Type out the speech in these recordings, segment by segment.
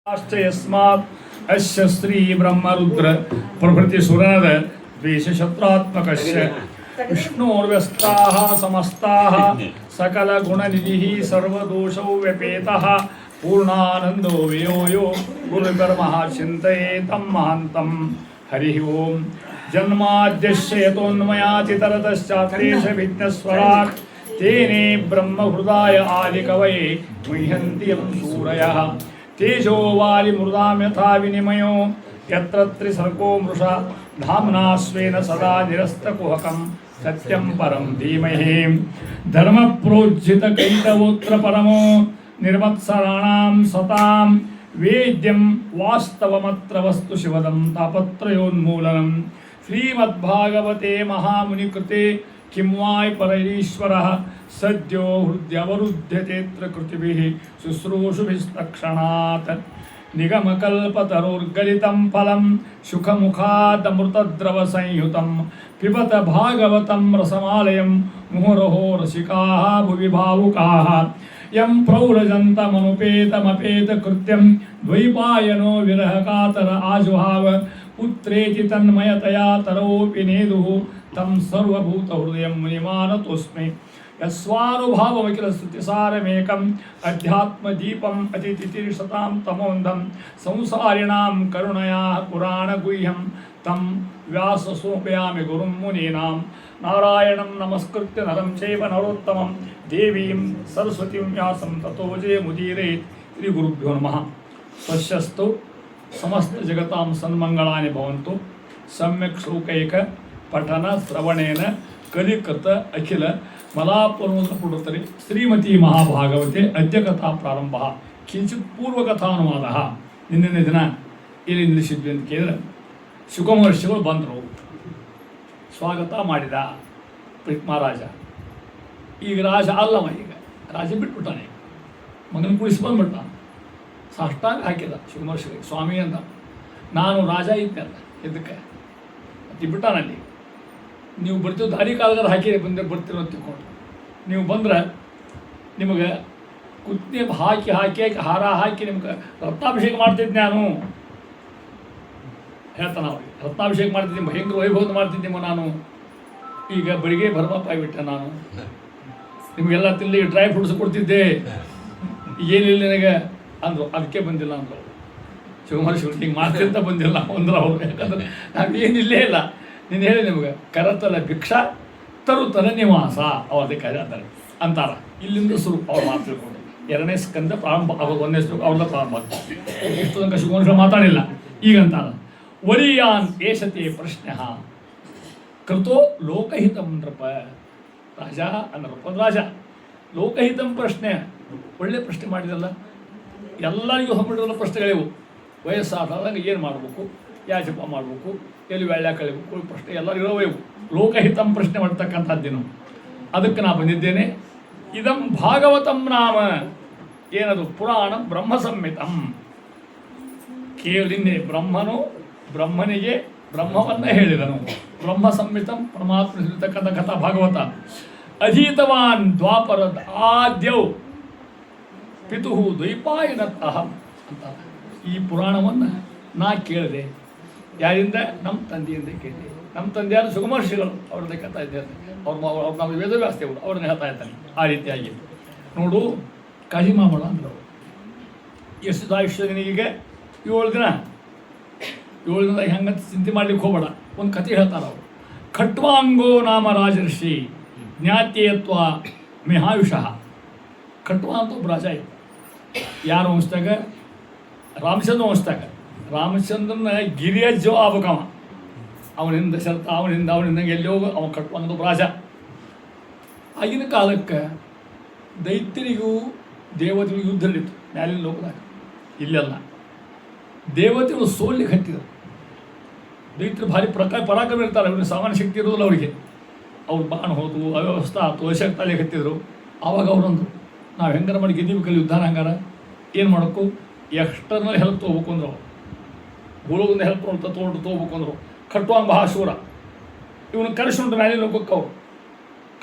यस्मात् अस्य श्री ब्रह्मरुद्र प्रभृति सुरनर द्वेषशत्रुत्मकस्य विष्णोर्व्यस्ताः समस्ताः सकलगुणनिधिः सर्वदोषौ व्यपेतः पूर्णानन्दो वियोयो गुरुर्ब्रह्मा चिन्तयेतं महान्तं हरिः ओम् जन्माद्यस्य यतोन्मयाचितरतश्चार्थेशविघ्नस्वराट् तेने ब्रह्महृदाय आदिकवये मुह्यन्ति यं सूरयः तेजो वारिमृदां यथा विनिमयो यत्र त्रिसर्गो मृषा धाम्ना स्वेन सदा निरस्तकुहकं सत्यं परं धीमहि धर्मप्रोज्झितकैतवोऽत्र परमो निर्मत्सराणां सतां वेद्यं वास्तवमत्र वस्तु शिवदं तापत्रयोन्मूलनं श्रीमद्भागवते महामुनिकृते किं वाय परैरीश्वरः सद्यो हृद्यवरुध्यतेऽत्र कृतिभिः शुश्रूषुभिस्तक्षणात् निगमकल्पतरोर्गलितं फलं सुखमुखादमृतद्रवसंयुतं पिबत भागवतं रसमालयं मुहुरहो रसिकाः भुवि भावुकाः यं प्रौरजन्तमनुपेतमपेतकृत्यं द्वैपायनो विरहकातर आजुहाव पुत्रेति तन्मयतया तरोऽपि नेदुः तं सर्वभूतहृदयं मुनिमानतोऽस्मि यस्वानुभावमखिलस्तुतिसारमेकम् अध्यात्मदीपम् अतितितिर्षतां तमोन्धं संसारिणां करुणयाः पुराणगुह्यं तं व्याससोपयामि गुरुं मुनीनां नारायणं नमस्कृत्य नरं चैव नरोत्तमं देवीं सरस्वतीं व्यासं ततो जयमुदीरयेत् श्रीगुरुभ्यो नमः। स्वस्यस्तु समस्तजगतां सन्मङ्गलानि भवन्तु। सम्यक् श्लोकैक पठन श्रवणेन कलिकृत अखिल मलापूर्वकपुटुतरि श्रीमती महाभागवते अद्य कथा ಪ್ರಾರಂಭ ಕಿಂಚಿತ್ ಪೂರ್ವಕಥಾನುವಾದ ನಿನ್ನೆ ದಿನ ಇಲ್ಲಿ ನಿಲ್ಲಿಸಿದ್ವಿ ಅಂತ ಕೇಳಿದ್ರೆ ಶುಕಮಹರ್ಷಿಗಳು ಬಂದರು, ಸ್ವಾಗತ ಮಾಡಿದ ಮಹಾರಾಜ. ಈಗ ರಾಜ ಅಲ್ಲವ, ಈಗ ರಾಜ ಬಿಟ್ಬಿಟ್ಟಾನೆ, ಮಗನ ಕುಳಿಸಿ ಬಂದ್ಬಿಟ್ಟ, ಸಾಷ್ಟಾಂಗ ಹಾಕಿದ ಶುಕಮಹರ್ಷಿಗಳಿಗೆ, ಸ್ವಾಮಿ ಅಂತ ನಾನು ರಾಜ ಇದ್ದೆ ಅಂತ ಇದಕ್ಕೆ ಬಿಟ್ಟಾನಲ್ಲಿ. ನೀವು ಬರ್ತೀವಿ ದಾರಿ ಕಾಲಗಾರ ಹಾಕಿ ಬರ್ತಿರೋ ತಿಳ್ಕೊಂಡು ನೀವು ಬಂದ್ರೆ ನಿಮಗೆ ಕುತ್ನೆ ಹಾಕಿ ಹಾಕಿ ಹಾರ ಹಾಕಿ ನಿಮ್ಗೆ ರತ್ನಾಭಿಷೇಕ ಮಾಡ್ತಿದ್ದೆ ನಾನು ಹೇಳ್ತಾನೆ. ಅವ್ರಿಗೆ ರತ್ನಾಭಿಷೇಕ ಮಾಡ್ತಿದ್ದೀನಿ, ಭಯಂಕರ ವೈಭವ ಮಾಡ್ತಿದ್ದೀಮ ನಾನು. ಈಗ ಬರಿಗೆ ಭರಮಪ್ಪ ಆಗಿಬಿಟ್ಟೆ ನಾನು, ನಿಮಗೆಲ್ಲ ತಿಲ್ಲಿ ಡ್ರೈ ಫ್ರೂಟ್ಸ್ ಕೊಡ್ತಿದ್ದೆ, ಏನಿಲ್ಲ ನನಗೆ ಅಂದರು. ಅದಕ್ಕೆ ಬಂದಿಲ್ಲ ಅಂದರು ಶಿವಮಹರ್ಷಿಗಳು. ಹಿಂಗೆ ಮಾಡ್ತಿಂತ ಬಂದಿಲ್ಲ ಅಂದ್ರೆ ಅವ್ರು, ಯಾಕಂದ್ರೆ ನಾವೇನಿಲ್ಲೇ ಇಲ್ಲ. ನೀನು ಹೇಳಿ ನಿಮ್ಗೆ ಕರತಲ ಭಿಕ್ಷಾ ತರುತಲ ನಿವಾಸ ಅವ್ರು ಅದಕ್ಕೆ ಹೇಳ್ತಾರೆ ಅಂತಾರ. ಇಲ್ಲಿಂದ ಶುರು ಅವ್ರು ಮಾತು ತಿಳ್ಕೊಂಡು ಎರಡನೇ ಸ್ಕಂದ ಪ್ರಾರಂಭ ಆಗೋದು, ಒಂದನೇ ಶ್ಲೋಕ ಅವ್ರನ್ನ ಪ್ರಾರಂಭ ಆಗ್ತದೆ. ಎಷ್ಟು ತನಕ ಶಿವಮಹರ್ಷಿಗಳು ಮಾತಾಡಿಲ್ಲ. ಈಗಂತಾರ ವರಿಯಾನ್ ಏಷತೆ ಪ್ರಶ್ನೆ ಕೃತೋ ಲೋಕಹಿತಂ ನೃಪ. ರಾಜ ಅಂದ್ರಪ್ಪ ರಾಜ, ಲೋಕಹಿತಂ ಪ್ರಶ್ನೆ, ಒಳ್ಳೆ ಪ್ರಶ್ನೆ ಮಾಡಿದಲ್ಲ. ಎಲ್ಲರಿಗೂ ಹೊಂಬಿಡುವ ಪ್ರಶ್ನೆಗಳಿವು. ವಯಸ್ಸಾದಾಗ ಏನು ಮಾಡಬೇಕು, ಯಾವ ಜಪ ಮಾಡಬೇಕು, ಎಲ್ಲಿ ವ್ಯಾಳ್ಯ ಕಳಿಬೇಕು, ಪ್ರಶ್ನೆ ಎಲ್ಲರೂ ಇರೋವು. ಲೋಕಹಿತಂ ಪ್ರಶ್ನೆ ಮಾಡ್ತಕ್ಕಂಥದ್ದೇನು, ಅದಕ್ಕೆ ನಾ ಬಂದಿದ್ದೇನೆ. ಇದಂ ಭಾಗವತಂ ನಾಮ, ಏನದು ಪುರಾಣ ಬ್ರಹ್ಮ ಸಂಹಿತಂ. ಕೇಳಿನ್ನೇ ಬ್ರಹ್ಮನು ಬ್ರಹ್ಮನಿಗೆ ಬ್ರಹ್ಮವನ್ನು ಹೇಳಿದನು. ಬ್ರಹ್ಮ ಸಂಹಿತಂ ಪರಮಾತ್ಮ ಹೇಳಿರ್ತಕ್ಕಂಥ ಕಥಾ ಭಾಗವತ. ಅಧೀತವಾನ್ ದ್ವಾಪರದ ಆದ್ಯೌ ಪಿತು ದ್ವೈಪಾಯನತಃ ಅಂತ. ಈ ಪುರಾಣವನ್ನು ನಾ ಕೇಳಿದೆ. ಯಾರಿಂದ? ನಮ್ಮ ತಂದೆಯಿಂದ ಕೇಳಿದೆ. ನಮ್ಮ ತಂದೆಯಾದ ಶುಕಮಹರ್ಷಿಗಳು ಅವ್ರದ್ದೇ ಕಥಾ ಇದ್ದಾರೆ. ಅವ್ರು ನಮ್ಮ ವೇದವ್ಯಾಸದೇವರು ಅವ್ರನ್ನ ಹೇಳ್ತಾ ಇದ್ದಾನೆ. ಆ ರೀತಿಯಾಗಿ ನೋಡು, ಕಾಜಿಮಾಮಳ ಅಂದರು. ಎಷ್ಟು ಆಯುಷ್ಯ ನಿನಗೀಗ? 7 ದಿನ. 7 ದಿನದಾಗ ಹೆಂಗಂತ ಚಿಂತೆ ಮಾಡ್ಲಿಕ್ಕೆ ಹೋಗಬೇಡ. ಒಂದು ಕಥೆ ಹೇಳ್ತಾರೆ ಅವರು. ಖಟ್ವಾಂಗೋ ನಾಮ ರಾಜರ್ಷಿ ಜ್ಞಾತ್ಯೇತ್ವ ಮಿಹಾಯುಷಃ. ಖಟ್ವ ಅಂತ ಒಬ್ಬ ರಾಜ ಇತ್ತು. ಯಾರು ವಂಶದಾಗ? ರಾಮಚಂದ್ರ ವಂಶದಾಗ. ರಾಮಚಂದ್ರನ ಗಿರಿಯಜ್ಜೋ ಆಗ್ಬೇಕವ. ಅವನಿಂದ ದಶರಥ, ಅವನಿಂದ ಎಲ್ಲಿ ಹೋಗು, ಅವನು ಕಟ್ವಂಗದ ರಾಜ. ಆಗಿನ ಕಾಲಕ್ಕೆ ದೈತ್ಯರಿಗೂ ದೇವತೆಗಳಿಗೂ ಯುದ್ಧದಲ್ಲಿತ್ತು ಮ್ಯಾಲಿನ ಲೋಕದಾಗ. ಇಲ್ಲೆಲ್ಲ ದೇವತೆಗಳು ಸೋಲಿಗೆ ಹತ್ತಿದರು. ದೈತ್ಯರು ಭಾರಿ ಪರಾಕ್ರಮ ಇರ್ತಾರೆ, ಅವ್ರಿಗೆ ಸಾಮಾನ್ಯ ಶಕ್ತಿ ಇರೋದಿಲ್ಲ ಅವರಿಗೆ. ಅವ್ರು ಬಾಣ ಹೋದು, ಅವ್ಯವಸ್ಥೆ ಆಯ್ತು, ಅಶಕ್ತಾಲಿಗೆ ಹತ್ತಿದ್ರು. ಆವಾಗ ಅವರೊಂದು ನಾವು ಹೆಂಗಾರ ಮಾಡಿ ಗೆದ್ದಿಬೇಕಲ್ಲಿ ಯುದ್ಧಾನ. ಹಂಗಾರ ಏನು ಮಾಡೋಕ್ಕೂ ಎಕ್ಸ್ಟರ್ನಲ್ ಹೆಲ್ಪ್ ತೊಗೋಬೇಕು ಅಂದರು. ಗುರುವಿಂದ ಹೆಲ್ಪ್ ಅಂತ ತೊಗೋಬೇಕು ಅಂದರು. ಖಟ್ವಾಂಗ ಮಹಾಶೂರ ಇವನು ಕರೆಸ್ಕೊಂಡು ಮ್ಯಾಲಿನ ಲೋಕಕ್ಕೆ ಅವರು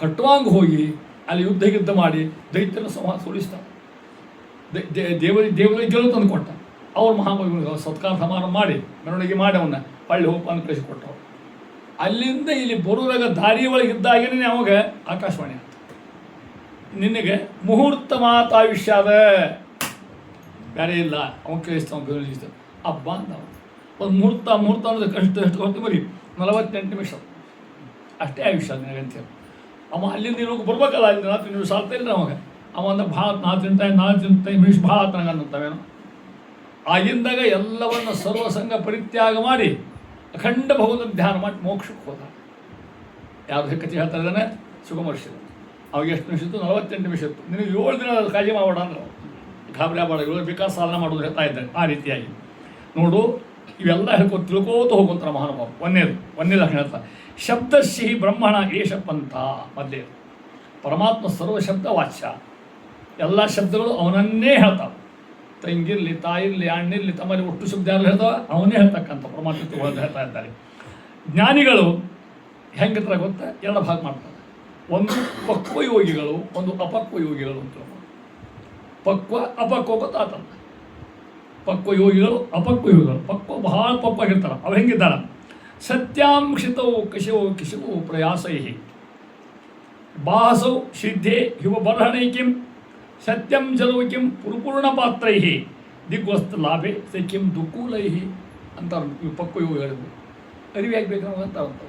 ಖಟ್ವಾಂಗ ಹೋಗಿ ಅಲ್ಲಿ ಯುದ್ಧ ಮಾಡಿ ದೈತ್ಯನ ಸೋಲಿಸ್ತಾರೆ. ದೇವರಿಗೆ ಗೆಲುವು ತಂದು ಕೊಟ್ಟ. ಅವ್ರು ಮಹಾಮಹಿಗಳು ಸತ್ಕಾರ ಸಮಾರಂಭ ಮಾಡಿ ಮೆರವಣಿಗೆ ಮಾಡಿ ಅವನ್ನ ಪಳ್ಳಿ ಹೋಗಿ ಅಂತ ಕಳಿಸಿಕೊಟ್ಟರು. ಅಲ್ಲಿಂದ ಇಲ್ಲಿ ಬರುವಾಗ ದಾರಿ ಒಳಗಿದ್ದಾಗೇನೆ ಅವಾಗ ಆಕಾಶವಾಣಿ ಅಂತ ನಿನಗೆ ಮುಹೂರ್ತ ಮಾತಾಯುಷ್ಯ ಅದ ಬೇರೆ ಇಲ್ಲ. ಅವನು ಕೇಳಿಸ್ತಾವ ಕೇಳಿಸ್ತಾವ ಹಬ್ಬ ಅಂತ ಒಂದು ಮುಹೂರ್ತ ಅನ್ನೋದು ಕಷ್ಟ ಎಷ್ಟು ಹೊತ್ತು ಬರೀ 48 ನಿಮಿಷ ಅಷ್ಟೇ ಆಯುಷ್ಯ ನನಗೆ ಅಂತೇಳಿ. ಅವ ಅಲ್ಲಿಂದ ಇರೋಕೆ ಬರ್ಬೇಕಲ್ಲ, ಅಲ್ಲಿ 4 ನಿಮಿಷ ಸಾಲ್ತಾ ಇಲ್ಲ ಅವಾಗ. ಅವ ಅಂದ್ರೆ ಭಾಳ 4 ನಿಮಿಷ ಭಾಳ ನನಗೆ ಅನ್ನುತ್ತವೇನೋ. ಆಗಿಂದಾಗ ಎಲ್ಲವನ್ನು ಸರ್ವಸಂಗ ಪರಿತ್ಯಾಗ ಮಾಡಿ ಅಖಂಡ ಭಗವಂತನ ಧ್ಯಾನ ಮಾಡಿ ಮೋಕ್ಷಕ್ಕೆ ಹೋದ. ಯಾರು ಕಥೆ ಹೇಳ್ತಾ ಇದ್ದಾನೆ ಸುಗಮರ್ಷಿ. ಅವಾಗ ಎಷ್ಟು ನಿಮಿಷ ಇತ್ತು? 48 ನಿಮಿಷ ಇತ್ತು. ನಿನಗೆ 7 ದಿನ ಕಾಳಜಿ ಮಾಡೋಣ ಅಂದ್ರೆ ಗಾಬರಿ ಆಗಬೇಡ, 7 ಬೇಕಾದ ಸಾಧನ ಮಾಡೋದು ಹೇಳ್ತಾ ಇದ್ದಾರೆ. ಆ ರೀತಿಯಾಗಿ ನೋಡು, ಇವೆಲ್ಲ ಹೇಳ್ಕೊಂಡು ತಿಳ್ಕೋತ ಹೋಗುವಂಥ ಮಹಾನುಭಾವ. ಒಂದೇ ಲಕ್ಷಣ ಹೇಳ್ತಾರೆ, ಶಬ್ದಶಿ ಬ್ರಹ್ಮಣ ಏಷ ಪಂಥ. ಮೊದಲೇ ಪರಮಾತ್ಮ ಸರ್ವ ಶಬ್ದ ವಾಚ್ಯ, ಎಲ್ಲ ಶಬ್ದಗಳು ಅವನನ್ನೇ ಹೇಳ್ತಾವೆ. ತಂಗಿರಲಿ, ತಾಯಿರಲಿ, ಅಣ್ಣಿರಲಿ, ತಮ್ಮಲ್ಲಿ ಒಟ್ಟು ಶಬ್ದ ಯಾರು ಹೇಳ್ತಾವೆ ಅವನೇ ಹೇಳ್ತಕ್ಕಂಥ ಪರಮಾತ್ಮ ಹೇಳ್ತಾ ಇದ್ದಾರೆ. ಜ್ಞಾನಿಗಳು ಹೆಂಗಿರ್ತಾರೆ ಗೊತ್ತಾ? 2 ಭಾಗ ಮಾಡ್ತಾರೆ. ಒಂದು ಪಕ್ವ ಯೋಗಿಗಳು, ಒಂದು ಅಪಕ್ವ ಯೋಗಿಗಳು ಅಂತ. ಪಕ್ವ ಅಪಕ್ವ ಗೊತ್ತಾತಲ್ಲ. ಪಕ್ವ ಯೋಗಿಗಳು ಅಪಕ್ವ ಯೋಗಿಗಳು. ಪಕ್ವ ಬಹಳ ಪಕ್ವಾಗಿರ್ತಾರೆ. ಅವ್ರು ಹೆಂಗಿದ್ದಾರೆ? ಸತ್ಯಾಂಶಿತವು ಕಿಶವು ಪ್ರಯಾಸೈ ಬಾಸೌ ಸಿದ್ಧೇ ಹಿವ ಬರ್ಹಣೈಕಿಂ ಸತ್ಯಂ ಜಲೌಕಿಂ ಪುರುಪೂರ್ಣ ಪಾತ್ರೈ ದಿಗ್ವಸ್ತು ಲಾಭೆ ಸಖ್ಯಂ ದುಕ್ಕೂಲೈ ಅಂತಾರೆ. ಇವು ಪಕ್ವ ಯೋಗಿಗಳಿಗೂ ಅರಿವು ಯಾಕೆ ಬೇಕು ನಮಗೆ ಅಂತಾರಂತ.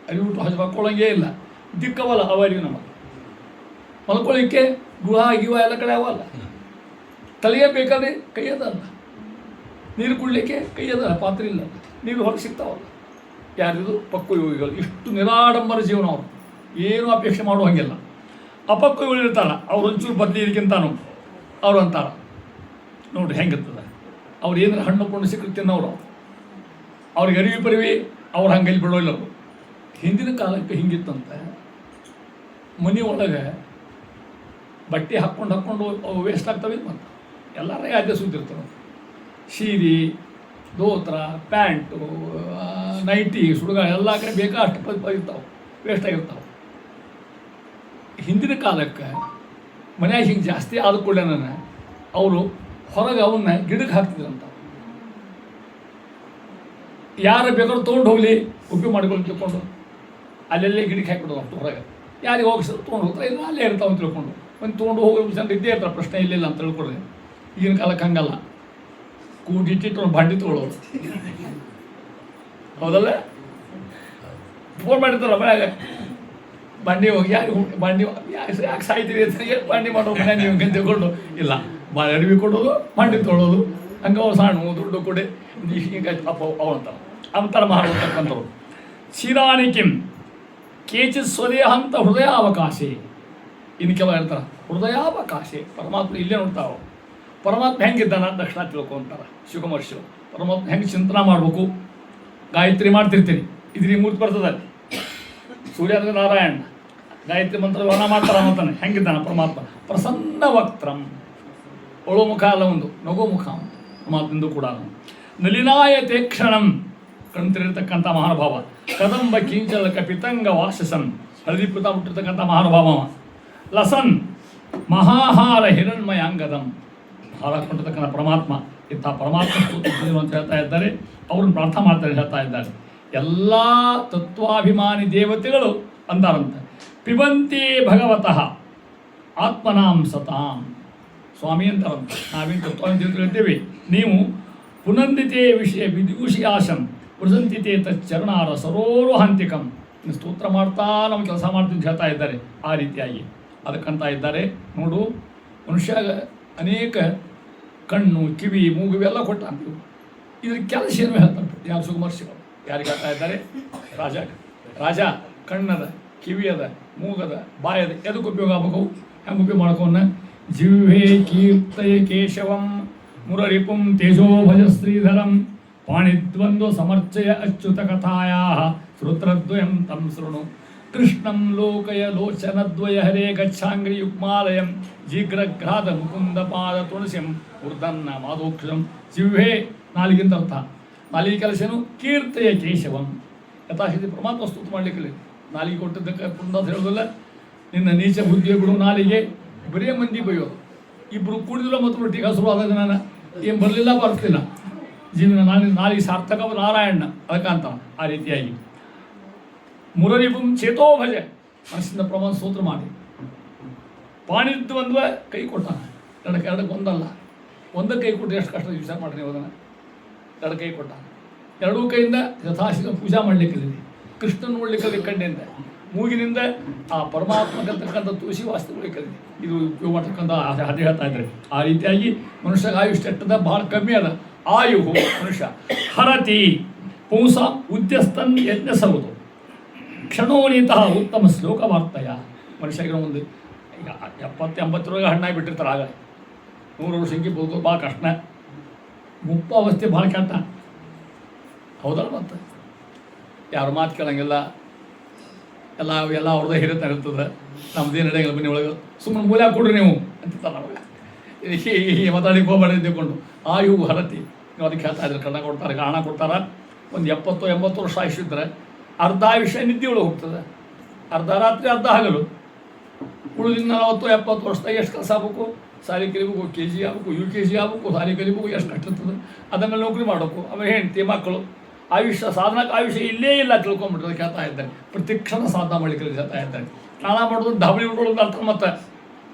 ಅರಿವು ಹಾಕೊಳ್ಳಂಗೇ ಇಲ್ಲ. ದಿಕ್ಕವಲ್ಲ ಅವರಿಗೂ ನಮಗೆ. ಮಲ್ಕೊಳ್ಳಿಕ್ಕೆ ಗುಹ ಗಿವ ಎಲ್ಲ ಕಡೆ ಅವಲ್ಲ. ತಲೆಯೇ ಬೇಕಾದ್ರೆ ಕೈಯದಲ್ಲ. ನೀರು ಕುಡಲಿಕ್ಕೆ ಕೈಯದಲ್ಲ, ಪಾತ್ರೆ ಇಲ್ಲ. ನೀರು ಹೊರಗೆ ಸಿಗ್ತಾವಲ್ಲ. ಯಾರಿದು? ಪಕ್ವ ಯೋಗಿಗಳು. ಇಷ್ಟು ನಿರಾಡಂಬರ ಜೀವನ ಅವರು, ಏನೂ ಅಪೇಕ್ಷೆ ಮಾಡುವ ಹಂಗಿಲ್ಲ. ಅಪಕ್ವ ಯೋಗಿಗಳು ಇರ್ತಾರ, ಅವ್ರು ಒಂಚೂರು ಬದಲಿದಕ್ಕಿಂತಾನು ಅವ್ರು ಅಂತಾರ ನೋಡ್ರಿ ಹೆಂಗಿರ್ತದೆ. ಅವ್ರು ಏನಾರ ಹಣ್ಣು ಕೊಂಡು ಸಿಕ್ಕರು ತಿನ್ನೋರು. ಅವ್ರಿಗೆ ಅರಿವಿ ಪರಿವಿ ಅವ್ರು ಹಂಗಲ್ಲಿ ಬಿಡೋಲ್ಲ. ಅವರು ಹಿಂದಿನ ಕಾಲಕ್ಕೆ ಹಿಂಗಿತ್ತಂತೆ, ಮನೆ ಒಳಗೆ ಬಟ್ಟೆ ಹಾಕ್ಕೊಂಡು ಅವು ವೇಸ್ಟ್ ಆಗ್ತವೆ. ಮತ್ತು ಎಲ್ಲರ ಯಾವ್ದೇ ಸುದ್ದಿರ್ತಾವೆ. ಸೀರೆ, ದೋತ್ರ, ಪ್ಯಾಂಟು, ನೈಟಿ, ಸುಡುಗ ಎಲ್ಲ ಕಡೆ ಬೇಕಾ ಅಷ್ಟು ಇರ್ತಾವೆ, ವೇಸ್ಟ್ ಆಗಿರ್ತಾವೆ. ಹಿಂದಿನ ಕಾಲಕ್ಕೆ ಮನ್ಯಾಗ ಹಿಂಗೆ ಜಾಸ್ತಿ ಆದ ಕೂಡಲೇ ಅವರು ಹೊರಗೆ ಅವನ್ನ ಗಿಡಕ್ಕೆ ಹಾಕ್ತಿದ್ರಂತ. ಯಾರು ಬೇಕಾದ್ರೂ ತೊಗೊಂಡು ಹೋಗಲಿ, ಉಪಯೋಗ ಮಾಡ್ಕೊಂಡು ತಿಳ್ಕೊಂಡು ಅಲ್ಲೆಲ್ಲೇ ಗಿಡಕ್ಕೆ ಹಾಕಿಬಿಡೋದು. ಅಷ್ಟು ಹೊರಗೆ ಯಾರಿಗೆ ಹೋಗಿಸಿದ್ರು ತೊಗೊಂಡು ಹೋಗ್ತಾರೆ, ಇಲ್ಲ ಅಲ್ಲೇ ಇರ್ತಾವೆ ಅಂತ ತಿಳ್ಕೊಂಡು. ಒಂದು ತೊಗೊಂಡು ಹೋಗೋ ಜನರು ಇದ್ದೇ ಇರ್ತಾರೆ, ಪ್ರಶ್ನೆ ಇಲ್ಲಿಲ್ಲ ಅಂತ ತಿಳ್ಕೊಡ್ರಿ. ಈಗಿನ ಕಾಲಕ್ಕೆ ಹಂಗಲ್ಲ, ಕೂಡಿಟ್ಟಿಟ್ಟು ಬಂಡಿ ತೊಗೊಳ್ಳೋದು. ಹೌದಲ್ಲ? ಫೋನ್ ಮಾಡಿರ್ತಾರ ಮನ್ಯಾಗ, ಬಂಡಿ ಹೋಗಿ ಯಾರು ಬಂಡಿ ಯಾಕೆ ಸಾಯ್ತೀರಿ ಅಂತ ಬಂಡಿ ಮಾಡೋ ಮನೆ ನೀವು ಹಂಗೆ ತಿಳ್ಕೊಂಡು ಇಲ್ಲ. ಅರಿವಿ ಕೊಡೋದು, ಬಂಡಿ ತೊಗೊಳ್ಳೋದು, ಹಂಗೆ ಅವು ಸಣ್ಣ ದುಡ್ಡು ಕೊಡಿ ಹಿಂಗೆ ಅಪ್ಪ ಅವು ಅಂತಾರೆ ಮಾಡ್ತಕ್ಕಂಥವ್ರು. ಶಿರಾಣಿಕಿಂ ಕೇಚಿತ್ ಸ್ವದೇಹಂತ ಹೃದಯಾವಕಾಶೆ. ಇನ್ನು ಕೆಲವು ಹೇಳ್ತಾರೆ ಹೃದಯಾವಕಾಶೆ. ಪರಮಾತ್ಮ ಇಲ್ಲೇ ನೋಡ್ತಾವೆ. ಪರಮಾತ್ಮ ಹೆಂಗಿದ್ದಾನ ದಕ್ಷಿಣ ತಿಳ್ಕೊಂತಾರೆ ಶಿವಕುಮಾರ್ಶಿವರು. ಪರಮಾತ್ಮ ಹೆಂಗೆ ಚಿಂತನೆ ಮಾಡಬೇಕು. ಗಾಯತ್ರಿ ಮಾಡ್ತಿರ್ತೀರಿ, ಇದ್ರಿಗೆ ಮೂರ್ತಿ ಬರ್ತದೆ. ಸೂರ್ಯ ನಾರಾಯಣ ಗಾಯತ್ರಿ ಮಂತ್ರ ವರ್ಣ ಮಾಡ್ತಾರ ಅಂತಾನೆ. ಹೆಂಗಿದ್ದಾನ ಪರಮಾತ್ಮ? ಪ್ರಸನ್ನ ವಕ್ತ್ರಂ, ಒಳು ಮುಖ ಅಲ್ಲ, ಒಂದು ನಗು ಮುಖ ಪರಮಾತ್ಮಂದು ಕೂಡ. ನಲಿನಾಯತೆ ಕ್ಷಣಂ, ಕಣ್ತಿರ್ತಕ್ಕಂಥ ಮಹಾನುಭಾವ. ಕದಂಬ ಕಿಂಚಲಕ ಪಿತಂಗ ವಾಸಸನ್, ಹಳದಿ ಪುತ ಹುಟ್ಟಿರ್ತಕ್ಕಂಥ ಮಹಾನುಭಾವ. ಲಸನ್ ಮಹಾಹಾರ ಹಿರಣ್ಮಯಾಂಗದಂ, ಹಾರ ಕೊಂಡಿರ್ತಕ್ಕಂಥ ಪರಮಾತ್ಮ. ಇಂಥ ಪರಮಾತ್ಮ ಅಂತ ಹೇಳ್ತಾ ಇದ್ದಾರೆ. ಅವ್ರನ್ನ ಪ್ರಾರ್ಥನೆ ಮಾಡ್ತಾರೆ, ಹೇಳ್ತಾ ಇದ್ದಾರೆ. ಎಲ್ಲ ತತ್ವಾಭಿಮಾನಿ ದೇವತೆಗಳು ಅಂತಾರಂತೆ, ಪಿಬಂತಿ ಭಗವತಃ ಆತ್ಮನಾಂ ಸತಾಂ. ಸ್ವಾಮಿ ಅಂತಾರಂತೆ, ನಾವೇನು ತತ್ವಾಭಿಮಾನಿ ಹೇಳ್ತೇವೆ, ನೀವು ಪುನಂದಿತೆ ವಿಷಯ ವಿದೂಷಿಯಾಶಂ ವೃಸಂತಿತೆ ತಚ್ಚರಣಾರ ಸರೋರೋಹಾಂತಿಕಂ. ಸ್ತೋತ್ರ ಮಾಡ್ತಾ ನಮ್ಮ ಕೆಲಸ ಮಾಡ್ತಿದ್ದು ಹೇಳ್ತಾ ಇದ್ದಾರೆ. ಆ ರೀತಿಯಾಗಿ ಅದಕ್ಕಂತ ಇದ್ದಾರೆ. ನೋಡು, ಮನುಷ್ಯ ಅನೇಕ ಕಣ್ಣು, ಕಿವಿ, ಮೂಗು ಇವೆಲ್ಲ ಕೊಟ್ಟ ಅಂತೀವಿ. ಇದ್ರ ಕೆಲಸ ಏನು ಹೇಳ್ತಾರೆ ಯಾರು? ಸುಗಮರ್ಷಿಗಳು. ಯಾರಿಗೆ ಹೇಳ್ತಾ ಇದ್ದಾರೆ? ರಾಜ ಕಣ್ಣದ, ಕಿವಿ ಅದ, ಮೂಗದ, ಬಾಯದ, ಎದಕ್ಕೆ ಉಪಯೋಗ ಆಗಬೇಕು? ಹೆಂಗೆ ಉಪಯೋಗ ಮಾಡ್ಕೋನ? ಜಿಹ್ವೆ ಕೀರ್ತಯ ಕೇಶವಂ ಮುರರಿಪುಂ ತೇಜೋಭಜ ಶ್ರೀಧರಂ ಪಾಣಿದ್ವಂದ್ವ ಸಮರ್ಚಯ ಅಚ್ಯುತ ಕಥಾಯಾ ಶ್ರುತ್ರದ್ವಯಂ ತಂ ಶೃಣು ಕೃಷ್ಣಂ ಲೋಕಯ ಲೋಚನದ್ವಯ ಹರೇ ಗಚ್ಛಾಂಗ್ರಿ ಯುಗ್ಮಾಲಯಂ ಜೀಗ್ರಘ್ರಾದ ಮುಕುಂದ ಪಾದ ತುಳಸಿಂ ಉರ್ದನ್ನ ಮಾದೋಕ್ಷಂ. ಜಿಹ್ವೆ ನಾಲಿಗಿಂತ ಅರ್ಥ. ನಾಲಿಗೆ ಕೆಲಸ ಏನು? ಕೀರ್ತಯ ಕೇಶವಂ. ಯಥಾಶಕ್ತಿ ಪರಮಾತ್ಮ ಸ್ತುತಿ ಮಾಡಲಿಕ್ಕೆ ನಾಲಿಗೆ ಕೊಟ್ಟಿದ್ದಕ್ಕೆ ಪುಣ್ಯ ಅಂತ ಹೇಳೋದಿಲ್ಲ. ನಿನ್ನ ನೀಚ ಬುದ್ಧಿಯ ಬಿಡು ನಾಲಿಗೆ. ಬರೀ ಮಂದಿ ಬೈಯೋದು. ಇಬ್ಬರು ಕೂಡಿದ್ರು ಮತ್ತು ಟೀಕಾ ಶುರು ಆದಾಗ ನಾನು ಏನು ಬರಲಿಲ್ಲ ಬರ್ತಿಲ್ಲ, ಜೀವನ ನಾಲಿಗೆ ಸಾರ್ಥಕ ನಾರಾಯಣ ಅದಕ್ಕಂತ ಆ ರೀತಿಯಾಗಿ ಮುರರಿಪುಂ ಚೇತೋ ಭಜ, ಮನಸ್ಸಿಂದ ಪ್ರಮಾಣ ಸ್ತೋತ್ರ ಮಾಡಿ. ಪಾಣಿದ್ದು ಬಂದ್ವ ಕೈ ಕೊಟ್ಟಾನ, ಎರಡಕ್ಕೆ ಒಂದಲ್ಲ, ಒಂದಕ್ಕೆ ಕೈ ಕೊಟ್ಟು ಎಷ್ಟು ಕಷ್ಟ ವಿಚಾರ ಮಾಡ್ರಿ ನೀವು ಅದನ್ನು. ಎರಡು ಕೈ ಕೊಟ್ಟ, ಎರಡೂ ಕೈಯಿಂದ ಯಥಾಶಿವ ಪೂಜಾ ಮಾಡಲಿಕ್ಕಿದೆ, ಕೃಷ್ಣನ ನೋಡ್ಲಿಕ್ಕೆ ಕಣ್ಣಿಂದ, ಮೂಗಿನಿಂದ ಆ ಪರಮಾತ್ಮಕ್ಕಂತಕ್ಕಂಥ ತುಳಸಿ ವಾಸ್ತುಗಳಿಗೆ ಇದು ಉಪಯೋಗ ಮಾಡ್ತಕ್ಕಂಥ ಅದೇ ಹೇಳ್ತಾ ಇದ್ದಾರೆ. ಆ ರೀತಿಯಾಗಿ ಮನುಷ್ಯಗೆ ಆಯುಷ್ ಎಟ್ಟದ ಭಾಳ ಕಮ್ಮಿ ಅದ. ಆಯು ಮನುಷ್ಯ ಹರತಿ ಪುಂಸ ಉದ್ಯಸ್ತನ್ ಯಜ್ಞಸವುದು ಕ್ಷಣೋನೀತಃ ಉತ್ತಮ ಶ್ಲೋಕ ವಾರ್ತಯ. ಮನುಷ್ಯಗೆ ಒಂದು ಈಗ 70-80 ಹಣ್ಣಾಗಿ ಬಿಟ್ಟಿರ್ತಾರೆ, ಆಗ 100 ವರ್ಷ ಹಿಂಗೆ ಬೋದು ಭಾಳ ಕಷ್ಟ, ಮುಪ್ಪ ಅವಸ್ಥೆ ಭಾಳ ಕೆಟ್ಟ, ಹೌದಲ್ಲ? ಮತ್ತು ಯಾರು ಮಾತು ಕೇಳಂಗಿಲ್ಲ, ಎಲ್ಲ ಅವ್ರದ್ದು ಹಿರಿತ ಇರ್ತದೆ, ನಮ್ಮದೇನು ನಡೆಯಂಗಿಲ್ಲ, ಬನ್ನಿ ಒಳಗೆ ಸುಮ್ಮನೆ ಮೂಲ ಕೊಡ್ರಿ ನೀವು ಅಂತಿರ್ತಾರೆ ನಮಗೆ. ಈ ಮಾತಾಡಿಗೆ ಹೋಗ್ಬೇಡಿ ತಿಳ್ಕೊಂಡು ಆಯು ಹರತಿ ನೀವು ಅದಕ್ಕೆ ಹೇಳ್ತಾ ಇದ್ರೆ ಕಣ್ಣ ಕೊಡ್ತಾರೆ, ಹಣ ಕೊಡ್ತಾರೆ. ಒಂದು 70-80 ವರ್ಷ ಆಯುಷ್ಯಿದ್ರೆ ಅರ್ಧ ಆಯುಷ್ಯ ನಿದ್ದೆ ಒಳಗೆ ಹೋಗ್ತದೆ, ಅರ್ಧ ರಾತ್ರಿ ಅರ್ಧ ಹಗಲು. ಉಳಿದಿನ 40-70 ವರ್ಷದಾಗ ಎಷ್ಟು ಕೆಲಸ ಆಗ್ಬೇಕು, ಸಾರಿ ಕಲಿಬೇಕು, KG ಆಗ್ಬೇಕು, UKG ಆಗ್ಬೇಕು, ಸಾರಿ ಕಲಿಬೇಕು, ಎಷ್ಟು ಕಷ್ಟ ಇರ್ತದೆ, ಅದಾದ್ಮೇಲೆ ನೌಕರಿ ಮಾಡಬೇಕು, ಆಮೇಲೆ ಹೆಂಡತಿ ಮಕ್ಕಳು, ಆಯುಷ್ಯ ಸಾಧನಕ್ಕೆ ಆಯುಷ್ಯ ಇಲ್ಲೇ ಇಲ್ಲ ತಿಳ್ಕೊಂಡ್ಬಿಟ್ರೆ ಕೇಳ್ತಾ ಇದ್ದಾರೆ. ಪ್ರತಿ ಕ್ಷಣ ಸಾಧನ ಮಾಡಲಿಕ್ಕೆ ಹೇಳ್ತಾ ಇದ್ದಾರೆ. ಸ್ನಾನ ಮಾಡೋದು ಡಬಲಿ ಬಿಡೋದು ಅರ್ಥ ಮತ್ತೆ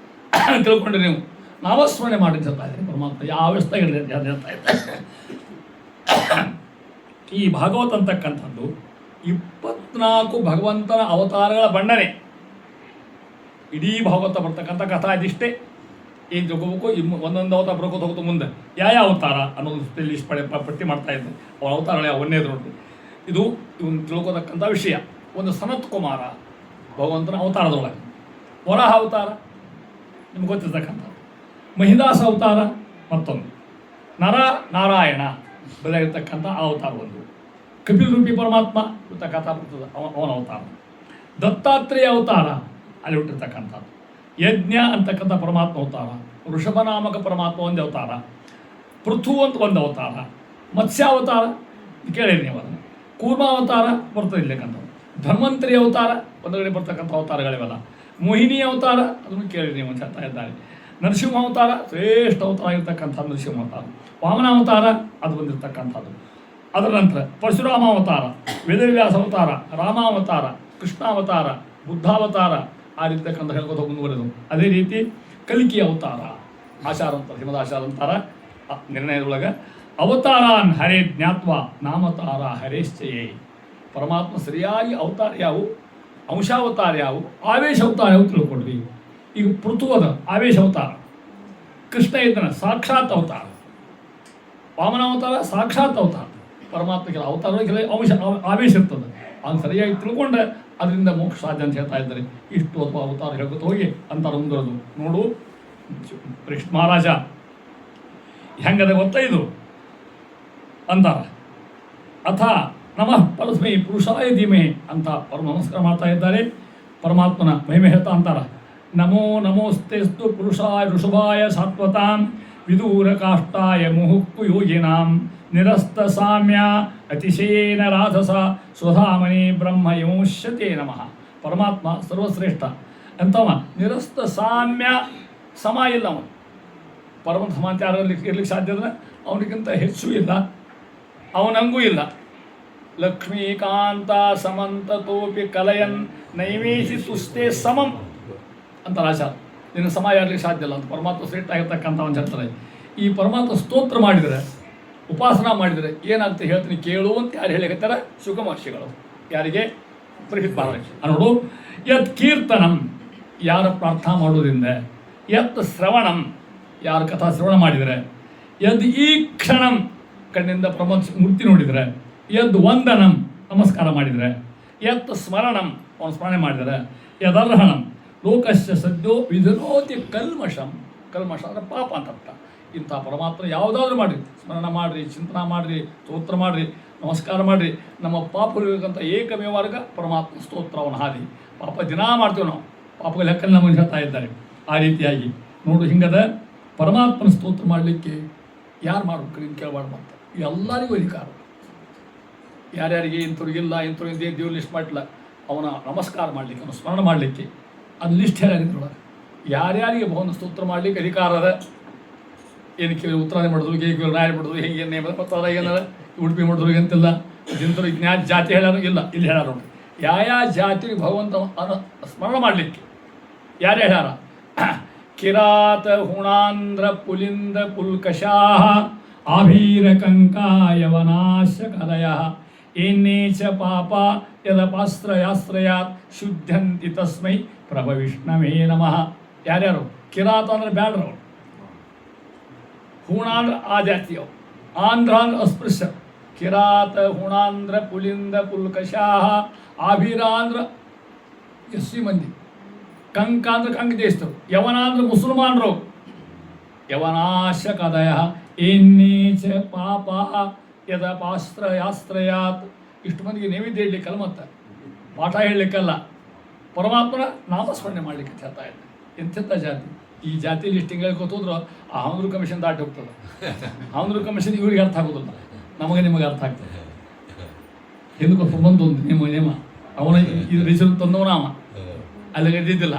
ತಿಳ್ಕೊಂಡ್ರಿ ನೀವು. ನಾಮಸ್ಮರಣೆ ಮಾಡಿ ಹೇಳ್ತಾ ಇದ್ದಾರೆ ಪರಮಾತ್ಮ ಯಾವ ಅವಸ್ಥೆಗೆ ಹೇಳ್ತಾ ಇದ್ದಾರೆ. ಈ ಭಾಗವತ ಅಂತಕ್ಕಂಥದ್ದು 24 ಭಗವಂತನ ಅವತಾರಗಳ ಬಣ್ಣನೆ. ಇಡೀ ಭಾಗವತ ಬರ್ತಕ್ಕಂಥ ಕಥಾ ಇದಿಷ್ಟೇ. ಏನು ತಿಳ್ಕೋಬೇಕು, ಒಂದೊಂದು ಅವತಾರ ಬರ್ಕೋತ ಹೋಗ್ತು ಮುಂದೆ ಯಾವ ಅವತಾರ ಅನ್ನೋದು ಲಿಸ್ಟ್ ಪಟ್ಟಿ ಮಾಡ್ತಾ ಇದ್ದೆ. ಅವನ ಅವತಾರಗಳೇ ಅವನ್ನೇ ನೋಡ್ರಿ. ಇದು ಇವನು ತಿಳ್ಕೋತಕ್ಕಂಥ ವಿಷಯ. ಒಂದು ಸನತ್ ಕುಮಾರ ಭಗವಂತನ ಅವತಾರದೊಳಗೆ, ವರಾಹ ಅವತಾರ ನಿಮ್ಗೆ ಗೊತ್ತಿರ್ತಕ್ಕಂಥ, ಮಹಿದಾಸ ಅವತಾರ ಮತ್ತೊಂದು, ನಾರಾಯಣ ಬೆಳೆಯಿರ್ತಕ್ಕಂಥ ಆ ಅವತಾರ ಒಂದು, ಕಪಿಲ್ ರೂಪಿ ಪರಮಾತ್ಮ ಇರ್ತಕ್ಕಂಥ ಬರ್ತದೆ ಅವನ ಅವತಾರ, ದತ್ತಾತ್ರೇಯ ಅವತಾರ ಅಲ್ಲಿ ಹುಟ್ಟಿರ್ತಕ್ಕಂಥದ್ದು, ಯಜ್ಞ ಅಂತಕ್ಕಂಥ ಪರಮಾತ್ಮ ಅವತಾರ, ವೃಷಭನಾಮಕ ಪರಮಾತ್ಮ ಒಂದು ಅವತಾರ, ಪೃಥು ಅಂತ ಒಂದು ಅವತಾರ, ಮತ್ಸ್ಯಾವತಾರ ಕೇಳಿರಿ ನೀವು ಅದನ್ನು, ಕೂರ್ಮಾವತಾರ ಬರ್ತದೆ ಇಲ್ಲಕ್ಕಂಥದ್ದು, ಧನ್ವಂತರಿ ಅವತಾರ ಒಂದಗಡೆ ಬರ್ತಕ್ಕಂಥ ಅವತಾರಗಳಿವೆಲ್ಲ, ಮೋಹಿನಿ ಅವತಾರ ಅದನ್ನು ಕೇಳಿರಿ ನೀವು ಅಂತ ಹೇಳ್ತಾ ಇದ್ದಾರೆ. ನರಸಿಂಹ ಅವತಾರ ಶ್ರೇಷ್ಠ ಅವತಾರ ಇರ್ತಕ್ಕಂಥ ನರಸಿಂಹ ಅವತಾರ, ವಾಮನಾವತಾರ ಅದು ಬಂದಿರತಕ್ಕಂಥದ್ದು. ಅದರ ನಂತರ ಪರಶುರಾಮ ಅವತಾರ, ವೇದವ್ಯಾಸ ಅವತಾರ, ರಾಮಾವತಾರ, ಕೃಷ್ಣಾವತಾರ, ಬುದ್ಧಾವತಾರ ಆ ರೀತಿತಕ್ಕಂಥ ಹೇಳ್ಕೊತ ಮುಂದುವರೆದು. ಅದೇ ರೀತಿ ಕಲ್ಕಿ ಅವತಾರ, ಆಚಾರ ಅಂತಾರೆ, ಶ್ರೀಮದ್ ಆಚಾರ ಅಂತಾರ ನಿರ್ಣಯದೊಳಗೆ, ಅವತಾರಾನ್ ಹರೇ ಜ್ಞಾತ್ವ ನಾಮತಾರ ಹರೇಶ್ಚಯೇ. ಪರಮಾತ್ಮ ಸರಿಯಾಗಿ ಅವತಾರ ಯಾವುವು, ಅಂಶಾವತಾರ ಯಾವುವು, ಆವೇಶ ಅವತಾರ ಯಾವ ತಿಳ್ಕೊಂಡ್ರಿ. ಈಗ ಪೃಥುವದ ಆವೇಶ ಅವತಾರ, ಕೃಷ್ಣ ಇದ್ದನ ಸಾಕ್ಷಾತ್ ಅವತಾರ, ವಾಮನಾವತಾರ ಸಾಕ್ಷಾತ್ ಅವತಾರ. ಪರಮಾತ್ಮಕ್ಕೆ ಅವತಾರ ಅಂಶ ಆವೇಶ ಇರ್ತದೆ, ಅದನ್ನು ಸರಿಯಾಗಿ ತಿಳ್ಕೊಂಡ್ರೆ ಅದರಿಂದ ಮೋಕ್ಷ ಸಾಧ್ಯ ಅಂತ ಹೇಳ್ತಾ ಇದ್ದಾರೆ. ಇಷ್ಟು ಅಥವಾ ಅವತಾರ ಹೇಳ್ಕೊತ ಹೋಗಿ ಅಂತಾರೆ ಮುಂದುವರೆದು. ನೋಡು ಪರೀಕ್ಷಿತ್ ಮಹಾರಾಜ ಹೆಂಗದ ಗೊತ್ತಾ ಇದು ಅಂತಾರ. ಅಥ ನಮಃ ಪರಸ್ಮೈ ಪುರುಷಾಯ ಧೀಮಹಿ ಅಂತ ಪರಮ ನಮಸ್ಕಾರ ಮಾಡ್ತಾ ಇದ್ದಾರೆ. ಪರಮಾತ್ಮನ ಮಹಿಮೆ ಹೇಳ್ತಾ ಅಂತಾರ. ನಮೋ ನಮೋಸ್ತೆಸ್ತು ಪುರುಷಾಯ ಋಷಭಾಯ ಸಾತ್ವತಾಂ ವಿದೂರ ಕಾಷ್ಟಾಯ ಮುಹುಕ್ಕು ಯೋಗಿನಾಂ ನಿರಸ್ತ ಸಾಮ್ಯ ಅತಿಶಯೇನ ರಾಧಸ ಸ್ವಧಾಮನಿ ಬ್ರಹ್ಮ ಯೋಷ್ಯತೆ ನಮಃ. ಪರಮಾತ್ಮ ಸರ್ವಶ್ರೇಷ್ಠ ಅಂತವ, ನಿರಸ್ತ ಸಾಮ್ಯ, ಸಮ ಇಲ್ಲ ಅವನು. ಪರಮ ಸಮಾಂತ ಯಾರಲ್ಲಿ ಇರ್ಲಿಕ್ಕೆ ಸಾಧ್ಯ ಅಂದ್ರೆ ಅವನಿಗಿಂತ ಹೆಚ್ಚು ಇಲ್ಲ, ಅವನಂಗೂ ಇಲ್ಲ. ಲಕ್ಷ್ಮೀಕಾಂತ ಸಮಂತತೋಪಿ ಕಲಯನ್ ನೈವೇಶಿ ತುಷ್ಟೇ ಸಮಂ ಅಂತ ಆಚಾರ. ನಿನ್ನ ಸಮ ಯಾರ್ಲಿಕ್ಕೆ ಸಾಧ್ಯ ಇಲ್ಲ ಅಂತ ಪರಮಾತ್ಮ ಶ್ರೇಷ್ಠ ಆಗಿರ್ತಕ್ಕಂಥ ಒಂದು ಹೇಳ್ತಾರೆ. ಈ ಪರಮಾತ್ಮ ಸ್ತೋತ್ರ ಮಾಡಿದರೆ, ಉಪಾಸನಾ ಮಾಡಿದರೆ ಏನಾಗುತ್ತೆ ಹೇಳ್ತೀನಿ ಕೇಳು ಅಂತ ಯಾರು ಹೇಳಿಕತ್ತಾರ? ಶುಕ ಮಹರ್ಷಿಗಳು. ಯಾರಿಗೆ? ಪರೀಕ್ಷಿತ್ ಮಹಾರಾಜ. ನೋಡು, ಯತ್ ಕೀರ್ತನಂ ಯಾರ ಪ್ರಾರ್ಥನಾ ಮಾಡೋದ್ರಿಂದ, ಯತ್ ಶ್ರವಣಂ ಯಾರು ಕಥಾ ಶ್ರವಣ ಮಾಡಿದರೆ, ಯದ್ ಈ ಕ್ಷಣಂ ಕಣ್ಣಿಂದ ಮೂರ್ತಿ ನೋಡಿದರೆ, ಯದ್ ವಂದನಂ ನಮಸ್ಕಾರ ಮಾಡಿದರೆ, ಯತ್ ಸ್ಮರಣಂ ಅವನು ಸ್ಮರಣೆ ಮಾಡಿದರೆ, ಯದರ್ಹಣಂ ಲೋಕಸ್ಯ ಸದ್ಯೋ ವಿಧನೋತಿ ಕಲ್ಮಷಂ. ಕಲ್ಮಷ ಅಂದರೆ ಪಾಪ ಅಂತ ಅರ್ಥ. ಇಂಥ ಪರಮಾತ್ಮ ಯಾವುದಾದ್ರೂ ಮಾಡಿರಿ, ಸ್ಮರಣ ಮಾಡಿರಿ, ಚಿಂತನ ಮಾಡಿರಿ, ಸ್ತೋತ್ರ ಮಾಡಿರಿ, ನಮಸ್ಕಾರ ಮಾಡಿರಿ, ನಮ್ಮ ಪಾಪಗಳಿಗಂತ ಏಕಮೇವ ಮಾರ್ಗ ಪರಮಾತ್ಮ ಸ್ತೋತ್ರ ಅವನ ಹಾದಿ. ಪಾಪ ದಿನ ಮಾಡ್ತೀವಿ ನಾವು, ಪಾಪಗಳ ಲೆಕ್ಕಲ್ಲಿ ನಮಗೆ ಹೇಳ್ತಾ ಇದ್ದಾರೆ. ಆ ರೀತಿಯಾಗಿ ನೋಡು, ಹಿಂಗದ ಪರಮಾತ್ಮನ ಸ್ತೋತ್ರ ಮಾಡಲಿಕ್ಕೆ ಯಾರು ಮಾಡ್ಬೇಕು ನೀನು ಕೇಳಬಾರ್ದು. ಮತ್ತೆ ಎಲ್ಲರಿಗೂ ಅಧಿಕಾರ. ಯಾರ್ಯಾರಿಗೆ ಇಂಥವ್ರಿಗಿಲ್ಲ, ಇಂಥವ್ರಿಗೆ ದೇವ್ರ ಲಿಸ್ಟ್ ಮಾಡಿಲ್ಲ, ಅವನ ನಮಸ್ಕಾರ ಮಾಡಲಿಕ್ಕೆ, ಅವನ ಸ್ಮರಣ ಮಾಡಲಿಕ್ಕೆ ಅದು ಲಿಸ್ಟ್ ಹೇಳಿದ್ರೊಳಗೆ ಯಾರ್ಯಾರಿಗೆ ಭವನ ಸ್ತೋತ್ರ ಮಾಡಲಿಕ್ಕೆ ಅಧಿಕಾರ ಅದ. ಏನು ಕೇಳಿ ಉತ್ತರಾದಿ ಮಾಡಿದ್ರು ಕೇಳಿ ರಾಯರು ಮಾಡಿದ್ರು ಹೇಗೆ ನೇಮ ಮತ್ತು ಅದ ಏನಾರ ಉಡುಪಿ ಮಾಡಿದ್ರು ಎಂತಿಲ್ಲ ಜನರು ಜ್ಞಾನ ಜಾತಿ ಹೇಳೋರು ಇಲ್ಲ ಇಲ್ಲಿ ಹೇಳಾರ ನೋಡಿ ಯಾವ ಜಾತಿ ಭಗವಂತ ಸ್ಮರಣ ಮಾಡಲಿಕ್ಕೆ ಯಾರು ಹೇಳ್ಯಾರ ಕಿರಾತ ಹುಣಾಂಧ್ರ ಪುಲಿಂದ ಪುಲ್ಕಷಾಹ ಆಭೀರ ಕಂಕಾಯವನಾಶ ಕಲಯ ಏನೇ ಚ ಪಾಪ ಯದಪಾಶ್ರಯಾಶ್ರಯಾತ್ ಶುದ್ಧಂತಿ ತಸ್ಮೈ ಪ್ರಭವಿಷ್ಣವೇ ನಮಃ. ಯಾರ್ಯಾರು ಕಿರಾತ ಅಂದ್ರೆ ಬ್ಯಾಡ್ರವ್ರು, ಹೂಣಾಂಧ್ರ ಆ ಜಾತಿಯವು, ಆಂಧ್ರ ಅಂದ್ರೆ ಅಸ್ಪೃಶ್ಯ. ಕಿರಾತ ಹುಣಾಂಧ್ರ ಪುಲಿಂದ ಪುಲ್ಕಷಾಹ ಆಭೀರಾಂಧ್ರ ಎಸ್ಸಿ ಮಂದಿ, ಕಂಕ ಅಂದ್ರೆ ಕಂಕ ದೇಶದವರು, ಯವನ ಅಂದ್ರೆ ಮುಸಲ್ಮಾನರು. ಯವನಾಶ ಕದಯ ಏನೇಚ ಪಾಪ ಯದಪಾಶ್ರಯಾಶ್ರಯಾತ್. ಇಷ್ಟು ಮಂದಿಗೆ ನೈವೇದ್ಯ ಹೇಳಲಿಕ್ಕಲ್ಲ, ಮತ್ತು ಪಾಠ ಹೇಳಲಿಕ್ಕಲ್ಲ, ಪರಮಾತ್ಮನ ನಾಮಸ್ಮರಣೆ ಮಾಡಲಿಕ್ಕೆ ಹೇಳ್ತಾ ಇದ್ದೆ. ಎಂಥೆಂಥ ಜಾತಿ ಈ ಜಾತಿ ಲಿಸ್ಟಿಂಗ್ ಹೇಳ್ಕೊತೋದ್ರು ಆ ಹಾಂದ್ರು ಕಮಿಷನ್ ದಾಟಿ ಹೋಗ್ತದೆ. ಹಾಂದ್ರು ಕಮಿಷನ್ ಇವ್ರಿಗೆ ಅರ್ಥ ಆಗೋದಿಲ್ಲ, ನಮಗೆ ನಿಮಗೆ ಅರ್ಥ ಆಗ್ತದೆ. ಹಿಂದಕ್ಕೆ ಬಂದು ಒಂದು ನಿಯಮ ಅವನ ಇದು ರಿಸಲ್ಟ್ ತಂದವನ ಅವ ಅಲ್ಲಿಗೆ ಇದ್ದಿದ್ದಿಲ್ಲ.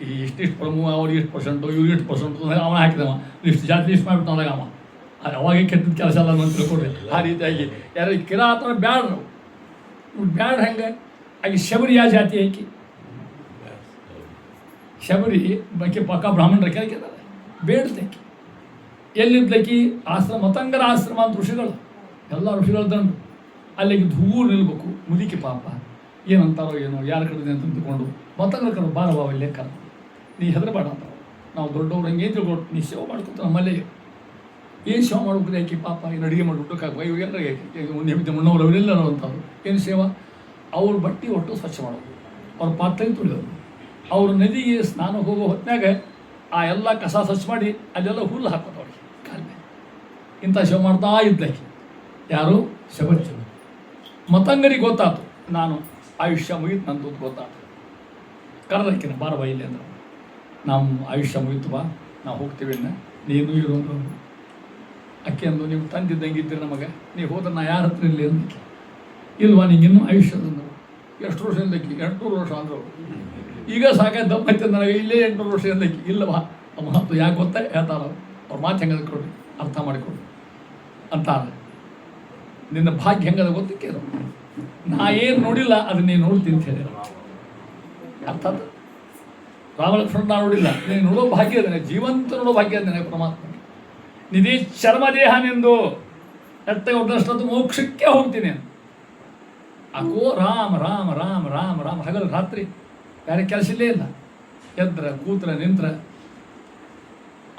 ಈ ಇಷ್ಟಿಷ್ಟು ಪ್ರಮುಖ ಅವ್ರಿಗೆ ಇಷ್ಟು ಪರ್ಸೆಂಟು ಇವ್ರಿಗೆ ಇಷ್ಟು ಪರ್ಸೆಂಟು ಅವನ ಹಾಕಿದವ ಲಿಸ್ಟ್ ಜಾತಿ ಲಿಸ್ಟ್ ಮಾಡಿಬಿಟ್ಟು ಅವಾಗ ಅವ ಅವಾಗೆ ಕೆಟ್ಟದ ಕೆಲಸ ಅಲ್ಲ ಅಂತ ತಿಳ್ಕೊಡ್ರಿ. ಆ ರೀತಿಯಾಗಿ ಯಾರು ಕಿರಾತರ ಬ್ಯಾಡ್ರು ಬ್ಯಾಡ್ ಹೆಂಗೆ ಆಗಿ ಶಬರಿ ಯಾವ ಜಾತಿ ಆಕಿ ಶಬರಿ ಬಕ್ಕೆ ಪಕ್ಕ ಬ್ರಾಹ್ಮಣರ ಕೇಳ್ಕಿದ್ದಾರೆ ಬೇಡ್ದಕ್ಕಿ ಎಲ್ಲಿದ್ದಕ್ಕಿ ಆಶ್ರಮ ಮತಂಗರ ಆಶ್ರಮ ಅಂತ ಋಷಿಗಳು ಎಲ್ಲ ಋಷಿಗಳು ದಂಡು ಅಲ್ಲಿಗೆ ದೂರ ನಿಲ್ಬೇಕು. ಮುದುಕಿ ಪಾಪ ಏನಂತಾರೋ ಏನೋ ಯಾರ ಕಡೆ ಅಂತ ತಿಳ್ಕೊಂಡು ಮತಂಗರ ಕಡೆ ಬಾರವ ಇಲ್ಲೇ ಕರ ನೀ ಹೆದರಬೇಡ ಅಂತ ನಾವು ದೊಡ್ಡವ್ರು ಹಂಗೆ ತಿಳ್ಕೊಂಡು ನೀ ಸೇವೆ ಮಾಡ್ಕೊತ ನಮ್ಮಲ್ಲೇ ಏನು ಸೇವೆ ಮಾಡ್ಬೇಕು ಯಾಕೆ ಪಾಪ ಏನು ಅಡುಗೆ ಮಾಡಿಬಿಟ್ಟು ಇವೆಲ್ಲ ನಿಮಿತ್ತ ಮುನ್ನವರು ಅವರೆಲ್ಲರೂ ಅಂತವ್ರು ಏನು ಸೇವಾ ಅವ್ರ ಬಟ್ಟೆ ಒಟ್ಟು ಸ್ವಚ್ಛ ಮಾಡೋದು, ಅವ್ರ ಪಾತ್ರೆ ತುಳಿಯೋದು, ಅವ್ರ ನದಿಗೆ ಸ್ನಾನ ಹೋಗೋ ಹೊತ್ತಿನಾಗ ಆ ಎಲ್ಲ ಕಸ ಸ್ವಚ್ಛ ಮಾಡಿ ಅಲ್ಲೆಲ್ಲ ಹುಲ್ಲು ಹಾಕೋದು ಅವ್ರಿಗೆ ಕಾಲೇ. ಇಂಥ ಸೇವೆ ಮಾಡ್ತಾ ಇದ್ದಕ್ಕೆ ಯಾರು ಶಬರಿ. ಮತಂಗರಿಗೆ ಗೊತ್ತಾಯ್ತು ನಾನು ಆಯುಷ್ಯ ಮುಗಿತು ನಂದು ಗೊತ್ತಾಯ್ತು. ಕರೆದಕ್ಕಿನ ಬಾರ ಬಾ ಇಲ್ಲಿ ಅಂದ್ರೆ ನಮ್ಮ ಆಯುಷ್ಯ ಮುಗಿತು ಬಾ ನಾವು ಹೋಗ್ತೀವಿ ಇನ್ನು ನೀನು ಇರು ಅಂದ್ರು. ಅಕ್ಕಿ ಅಂದು ನೀವು ತಂದಿದ್ದಂಗೆ ಇದ್ದೀರಿ ನಮಗೆ ನೀವು ಹೋದ್ರೆ ನಾ ಯಾರ ಹತ್ರ ಇರಲಿ ಅಂದಕ್ಕೆ ಇಲ್ವಾ ನಿಂಗೆ ಇನ್ನೂ ಆಯುಷ್ಯದಂದರು ಎಷ್ಟು ವರ್ಷ ಅಂದಕ್ಕಿ 800 ವರ್ಷ ಅಂದರು. ಈಗ ಸಾಕಾಯ್ತು ದಮ್ಮತ್ತೆ ನನಗೆ ಇಲ್ಲೇ 800 ವರ್ಷ ಅಂದಕ್ಕಿ ಇಲ್ಲವಾ ಮಹತ್ವ ಯಾಕೆ ಗೊತ್ತಾ ಹೇಳ್ತಾರ ಅವ್ರ ಮಾತು ಹೆಂಗದ ಕೊಡ್ರಿ ಅರ್ಥ ಮಾಡಿಕೊಡ್ರಿ ಅಂತಾರೆ. ನಿನ್ನ ಭಾಗ್ಯ ಹೆಂಗದ ಗೊತ್ತಕ್ಕೆ ನಾ ಏನು ನೋಡಿಲ್ಲ ಅದನ್ನ ನೀನು ನೋಡ್ತೀನಿ ಅಂತ ಹೇಳಿರ ಅರ್ಥ. ರಾಮಲಕ್ಷ್ಮಣ ನಾ ನೋಡಿಲ್ಲ ನೀನು ನೋಡೋ ಭಾಗ್ಯ ಅದೇನೆ, ಜೀವಂತ ನೋಡೋ ಭಾಗ್ಯ ಅದೇನೆ ಪರಮಾತ್ಮ. ನಿಧಿ ಚರ್ಮ ದೇಹ ನಿಂದು ಎತ್ತಾಗ ಒಟ್ಟಷ್ಟು ಮೋಕ್ಷಕ್ಕೆ ಹೋಗ್ತೀನಿ ಅಂತ ಅಕೋ ರಾಮ ರಾಮ ರಾಮ ರಾಮ ರಾಮ ಹಗಲು ರಾತ್ರಿ ಬೇರೆ ಕೆಲಸ ಇಲ್ಲೇ ಇಲ್ಲ. ಎದ್ರ ಕೂತ್ರ ನಿಂತ್ರ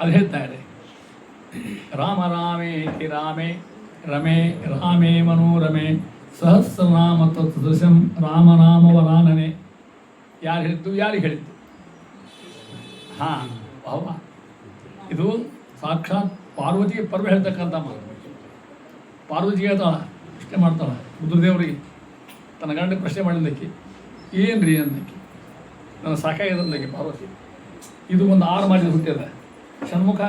ಅದು ಹೇಳ್ತಾ ಇದೆ ರಾಮ ರಾಮೇ ರಾಮೇ ರಮೇ ರಾಮೇ ಮನೋರಮೆ ಸಹಸ್ರನಾಮ ತತ್ಸದೃಶಂ ರಾಮನಾಮವರಾನನೆ. ಯಾರು ಹೇಳಿದ್ದು ಯಾರಿಗೆ ಹೇಳಿದ್ದು? ಹಾಂ ಹೌದಾ, ಇದು ಸಾಕ್ಷಾತ್ ಪಾರ್ವತಿಗೆ ಪರ್ವ ಹೇಳ್ತಕ್ಕಂಥ ಮಾತು. ಪಾರ್ವತಿಗೆ ಹೇಳ್ತಾಳ ಪ್ರಶ್ನೆ ಮಾಡ್ತಾಳ ರುದ್ರದೇವರಿಗೆ ತನ್ನ ಗಂಡ ಪ್ರಶ್ನೆ ಮಾಡಿದ್ದಕ್ಕೆ ಏನು ರೀ ಅಂದಕ್ಕೆ ನನ್ನ ಸಾಕಾಗಿದ್ದಕ್ಕೆ ಪಾರ್ವತಿ ಇದು ಒಂದು 6 ಮಾಡಿದ ಹುಟ್ಟ್ಯದ ಷಣ್ಮುಖ,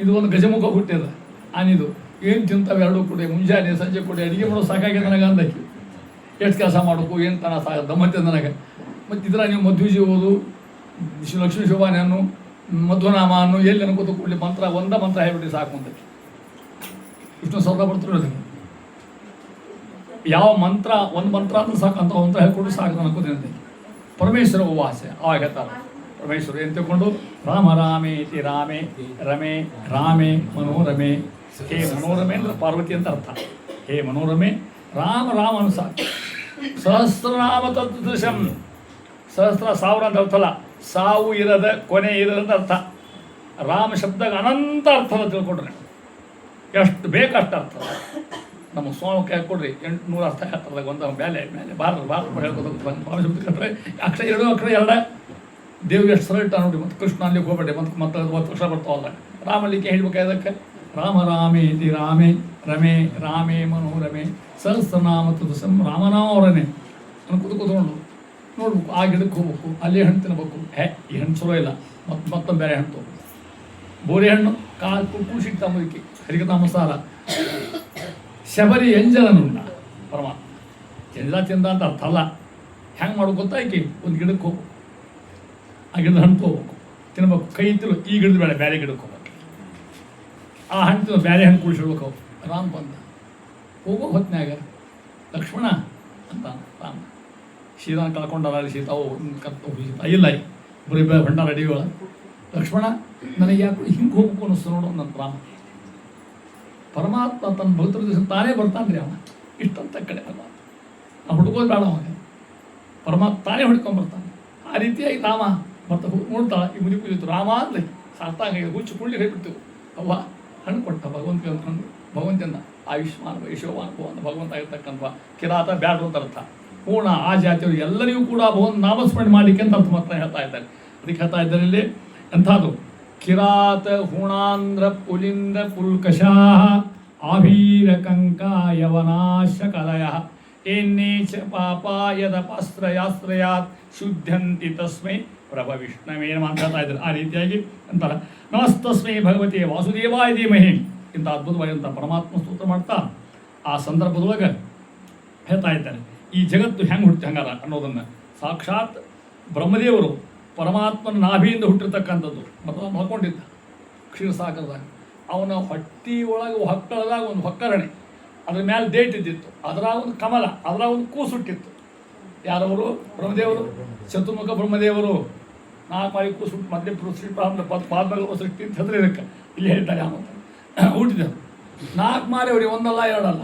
ಇದು ಒಂದು ಗಜಮುಖ ಹುಟ್ಟ್ಯದ ಆನಿದು ಏನು ತಿಂತಾವೆ ಎರಡೂ ಕೂಡ ಮುಂಜಾನೆ ಸಂಜೆ ಕೂಡ ಅಡುಗೆ ಮಾಡೋ ಸಾಕಾಗಿದೆ ನನಗೆ ಅಂದಕ್ಕೆ. ಎಷ್ಟು ಕೆಲಸ ಮಾಡಬೇಕು ಏನು ತನ ದಮ್ಮತ್ತೆ ನನಗೆ. ಮತ್ತು ಇದ್ರ ನೀವು ಮಧ್ವಿಜಿ ಓದು ಲಕ್ಷ್ಮೀ ಶೋಭಾನೆ ಅನ್ನು ಮಧ್ವನಾಮ ಅನ್ನು ಎಲ್ಲಿ ಅನ್ಕೋತ ಕೂಡಲಿ ಮಂತ್ರ ಮಂತ್ರ ಹೇಳ್ಬಿಟ್ಟು ಸಾಕು ಅಂತಕ್ಕೆ. ವಿಷ್ಣು ಸ್ವರ್ಗ ಬರ್ತಿರೋ ಅದಕ್ಕೆ ಯಾವ ಮಂತ್ರ ಒಂದು ಮಂತ್ರ ಅಂದ್ರೆ ಸಾಕು ಅಂತ ಮಂತ್ರ ಹೇಳ್ಕೊಂಡು ಸಾಕು ಅನ್ಕೋತೀನಿ ಅಂತ. ಪರಮೇಶ್ವರ ಉವಾಸ ಅವಾಗ ಹೇಳ್ತಾರೆ ಪರಮೇಶ್ವರ ಏನು ತಿಳ್ಕೊಂಡು ರಾಮ ರಾಮೇತಿ ರಾಮೇ ರಮೇ ರಾಮೇ ಮನೋರಮೆ. ಹೇ ಮನೋರಮೆ ಅಂದ್ರೆ ಪಾರ್ವತಿ ಅಂತ ಅರ್ಥ. ಹೇ ಮನೋರಮೆ ರಾಮ ರಾಮ ಅನು ಸಾಕು. ಸಹಸ್ರನಾಮ ತತ್ಸದೃಶಂ, ಸಹಸ್ರ 1000 ಅಂತ ಅರ್ಥಲ್ಲ, ಸಾವು ಇರದ ಕೊನೆ ಇರದ ಅರ್ಥ. ರಾಮ ಶಬ್ದಾಗ ಅನಂತ ಅರ್ಥದ ತಿಳ್ಕೊಂಡ್ರೆ ಎಷ್ಟು ಬೇಕಷ್ಟು ಅರ್ಥ. ನಮ್ಮ ಸ್ವಾಮಿ ಕೈ ಕೊಡ್ರಿ 800 ಅರ್ಥ ಹೇಳ್ತಾರೆ ಒಂದು ಮೇಲೆ ಮೇಲೆ ಭಾರತ ಹೇಳ್ಕೊತ ರಾಮ ಶಬ್ದ ಕಟ್ರೆ ಅಕ್ಷರ 2 ಅಕ್ಷರ 2 ದೇವ್ರಿಗೆ ಎಷ್ಟು ಸರಳ ನೋಡಿ. ಮತ್ತು ಕೃಷ್ಣ ಅಲ್ಲಿಗೆ ಹೋಗ್ಬೇಡಿ ಮತ್ತೆ 10 ವರ್ಷ ಬರ್ತಾವಲ್ಲ. ರಾಮಲ್ಲಿಗೆ ಹೇಳ್ಬೇಕಾದಕ್ಕೆ ರಾಮ ರಾಮೇತಿ ರಾಮೇ ರಮೇ ರಾಮೇ ಮನೋರಮೆ ಸಹಸ್ರನಾಮ ತತ್ಸಂ ರಾಮನಾಮ ಅವರನ್ನೇ ಅನ್ಕೋತ ಕೂತ್ಕೊಂಡು ನೋಡ್ಬೇಕು. ಆ ಗಿಡಕ್ಕೆ ಹೋಗ್ಬೇಕು, ಅಲ್ಲಿ ಹಣ್ಣು ತಿನ್ಬೇಕು. ಈ ಹಣ್ಣು ಚಲೋ ಇಲ್ಲ, ಮತ್ತೊಂದು ಬೇರೆ ಹಣ್ಣು ತೊಗೊಬೇಕು. ಬೋರೆ ಹಣ್ಣು ಕಾಲು ಕೂಸಿಟ್ಟು ತಮ್ಮದಕ್ಕೆ ಹರಿಕತಾಮ ಸಾರ. ಶಬರಿ ಎಂಜಲನುಂಡ ಪರಮಾತ್ಮ ಎಲ್ಲ ತಿಂದ ಅಂತ ಅರ್ಥ ಅಲ್ಲ. ಹೆಂಗೆ ಮಾಡೋದು ಗೊತ್ತಾಯ್ಕೆ ಒಂದು ಗಿಡಕ್ಕೆ ಹೋಗ್ಬೇಕು, ಆ ಗಿಡದ ಹಣ್ಣು ತೊಗೋಬೇಕು ತಿನ್ಬೇಕು. ಕೈ ಇತ್ತಿಲ್ಲ ಈ ಗಿಡದ ಬೇಡ ಬೇರೆ ಗಿಡಕ್ಕೆ ಹೋಗ್ಬೇಕು. ಆ ಹಣ್ಣು ಬೇರೆ ಹಣ್ಣು ಕುಡಿಸಿಡ್ಬೇಕು ಅವ್ರು. ರಾಮ ಬಂದ ಹೋಗೋ ಹೊತ್ತಿನಾಗ ಲಕ್ಷ್ಮಣ ಅಂತ ರಾಮ ಸೀತಾನ ಕಳ್ಕೊಂಡಾರ ಸೀತಾವು ಸೀತಾ ಇಲ್ಲ ಬರೀ ಭಂಡಾರ ಅಡಿಗಳ ಲಕ್ಷ್ಮಣ ನನಗೆ ಯಾಕೆ ಹಿಂಗೆ ಹೋಗ್ಬೇಕು ಅನ್ನಿಸ್ತು ನೋಡು ನನ್ನ ರಾಮ. ಪರಮಾತ್ಮ ತನ್ನ ಭಕ್ತರ ದಿವಸ ತಾನೇ ಬರ್ತಾನೆ ರೀ ಅವ ಇಷ್ಟಂತ ಕಡೆ ಅಲ್ಲ ನಾವು ಹುಡ್ಕೋದು ಬೇಡ ಅವಾಗ ಪರಮಾತ್ಮ ತಾನೇ ಹುಡ್ಕೊಂಡ್ಬರ್ತಾನೆ. ಆ ರೀತಿಯಾಗಿ ರಾಮ ಮತ್ತೆ ನೋಡ್ತಾಳೆ ಈ ಮುದಿ ಕೂದಿತ್ತು ರಾಮ ಅಂದರೆ ಸಾರ್ತಾಗ ಹುಚ್ಚು ಕುಳ್ಳಿ ಹೇಳ್ಬಿಡ್ತೀವಿ ಅವ್ವ ಹಣ್ಣು ಕೊಟ್ಟ ಭಗವಂತ ಅಂದ್ಕೊಂಡು ಭಗವಂತನ ಆಯುಷ್ಮಾನ್ ವೈಶೋವಾನ್ ಅಂತ ಭಗವಂತ ಆಗಿರ್ತಕ್ಕಂಥ ಕಿರಾತ ಬ್ಯಾಡು ಅಂತ ಅರ್ಥ. ಪೂರ್ಣ ಆ ಜಾತಿಯವರು ಎಲ್ಲರಿಗೂ ಕೂಡ ಭಗವಂತ ನಾಮಸ್ಮರಣೆ ಮಾಡಲಿಕ್ಕೆ ಅಂತ ಅರ್ಥ ಮಾತ್ರ ಹೇಳ್ತಾ ಇದ್ದಾರೆ. ಅದಕ್ಕೆ ಹೇಳ್ತಾ ಇದ್ದಾರೆ ಇಲ್ಲಿ ಎಂಥದ್ದು ಕಿರಾತ ಹೂಣಾಂಧ್ರ ಪುಲಿಂದ ಪುಲ್ಕಷಾಹ ಆಭೀರ ಕಂಕಾಯವನಾಶ ಕಲಯ ಏನ್ನೇ ಚ ಪಾಪ ಯದಪಾಶ್ರಯಾಶ್ರಯಾತ್ ಶುದ್ಧಂತಿ ತಸ್ಮೈ ಪ್ರಭ ವಿಷ್ಣವೇ ಅಂತ ಹೇಳ್ತಾ ಇದ್ದಾರೆ. ಆ ರೀತಿಯಾಗಿ ಅಂತಾರೆ ನಮಸ್ತಸ್ಮೈ ಭಗವತಿ ವಾಸುದೇವಾಯ ಧೀಮಹಿ ಇಂಥ ಅದ್ಭುತವಾಗಿಂಥ ಪರಮಾತ್ಮ ಸ್ತೋತ್ರ ಮಾಡ್ತಾ ಆ ಸಂದರ್ಭದೊಳಗೆ ಹೇಳ್ತಾ ಇದ್ದಾರೆ ಈ ಜಗತ್ತು ಹೆಂಗೆ ಹುಟ್ಟಿ ಹಂಗಾರ ಅನ್ನೋದನ್ನು ಸಾಕ್ಷಾತ್ ಬ್ರಹ್ಮದೇವರು ಪರಮಾತ್ಮನ ನಾಭಿಯಿಂದ ಹುಟ್ಟಿರ್ತಕ್ಕಂಥದ್ದು ಮತ್ತು ಮಲ್ಕೊಂಡಿದ್ದ ಕ್ಷೀರಸಾಗರದಾಗ ಅವನ ಹೊಟ್ಟಿ ಒಳಗೆ ಹೊಕ್ಕಳದಾಗ ಒಂದು ಹೊಕ್ಕರಣೆ ಅದ್ರ ಮೇಲೆ ಡೇಟ್ ಇದ್ದಿತ್ತು, ಅದರಾಗ ಒಂದು ಕಮಲ, ಅದರಾಗ ಒಂದು ಕೂಸು ಹುಟ್ಟಿತ್ತು. ಯಾರವರು? ಬ್ರಹ್ಮದೇವರು, ಚತುರ್ಮುಖ ಬ್ರಹ್ಮದೇವರು 4 ಮಾರಿ ಕೂಸು ಹುಟ್ಟು ಮಧ್ಯೆ ಸೃಷ್ಟಿ ಪಾದ್ಮಗಳು ಸೃಷ್ಟಿ ಅಂತ ಹೆಸರು ಇದಕ್ಕೆ ಇಲ್ಲಿ ಹೇಳ್ತಾರೆ. ಆಮೇಲೆ ಹುಟ್ಟಿದರು 4 ಮಾರಿ ಅವ್ರಿಗೆ ಒಂದಲ್ಲ ಎರಡಲ್ಲ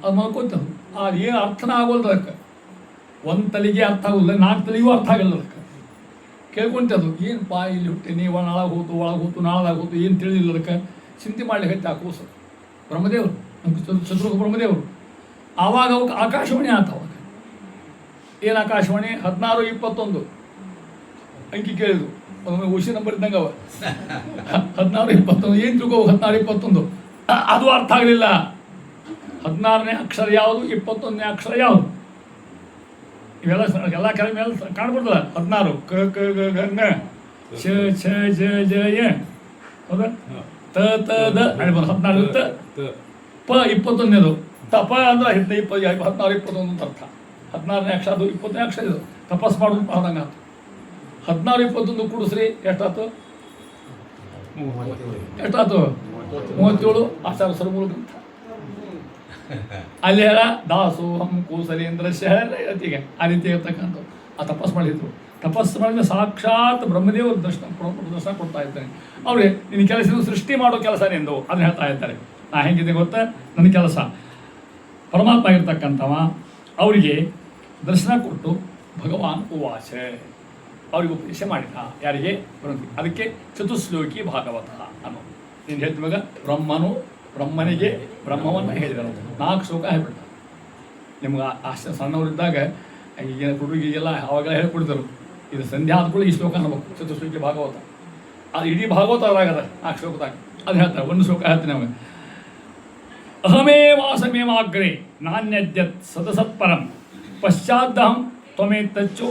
ಅದು ಮಲ್ಕೊತದ್ದು. ಅದು ಏನು ಅರ್ಥನ ಆಗೋಲ್ದು ಅದಕ್ಕೆ, ಒಂದು ತಲೆಗೆ ಅರ್ಥ ಆಗೋಲ್ಲ, 4 ತಲೆಗೂ ಅರ್ಥ ಆಗಲ್ಲ ಅದಕ್ಕೆ. ಕೇಳ್ಕೊಂತದ್ದು ಏನಪ್ಪ ಇಲ್ಲಿ ಹುಟ್ಟೀನಿ ನಾಳಾಗ ಹೋತು ನಾಳದಾಗ ಹೋತು ಏನು ತಿಳಿದಿಲ್ಲ ಅದಕ್ಕೆ ಚಿಂತೆ ಮಾಡ್ಲಿಕ್ಕೆ ಆ ಕೂಸು ಬ್ರಹ್ಮದೇವರು ಚತುರ್ಮುಖ ಬ್ರಹ್ಮದೇವರು. ಆವಾಗ ಅವಕ್ಕೆ ಆಕಾಶವಾಣಿ ಆತ. ಅವಾಗ ಏನು ಆಕಾಶವಾಣಿ 16-21 ಅಂಕಿ ಕೇಳಿದ್ರು. ಒಮ್ಮೆ ಉಷಿ ನಂಬರ್ ಇದ್ದಂಗೆ ಅವ 16-21 ಏನು ತಿಳ್ಕೋ 16-21 ಅದು ಅರ್ಥ ಆಗಲಿಲ್ಲ. 16ನೇ ಅಕ್ಷರ ಯಾವುದು 21ನೇ ಅಕ್ಷರ ಯಾವುದು ಇವೆಲ್ಲ ಎಲ್ಲ ಕೆಲ ಮೇಲೆ ಕಾಣ್ಬಿಡ್ತದ. 16 ಕ ಕ ಗ ಗ ನ ಚ ಛ ಜ ಜ ಯ ಹೌದಾ ತ ತ ದ 16 ತ ಪ 21ನೇದು ತಪ ಅಂದ್ರೆ 16-21 ಅಂತ ಅರ್ಥ. 16ನೇ ಅಕ್ಷರ ಅದು 20ನೇ ಅಕ್ಷರ ಇದು ತಪಸ್ ಮಾಡೋದು ಆದಂಗೆ ಆಯ್ತು. 16-21 ಕೂಡಿಸ್ರಿ ಎಷ್ಟಾಯ್ತು? ಎಷ್ಟಾಯ್ತು? 37 ಆಚಾರ ಸರ್ಮೂಲ ಗ್ರಂಥ. ಅಲ್ಲಿ ಹೇಳ ದಾಸೋಹಂ ಕೂಸಲೇಂದ್ರ ಶಹರತಿಗೆ ಆ ರೀತಿ ಇರ್ತಕ್ಕಂಥ ಆ ತಪಸ್ ಮಾಡಿದ್ರು. ತಪಸ್ಸು ಮಾಡಿದ್ರೆ ಸಾಕ್ಷಾತ್ ಬ್ರಹ್ಮದೇವರು ದರ್ಶನ ಕೊಡ್ತಾ ಇದ್ದಾರೆ. ಅವ್ರಿಗೆ ನಿನ್ನ ಕೆಲಸ ಸೃಷ್ಟಿ ಮಾಡೋ ಕೆಲಸ ನಿಂದು ಅದನ್ನ ಹೇಳ್ತಾ ಇದ್ದಾರೆ. ನಾ ಹೆಂಗಿದೆ ಗೊತ್ತಾ ನನ್ನ ಕೆಲಸ ಪರಮಾತ್ಮ ಆಗಿರ್ತಕ್ಕಂಥವ ಅವರಿಗೆ ದರ್ಶನ ಕೊಟ್ಟು ಭಗವಾನ್ ಉವಾಚ ಅವ್ರಿಗೆ ಉಪದೇಶ ಮಾಡಿದ. ಯಾರಿಗೆ? ಅದಕ್ಕೆ ಚತುಶ್ಲೋಕಿ ಭಾಗವತ ಅನ್ನೋ ನೀನು ಹೇಳ್ತಿವಾಗ ಬ್ರಹ್ಮನಿಗೆ ಬ್ರಹ್ಮವನ್ನು ಹೇಳಿದರು. 4 ಶ್ಲೋಕ ಹೇಳ್ಬಿಡ್ತಾರೆ. ನಿಮ್ಗೆ ಅಷ್ಟು ಸಣ್ಣವರಿದ್ದಾಗ ಈಗಿನ ಹುಡುಗಿಗೆಲ್ಲ ಅವಾಗೆಲ್ಲ ಹೇಳ್ಕೊಡ್ತಾರೆ ಇದು ಸಂಧ್ಯಾ ಆದ್ಕೊಳ್ಳಿ ಈ ಶ್ಲೋಕ ಅನ್ಬೇಕು ಚತುಶ್ಲೋಕಿ ಭಾಗವತ. ಅದು ಇಡೀ ಭಾಗವತ ಅದಾಗದ 4 ಶ್ಲೋಕದಾಗ ಅದು ಹೇಳ್ತಾರೆ. 1 ಶ್ಲೋಕ ಹೇಳ್ತೀನಿ ನಮಗೆ ಅಹಮೇ ವಾಸಮೇವಾಗ್ರೆ ನಾಣ್ಯದ್ಯತ್ ಸದಸತ್ಪರಂ ಪಶ್ಚಾದ್ದಹಂ ತ್ವಮೇ ತಚ್ಚು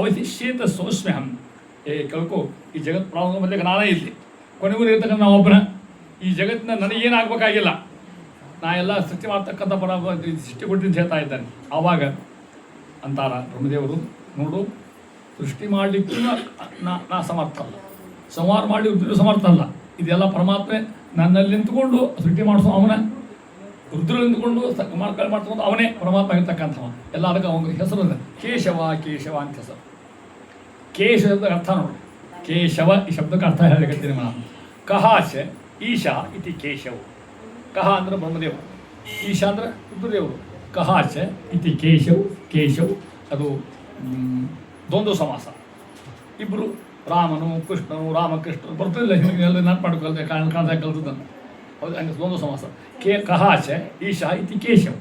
ಅವಶಿಷ್ಯೇತ ಸೋಸ್ಮ್ಯಹಂ. ಕೇಳ್ಕೊ ಈ ಜಗತ್ ಪ್ರಾರಂಭ ಮೊದಲಿಗೆ ನಾನೇ ಇಲ್ಲಿ ಕೊನೆಗೂ ಇರ್ತಕ್ಕಂಥ ನಾವು ಒಬ್ಬನ ಈ ಜಗತ್ತಿನ ನನಗೇನಾಗಬೇಕಾಗಿಲ್ಲ, ನಾ ಎಲ್ಲ ಸೃಷ್ಟಿ ಮಾಡ್ತಕ್ಕಂಥ ಸೃಷ್ಟಿ ಕೊಟ್ಟಿದ್ದು ಹೇಳ್ತಾ ಇದ್ದಾನೆ. ಆವಾಗ ಅಂತಾರ ಬ್ರಹ್ಮದೇವರು ನೋಡು ಸೃಷ್ಟಿ ಮಾಡಲಿಕ್ಕೂ ನಾ ಸಮರ್ಥ ಅಲ್ಲ, ಸಂಹಾರ ಮಾಡಲಿಕ್ಕೆ ಸಮರ್ಥ ಅಲ್ಲ. ಇದೆಲ್ಲ ಪರಮಾತ್ಮೆ ನನ್ನಲ್ಲಿ ನಿಂತ್ಕೊಂಡು ಸೃಷ್ಟಿ ಮಾಡಿಸೋ ಅವನ ರುದ್ರ ನಿಂತ್ಕೊಂಡು ಮಾಡ್ಕೊಂಡು ಅವನೇ ಪರಮಾತ್ಮ ಆಗಿರ್ತಕ್ಕಂಥವ. ಎಲ್ಲ ಅದಕ್ಕೆ ಅವನಿಗೆ ಹೆಸರು ಇದೆ ಕೇಶವ ಅಂತ ಹೆಸರು. ಕೇಶ ಶಬ್ದಕ್ಕೆ ಅರ್ಥ ನೋಡು, ಕೇಶವ ಈ ಶಬ್ದಕ್ಕೆ ಅರ್ಥ ಹೇಳಿಕತ್ತೀನಿ ನಾನು. ಕಹಾಚ ಈಶಾ ಇತಿ ಕೇಶವ್. ಕಹ ಅಂದ್ರೆ ಬ್ರಹ್ಮದೇವರು, ಈಶಾ ಅಂದ್ರೆ ರುದ್ರದೇವರು. ಕಹಾಚ ಇತಿ ಕೇಶವ್ ಅದು ದ್ವಂದ್ವ ಸಮಾಸ. ಇಬ್ಬರು ರಾಮನು ಕೃಷ್ಣನು ರಾಮಕೃಷ್ಣನು ಬರ್ತಿಲ್ಲ ಎಲ್ಲ ನೆನಪು ಮಾಡ್ಕೊಳ್ತೆ ಕಾಣ್ತಾ ಕಲ್ತದನ್ನು. ಹೌದು ಹಂಗೆ ದ್ವಂದ್ವ ಸಮಾಸ. ಕಹಾಚ ಈಶಾ ಇತಿ ಕೇಶವ್.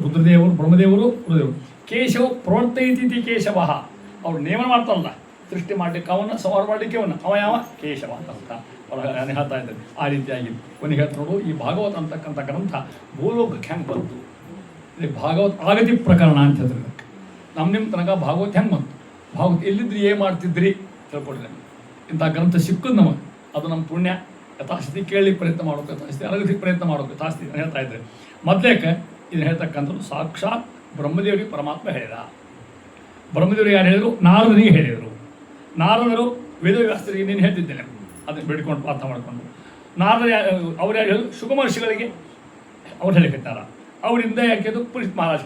ರುದ್ರದೇವರು ಬ್ರಹ್ಮದೇವರು ರುದ್ರದೇವರು. ಕೇಶವ್ ಪ್ರವರ್ತೈತಿ ಇತಿ ಕೇಶವ. ಅವ್ರು ನೇಮನ ಮಾಡ್ತಾರಲ್ಲ ಸೃಷ್ಟಿ ಮಾಡಲಿಕ್ಕೆ ಅವನ್ನ ಸಂಹಾರ ಮಾಡಲಿಕ್ಕೆ ಅವ ಯಾವ ಕೇಶವ ಅಂತ ಹೊರಗೆ ಹೇಳ್ತಾ ಇದ್ದಾರೆ. ಆ ರೀತಿಯಾಗಿ ಕೊನೆಗೆ ಹೇಳ್ತಾ ನೋಡು ಈ ಭಾಗವತ ಅಂತಕ್ಕಂಥ ಗ್ರಂಥ ಭೂಲೋಕಕ್ಕೆ ಹೆಂಗೆ ಬಂತು, ಇಲ್ಲಿ ಭಾಗವತ ಆಗತಿ ಪ್ರಕರಣ ಅಂತ ಹೇಳಿದ್ರೆ ನಿಮ್ಮ ತನಕ ಭಾಗವತ ಹೆಂಗೆ ಬಂತು, ಭಾಗವತ ಎಲ್ಲಿದ್ರಿ ಏನು ಮಾಡ್ತಿದ್ರಿ ತಿಳ್ಕೊಡ್ರಿ. ಇಂಥ ಗ್ರಂಥ ಸಿಕ್ಕದು ನಮಗೆ, ಅದು ನಮ್ಮ ಪುಣ್ಯ. ಯಥಾಸ್ಥಿತಿ ಕೇಳಿ ಪ್ರಯತ್ನ ಮಾಡೋಕೆ, ಯಥಾಸ್ಥಿತಿ ಅರಗತಿ ಪ್ರಯತ್ನ ಮಾಡೋಕೆ ಯಥಾಸ್ಥಿತಿ ಹೇಳ್ತಾ ಇದ್ದಾರೆ. ಮೊದಲೇಕೆ ಇದನ್ನು ಹೇಳ್ತಕ್ಕಂಥದ್ದು ಸಾಕ್ಷಾತ್ ಬ್ರಹ್ಮದೇವರಿಗೆ ಪರಮಾತ್ಮ ಹೇಳಿದ. ಬ್ರಹ್ಮದೇವರು ಯಾರು ಹೇಳಿದರು? ನಾರದರಿಗೆ ಹೇಳಿದರು. ನಾರದರು ವೇದವ್ಯಾಸರಿಗೆ ನೀನು ಹೇಳ್ತಿದ್ದೇನೆ ಅದನ್ನು ಬೇಡಿಕೊಂಡು ಪ್ರಾರ್ಥನೆ ಮಾಡಿಕೊಂಡು ನಾರದ ಅವ್ರು ಯಾರು ಶುಗಮಹರ್ಷಿಗಳಿಗೆ ಅವ್ರು ಹೇಳಿಕತ್ತಾರ. ಅವರಿಂದ ಯಾಕೆಂದು ಪರೀಕ್ಷಿತ್ ಮಹಾರಾಜ್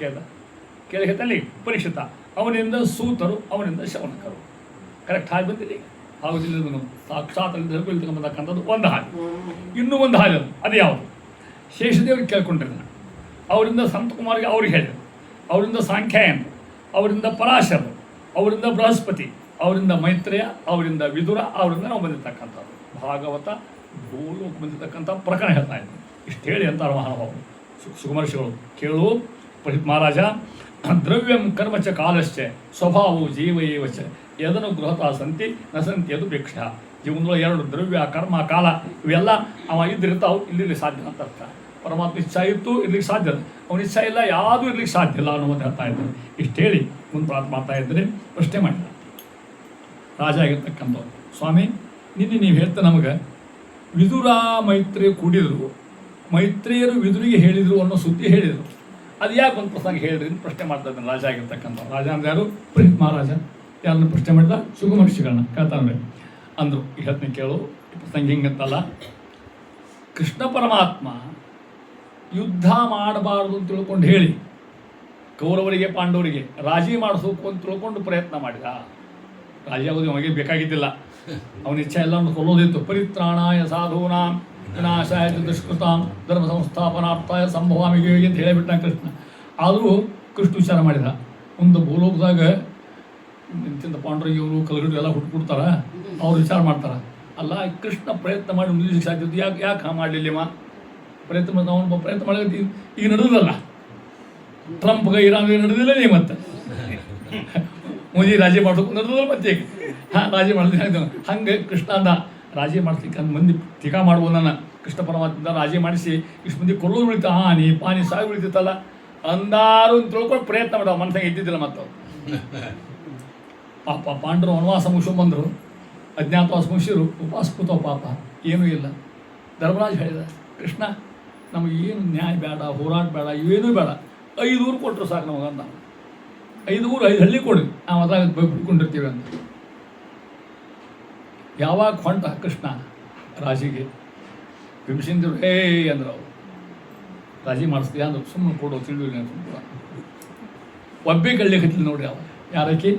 ಕೇಳಿಕತ್ತಲ್ಲಿ ಪರೀಕ್ಷಿತ, ಅವನಿಂದ ಸೂತರು, ಅವನಿಂದ ಶೌನಕರು. ಕರೆಕ್ಟ್ ಹಾಗೆ ಬಂದಿದೆ. ಆಗುದಿಲ್ಲ ಸಾಕ್ಷಾತ್ ಬಂದಕ್ಕಂಥದ್ದು ಒಂದು ಹಾಗೆ. ಇನ್ನೂ ಒಂದು ಹಾಗೆ ಅದು ಯಾವುದು? ಶೇಷದೇವ್ರಿಗೆ ಕೇಳ್ಕೊಂಡಿರ್ತಾನೆ. ಅವರಿಂದ ಸಂತಕುಮಾರಿಗೆ ಅವ್ರಿಗೆ ಹೇಳಿದರು, ಅವರಿಂದ ಸಾಂಖ್ಯಾಯನ, ಅವರಿಂದ ಪರಾಶರ, ಅವರಿಂದ ಬೃಹಸ್ಪತಿ, ಅವರಿಂದ ಮೈತ್ರೇಯ, ಅವರಿಂದ ವಿದುರ, ಅವರಿಂದ ನಾವು ಬಂದಿರ್ತಕ್ಕಂಥದ್ದು ಭಾಗವತ ಭೂಲೋಕ ಬಂದಿರತಕ್ಕಂಥ ಪ್ರಕರಣ ಹೇಳ್ತಾ ಇದ್ದರು. ಇಷ್ಟು ಹೇಳಿ ಅಂತಾರೆ ಮಹಾನುಭಾವರು ಸುಕುಮರ್ಷಿಗಳು. ಕೇಳು ಪರೀಕ್ಷಿತ್ ಮಹಾರಾಜ, ದ್ರವ್ಯಂ ಕರ್ಮಚ ಕಾಲಶ್ಚ ಸ್ವಭಾವವು ಜೀವಯೇವ ಚ ಯದನು ಗೃಹತಾ ಸಂತಿ ನ ಸಂತಿ ಅದು ಭಿಕ್ಷ. ಜೀವನದೊಳಗೆ ಎರಡು ದ್ರವ್ಯ ಕರ್ಮ ಕಾಲ ಇವೆಲ್ಲ ಅವ ಇದ್ದಿರ್ತಾವೆ, ಇಲ್ಲಿರ್ಲಿಕ್ಕೆ ಸಾಧ್ಯ ಅಂತ ಅರ್ಥ. ಪರಮಾತ್ಮ ಇಚ್ಛಾ ಇತ್ತು ಇರ್ಲಿಕ್ಕೆ ಸಾಧ್ಯ, ಅವನ ಇಚ್ಛಾ ಇಲ್ಲ ಯಾವುದೂ ಇರ್ಲಿಕ್ಕೆ ಸಾಧ್ಯ ಇಲ್ಲ ಅನ್ನೋದು ಹೇಳ್ತಾ ಇದ್ದಾರೆ. ಇಷ್ಟು ಹೇಳಿ ಮುಂದೆ ಪ್ರಾರ್ಥನೆ ಮಾಡ್ತಾ ಇದ್ದರೆ ಪ್ರಶ್ನೆ ಮಾಡಿದ ರಾಜ ಆಗಿರ್ತಕ್ಕಂಥವ್ರು, ಸ್ವಾಮಿ ನಿನ್ನೆ ನೀವು ಹೇಳ್ತಾ ನಮಗೆ ವಿದುರ ಮೈತ್ರೇಯ ಕೂಡಿದರು, ಮೈತ್ರೇಯರು ವಿದುರಿಗೆ ಹೇಳಿದರು ಅನ್ನೋ ಸುದ್ದಿ ಹೇಳಿದರು, ಅದು ಯಾಕೆ ಒಂದು ಪ್ರಸಂಗ ಹೇಳಿದ್ರಿ ಅಂತ ಪ್ರಶ್ನೆ ಮಾಡ್ತಾ ಇದ್ದಾನೆ ರಾಜ ಆಗಿರ್ತಕ್ಕಂಥ. ರಾಜ ಅಂದ್ರೆ ಯಾರು? ಪರೀಕ್ಷಿತ್ ಮಹಾರಾಜ. ಯಾರನ್ನು ಪ್ರಶ್ನೆ ಮಾಡಿದ? ಶುಗಮಹರ್ಷಿಗಳನ್ನ ಕೇಳ್ತಾನೆ ಅಂದರು. ಈ ಹೇಳ್ತೀನಿ ಕೇಳು, ಈ ಪ್ರಸಂಗ ಹಿಂಗಂತಲ್ಲ. ಕೃಷ್ಣ ಪರಮಾತ್ಮ ಯುದ್ಧ ಮಾಡಬಾರದು ಅಂತ ತಿಳ್ಕೊಂಡು ಹೇಳಿ ಕೌರವರಿಗೆ ಪಾಂಡವರಿಗೆ ರಾಜಿ ಮಾಡಿಸೋಕು ಅಂತ ತಿಳ್ಕೊಂಡು ಪ್ರಯತ್ನ ಮಾಡಿದ. ರಾಜಿ ಆಗೋದು ಅವನಿಗೆ ಬೇಕಾಗಿದ್ದಿಲ್ಲ, ಅವನ ಇಚ್ಛೆ ಎಲ್ಲ ಕೊಲ್ಲೋದಿತ್ತು. ಪರಿತ್ರಾಣಾಯ ಸಾಧೂನಾಂ ವಿನಾಶಾಯ ದುಷ್ಕೃತಾಂ ಧರ್ಮ ಸಂಸ್ಥಾಪನಾರ್ಥಾಯ ಸಂಭವಾಮಿಗೆ ಅಂತ ಹೇಳಿಬಿಟ್ಟ ಕೃಷ್ಣ. ಆದರೂ ಕೃಷ್ಣ ವಿಚಾರ ಮಾಡಿದ, ಒಂದು ಭೂಲೋಕದಾಗ ನಿಂತಿಂದ ಪಾಂಡವರಿಗೆ ಇವರು ಕಲಗಡು ಎಲ್ಲ ಹುಟ್ಬಿಡ್ತಾರ, ಅವ್ರು ವಿಚಾರ ಮಾಡ್ತಾರೆ, ಅಲ್ಲ ಕೃಷ್ಣ ಪ್ರಯತ್ನ ಮಾಡಿ ನಿಲ್ಲಿಸಕ್ಕೆ ಸಾಧ್ಯ ಯಾಕೆ ಮಾಡಲಿಲ್ಲಮ್ಮ ಪ್ರಯತ್ನ ಮಾಡಿ ಅವನು ಪ್ರಯತ್ನ ಮಾಡೋದು ಈಗ ನಡೆದಲ್ಲ. ಟ್ರಂಪ್ಗೆ ಇರಾನ್ಗೆ ನಡೆದಿಲ್ಲ ನೀ ಮತ್ತೆ ಮೋದಿ ರಾಜಿ ಮಾಡೋದು ನಡೆದಲ್ಲ ಮತ್ತೆ ಈಗ. ಹಾಂ ರಾಜಿ ಮಾಡಿದ್ರೆ ಹಂಗೆ ಕೃಷ್ಣ ಅಂದ ರಾಜಿ ಮಾಡಿಸ್ಲಿಕ್ಕೆ ಅಂದ್ ಮಂದಿ ಟೀಕಾ ಮಾಡ್ಬೋದು. ನನ್ನ ಕೃಷ್ಣ ಪರಮಾತ್ಮದಿಂದ ರಾಜಿ ಮಾಡಿಸಿ ಇಷ್ಟು ಮಂದಿ ಕೊಲ್ಲೋದು ಉಳಿತ, ಹಾನಿ ಪಾನಿ ಸಾಗಿ ಉಳಿತೈತಲ್ಲ ಅಂದಾರು ಅಂತ ತಿಳ್ಕೊಂಡು ಪ್ರಯತ್ನ ಮಾಡೋ ಮನಸ್ಸಾಗ ಇದ್ದಿದ್ದಿಲ್ಲ. ಮತ್ತು ಪಾಪ ಪಾಂಡವರು ವನವಾಸ ಮುಗಿಸ್ಕೊಂಡ್ಬಂದರು, ಅಜ್ಞಾತವಾಸ ಮುಗಿಸಿರು, ಉಪವಾಸ ಕೂತವ ಪಾಪ, ಏನೂ ಇಲ್ಲ. ಧರ್ಮರಾಜ್ ಹೇಳಿದ, ಕೃಷ್ಣ ನಮಗೆ ಏನು ನ್ಯಾಯ ಬೇಡ, ಹೋರಾಟ ಬೇಡ, ಇವೇನೂ ಬೇಡ, 5 ಊರು ಕೊಟ್ಟರು ಸಾಕು ನಮಗಂದ. 5 ಊರು 5 ಹಳ್ಳಿ ಕೊಡಿ, ನಾವು ಅದ್ರಾಗ ಬಿಟ್ಕೊಂಡಿರ್ತೀವಿ ಅಂತ. ಯಾವಾಗ ಹೊಂಟ ಕೃಷ್ಣ ರಾಜಿಗೆ, ಭೀಮಸೇನರು ಹೇ ಅಂದ್ರೆ ಅವರು ರಾಜಿ ಮಾಡಿಸ್ತೀಯ ಅಂದ್ರೆ ಸುಮ್ಮನೆ ಕೊಡೋ ತಿಳಿದಿಲ್ಲ ಸುಮ್ಮನೆ ಒಬ್ಬೆ ಕಳ್ಳಿಕತ್ತಿಲ್ಲ ನೋಡಿ. ಅವ ಯಾರಕ್ಕೆ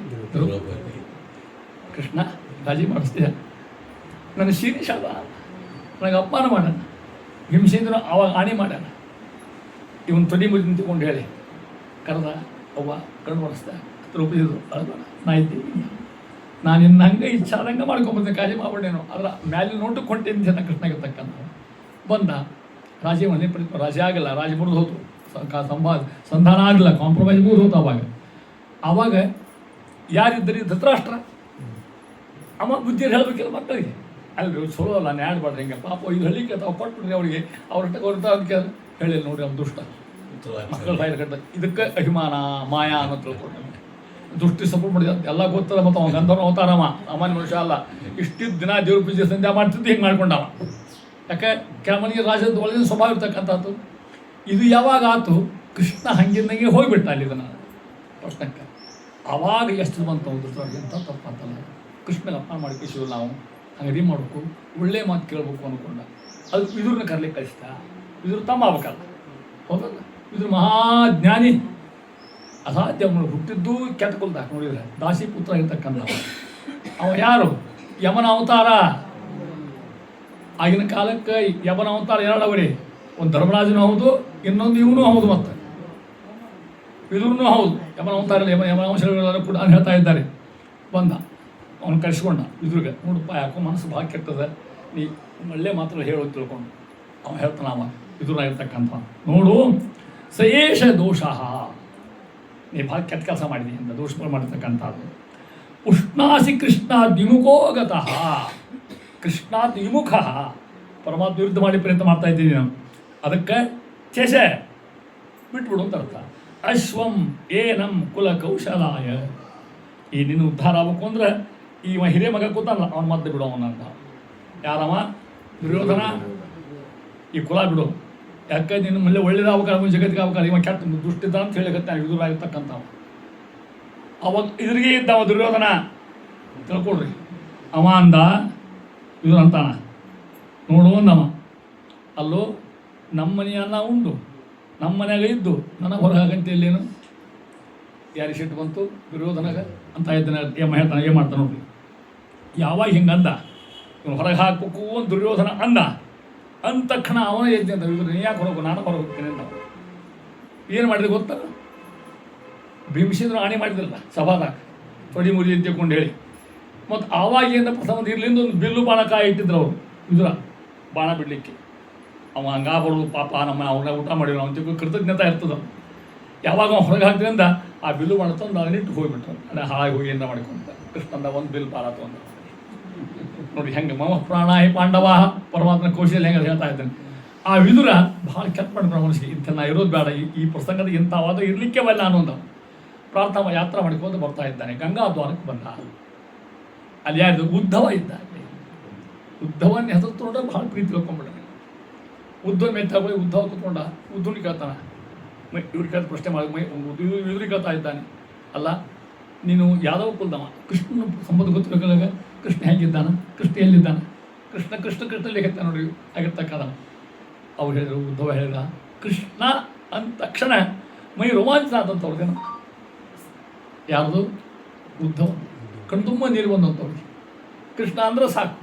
ಕೃಷ್ಣ ರಾಜಿ ಮಾಡಿಸ್ತೀಯ, ನನ್ನ ಶೀರೀಷ ಅದ, ನನಗೆ ಅಪಮಾನ ಮಾಡೋಣ. ಭೀಮಸೇನರು ಅವಾಗ ಆಣೆ ಮಾಡ್ಯಾನ, ಇವನು ತೊಡಿ ಮುಗಿ ನಿಂತ್ಕೊಂಡು ಹೇಳಿ ಕರೆದ, ಅವ್ವ ಕಣ್ಣು ಮಾಡಿಸ್ದ, ರೂಪಿಸಿದ್ರು, ಅಳಬೇಡ ನಾ ಇದ್ದೀನಿ, ನಾನು ಇನ್ನು ಹಂಗೆ ಇಚ್ಛಾದಂಗೆ ಮಾಡ್ಕೊಂಬಂದೆ, ಕಾಳಜಿ ಮಾಡ್ಬೇಡೇನು. ಅದರ ಮ್ಯಾಲಿನ ನೋಟಕ್ಕೆ ಹೊಂಟೇನು ಜನ ಕೃಷ್ಣಾಗಿರ್ತಕ್ಕಂಥ ಬಂದ. ರಾಜಿ ಮನೆ ರಾಜಿ ಆಗಲ್ಲ, ರಾಜಿ ಮುರಿದು ಹೋತು, ಸಂಧಾನ ಆಗಲಿಲ್ಲ, ಕಾಂಪ್ರಮೈಸ್ ಮುರಿದು ಹೋತು. ಆವಾಗ ಯಾರಿದ್ದರಿ ಧೃತರಾಷ್ಟ್ರ, ಅಮ್ಮ ಬುದ್ಧಿರು ಹೇಳಬೇಕಿಲ್ಲ ಮಕ್ಕಳಿಗೆ, ಅಲ್ಲಿ ಚಲೋ ಅಲ್ಲ ನ್ಯಾಯ ಆಡ್ಬಾರ್ದು ಹಿಂಗೆ ಪಾಪ ಇದು ಹಳ್ಳಿಗೆ ತಾವು ಕೊಟ್ಬಿಡ್ರಿ ಅವರಿಗೆ, ಅವ್ರ ಅದಕ್ಕೆ ಹೇಳಿಲ್ಲ ನೋಡಿ ಅವ್ನು ದುಷ್ಟ ಮಕ್ಕಳ ಬಾಯಿ ಕಟ್ಟ. ಇದಕ್ಕೆ ಅಭಿಮಾನ ಮಾಯಾ ಅನ್ನೋ ತಿಳ್ಕೊಂಡು ದೃಷ್ಟಿ ಸಪೋರ್ಟ್ ಮಾಡಿದ ಎಲ್ಲ ಗೊತ್ತದ. ಮತ್ತು ಅವ್ನು ಗಂಧರ್ವ ಅವತಾರಮ್ಮ, ಸಾಮಾನ್ಯ ಮನುಷ್ಯ ಅಲ್ಲ. ಇಷ್ಟಿದ್ದ ದಿನ ದೇವ್ರ ಪೂಜೆ ಸಂಧ್ಯಾ ಮಾಡ್ತಿದ್ದು ಹಿಂಗೆ ಮಾಡ್ಕೊಂಡವ. ಯಾಕೆ ಕೆಲವನಿಗೆ ರಾಜ್ಯದ ಒಳಗಿನ ಸ್ವಭಾವ ಇರ್ತಕ್ಕಂಥದ್ದು. ಇದು ಯಾವಾಗ ಆತು, ಕೃಷ್ಣ ಹಂಗಿಂದಂಗೆ ಹೋಗಿಬಿಟ್ಟ ಅಲ್ಲಿ ಇದನ್ನು ಪ್ರಶ್ನಕ್ಕೆ. ಆವಾಗ ಎಷ್ಟು ಬಂತು ಧೃತರಾಷ್ಟ್ರ ಎಂಥ ತಪ್ಪಂತಲ್ಲ. ಕೃಷ್ಣಗೆ ಅಪಮಾನ ಮಾಡಿ ಕಳಿಸಿದ್ರು ನಾವು, ಹಂಗೆ ಮಾಡಬೇಕು, ಒಳ್ಳೆ ಮಾತು ಕೇಳಬೇಕು ಅಂದ್ಕೊಂಡ. ಅದು ಇದ್ರನ್ನ ಕರ್ಲಿಕ್ಕೆ ಕಳಿಸ್ತಾ, ಇದ್ರ ತಮ್ಮ ಆಗ್ಬೇಕಲ್ಲ, ಹೌದಲ್ಲ. ಇದ್ರ ಮಹಾಜ್ಞಾನಿ, ಅಸಾಧ್ಯ. ಅವನು ಹುಟ್ಟಿದ್ದು ಕೆಟ್ಟ ಕುಲ್ದಾಕ ನೋಡಿದ್ರೆ ದಾಸಿ ಪುತ್ರ ಇರ್ತಕ್ಕಂಥ ಅವ ಯಾರು? ಯಮನ ಅವತಾರ. ಆಗಿನ ಕಾಲಕ್ಕೆ ಯಮನ ಅವತಾರ 2 ಅವರೇ, ಒಂದು ಧರ್ಮರಾಜನೂ ಹೌದು, ಇನ್ನೊಂದು ಇವನು ಹೌದು, ಮತ್ತು ವಿದುರನೂ ಹೌದು. ಯಮನ ಅವತಾರ ಯಮನ ಅಂಶಗಳು ಕೂಡ ಹೇಳ್ತಾ ಇದ್ದಾರೆ. ಬಂದ ಅವನು ಕಳಿಸ್ಕೊಂಡ ವಿದುರ್ಗೆ, ನೋಡಪ್ಪ ಯಾಕೋ ಮನಸ್ಸು ಭಾಳ ಕೆಟ್ಟದ, ನೀ ಒಳ್ಳೆ ಮಾತ್ರ ಹೇಳೋದು ತಿಳ್ಕೊಂಡು. ಅವನು ಹೇಳ್ತಾನ, ಅವ ವಿದುರಾಗಿರ್ತಕ್ಕಂಥ, ನೋಡು ಸಯೇಷ ದೋಷ, ನೀ ಭಾಳ ಕೆಟ್ಟ ಕೆಲಸ ಮಾಡಿದಿ ಅಂತ ದೋಷಗಳು ಮಾಡಿರ್ತಕ್ಕಂಥದ್ದು. ಉಷ್ಣಾಸಿ ಕೃಷ್ಣಾದ್ ವಿಮುಖೋಗತಃ, ಕೃಷ್ಣಾದ್ ವಿಮುಖ, ಪರಮಾತ್ಮ ವಿರುದ್ಧ ಮಾಡಿ ಪ್ರಯತ್ನ ಮಾಡ್ತಾ ಇದ್ದೀನಿ ನಾನು, ಅದಕ್ಕೆ ಚೇಷ ಬಿಟ್ಬಿಡು ಅಂತ ಅರ್ಥ. ಅಶ್ವಂ ಏನಂ ಕುಲ ಕೌಶಲಾಯ, ಈ ನಿನ್ನ ಉದ್ಧಾರ ಆಗ್ಬೇಕು ಅಂದ್ರೆ ಈ ಹಿರಿಯ ಮಗ ಕೂತಲ್ಲ ಅವನ ಮದ್ದು ಬಿಡು ಅವನ ಅಂತ. ಯಾರವ? ದುರ್ಯೋಧನ. ಈ ಕುಲ ಬಿಡು, ಯಾಕೆ ನಿನ್ನ ಮಳೆ ಒಳ್ಳೇದಾಗಬೇಕಾದ್ರೆ ಜಗತ್ತಿಗೆ ಆಗ್ಬೇಕಾದ್ರೆ ಇವ ಕೆಟ್ಟ ದುಷ್ಟಿದ್ದ ಅಂತ ಹೇಳಿಕತ್ತೆ ವಿದುರಾಗಿರ್ತಕ್ಕಂಥವ. ಅವಾಗ ಇದ್ರಿಗೆ ಇದ್ದವ ದುರ್ಯೋಧನ ತಿಳ್ಕೊಡ್ರಿ. ಅವ ಅಂದ, ಇವ್ರು ಅಂತಾನ, ನೋಡು ಅಂದವ, ಅಲ್ಲೋ ನಮ್ಮ ಮನೆಯ ಅನ್ನ ಉಂಡು ನಮ್ಮ ಮನ್ಯಾಗ ಇದ್ದು ನನಗೆ ಹೊರಗಂತೆ ಇಲ್ಲೇನು ಯಾರಿಗೆ ಸಿಟ್ಟು ಬಂತು ದುರ್ಯೋಧನಗ ಅಂತ ಇದ್ದಾನೆ ಹೇಳ್ತಾನೆ ಏನು ಮಾಡ್ತಾನೆ ನೋಡ್ರಿ. ಯಾವಾಗ ಹಿಂಗಂದ ಇವನು ಹೊರಗೆ ಹಾಕಬೇಕು ಅಂತ ದುರ್ಯೋಧನ ಅಂದ ಅಂದ ತಕ್ಷಣ ಅವನ ಎದ್ದೆ ಅಂತ ನೀ ಯಾಕೆ ಹೊರಗು ನಾನು ಹೊರಗೆ ಹೋಗ್ತೇನೆ ಅಂತ ಏನು ಮಾಡಿದೆ ಗೊತ್ತಾ? ಭೀಮಸೇಂದ್ರ ಆಣೆ ಮಾಡಿದ್ರಲ್ಲ ಸಭಾದಾಗ ತೊಡಿ ಮುರಿ ಎದ್ದುಕೊಂಡು ಹೇಳಿ ಮತ್ತು ಆವಾಗ ಏನು ಪ್ರಥಮ ಇರ್ಲಿಂದ ಒಂದು ಬಿಲ್ಲು ಬಾಣ ಕಾಯಿ ಇಟ್ಟಿದ್ರು ಅವರು ವಿದುರ ಬಾಣ ಬಿಡಲಿಕ್ಕೆ. ಅವ ಹಂಗಾಗ್ಬಾರ್ದು ಪಾಪ ನಮ್ಮ ಅವ್ರನ್ನ ಊಟ ಮಾಡಿದ್ರು ಅವನ ಕೃತಜ್ಞತೆ ಇರ್ತದ. ಯಾವಾಗ ಅವ್ನು ಹೊರಗೆ ಹಾಕಿದ್ರಿಂದ ಆ ಬಿಲ್ಲು ಬಾಣ ತಂದು ಅದನ್ನಿಟ್ಟು ಹೋಗ್ಬಿಟ್ರು. ಅದೇ ಹಾಳಾಗಿ ಹೋಗಿ ಏನಾರ ಮಾಡ್ಕೊಂತ ಕೃಷ್ಣಂದ ಒಂದು ಬಿಲ್ ಬಾಳ ತೊಂದ ನೋಡಿ ಹೆಂಗೆ ಮಮ ಪ್ರಾಣಾಹಿ ಪಾಂಡವ ಪರಮಾತ್ಮನ ಕೌಶಲ್ಯ ಹೆಂಗೆ ಹೇಳ್ತಾ ಇದ್ದಾನೆ. ಆ ವಿದುರ ಭಾಳ ಕೆಟ್ಟ ಮಾಡಿದ್ರು ಮನಸ್ಸಿಗೆ ಇಂಥ ನಾ ಇರೋದು ಬೇಡ, ಈ ಪ್ರಸಂಗದ ಇಂಥವಾದ ಇರಲಿಕ್ಕೆ ಬಲ್ಲ ಅನ್ನೋದು ಪ್ರಾರ್ಥನಾ ಯಾತ್ರಾ ಮಾಡ್ಕೊಂಡು ಬರ್ತಾ ಇದ್ದಾನೆ. ಗಂಗಾ ದ್ವಾರಕ್ಕೆ ಬಂದ. ಅಲ್ಲಿ ಯಾರು ಉದ್ಧವ ಇದ್ದ. ಉದ್ಧವನ್ನ ಹೆಸರು ತೊಗೊಂಡ್ರೆ ಭಾಳ ಪ್ರೀತಿ ತಿಳ್ಕೊಂಡ್ಬಿಟ್ಟ. ಉದ್ಧವ ಮೆತ್ತ ಹೋಗಿ ಉದ್ಧವ ಕೂತ್ಕೊಂಡ. ಉದ್ಧವನಿಗೆ ಕೇಳ್ತಾನ ಇವ್ರಿಗೆ ಕೇಳ್ತ ಪ್ರಶ್ನೆ ಮಾಡಿ ಇವ್ರಿಗೆ ಕೇಳ್ತಾ ಇದ್ದಾನೆ, ಅಲ್ಲ ನೀನು ಯಾದವ ಕುಲ್ದವ, ಕೃಷ್ಣನ ಸಂಬಂಧ ಗೊತ್ತಿರಲಿಲ್ಲ, ಕೃಷ್ಣ ಹೇಗಿದ್ದಾನ, ಕೃಷ್ಣ ಎಲ್ಲಿದ್ದಾನ, ಕೃಷ್ಣ ಕೃಷ್ಣ ಕೃಷ್ಣ ಲೇಖತ್ತ ನೋಡಿ ಆಗಿರ್ತಕ್ಕದ. ಅವ್ರು ಹೇಳಿದ್ರು, ಉದ್ಧವ ಹೇಳಿದ ಕೃಷ್ಣ ಅಂದ ತಕ್ಷಣ ಮೈ ರೋಮಾಂಚನ ಆದಂತ ಅವ್ರಿಗೇನು ಯಾರ್ದು ಉದ್ಧವ ಕಣ್ಣು ತುಂಬ ನೀರು ಬಂದಂಥವ್ರಿಗೆ. ಕೃಷ್ಣ ಅಂದ್ರೆ ಸಾಕು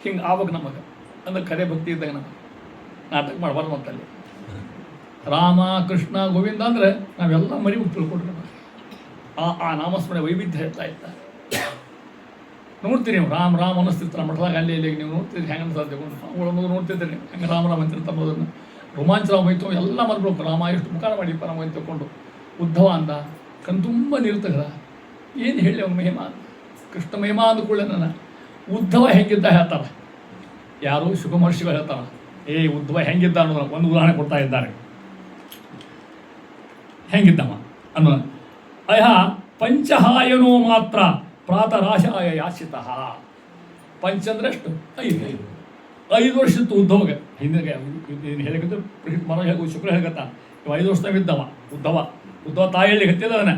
ಹಿಂಗೆ ಆವಾಗ ನಮಗೆ ಅಂದ್ರೆ ಕರೆ ಭಕ್ತಿ ಇದ್ದಾಗ ನಮಗೆ ನಾಟಕ ಮಾಡಬಾರ್ದು ಅಂತಲ್ಲಿ. ರಾಮ ಕೃಷ್ಣ ಗೋವಿಂದ ಅಂದರೆ ನಾವೆಲ್ಲ ಮರಿ ತಿಳ್ಕೊಟ್ರೆ ಆ ನಾಮಸ್ಮರಣೆ ವೈವಿಧ್ಯ ಹೇಳ್ತಾ ಇದ್ದ. ನೋಡ್ತೀರಿ ನೀವು ರಾಮ್ ರಾಮ್ ಅನ್ನಿಸ್ತಿರ್ತಾರೆ ಮಠದಾಗ ಅಲ್ಲಿ ಇಲ್ಲಿ ನೀವು ನೋಡ್ತೀರಿ ಹೆಂಗೆ ಅನ್ಸತ್ತೆ ನೋಡ್ತಿರ್ತೀರಿ ನೀವು ಹೆಂಗೆ ರಾಮ ರಾಮ ಅಂತಿರ್ತಾರೆ ಅನ್ನೋದನ್ನು ರೋಮಾಂಚನ ಮೈತು ಎಲ್ಲ ಮರ್ಬೇಕು. ರಾಮ ಎಷ್ಟು ಮುಖಾರ ಮಾಡಿ ಪರಮ ತಗೊಂಡು ಉದ್ಧವ ಅಂದ ಕಣ್ ತುಂಬ ನೀರು ತೆಗೆದ. ಏನು ಹೇಳಿ ಅವ್ನು ಮಹಿಮಾ ಕೃಷ್ಣ ಮಹಿಮಾ ಅಂದ್ಕೊಳ್ಳೆ ನನ್ನ ಉದ್ಧವ ಹೆಂಗಿದ್ದ ಹೇಳ್ತಾರೆ ಯಾರು ಶುಭಮಹರ್ಷಿಗಳು ಹೇಳ್ತಾರೆ. ಉದ್ಧವ ಹೆಂಗಿದ್ದ ಅನ್ನೋದು ಒಂದು ಉದಾಹರಣೆ ಕೊಡ್ತಾ ಇದ್ದಾರೆ. ಹೆಂಗಿದ್ದವ ಅನ್ನೋ ಅಯ ಪಂಚಹಾಯನೋ ಮಾತ್ರ ಪ್ರಾತರಾಶಾಯ ಯಾಚಿತ. ಪಂಚ ಅಂದ್ರೆ ಎಷ್ಟು 5 ವರ್ಷದ್ದು ಉದ್ಧವಗೆ ಹಿಂದೆ ಹೇಳಿದ್ರೆ ಮರ ಶುಕ್ರ ಹೇಳ್ಕತ್ತ 5 ವರ್ಷದಾಗ ಇದ್ದವ ಉದ್ಧವ ತಾಯಿ ಹೇಳಿ ಹತ್ತಿದವನ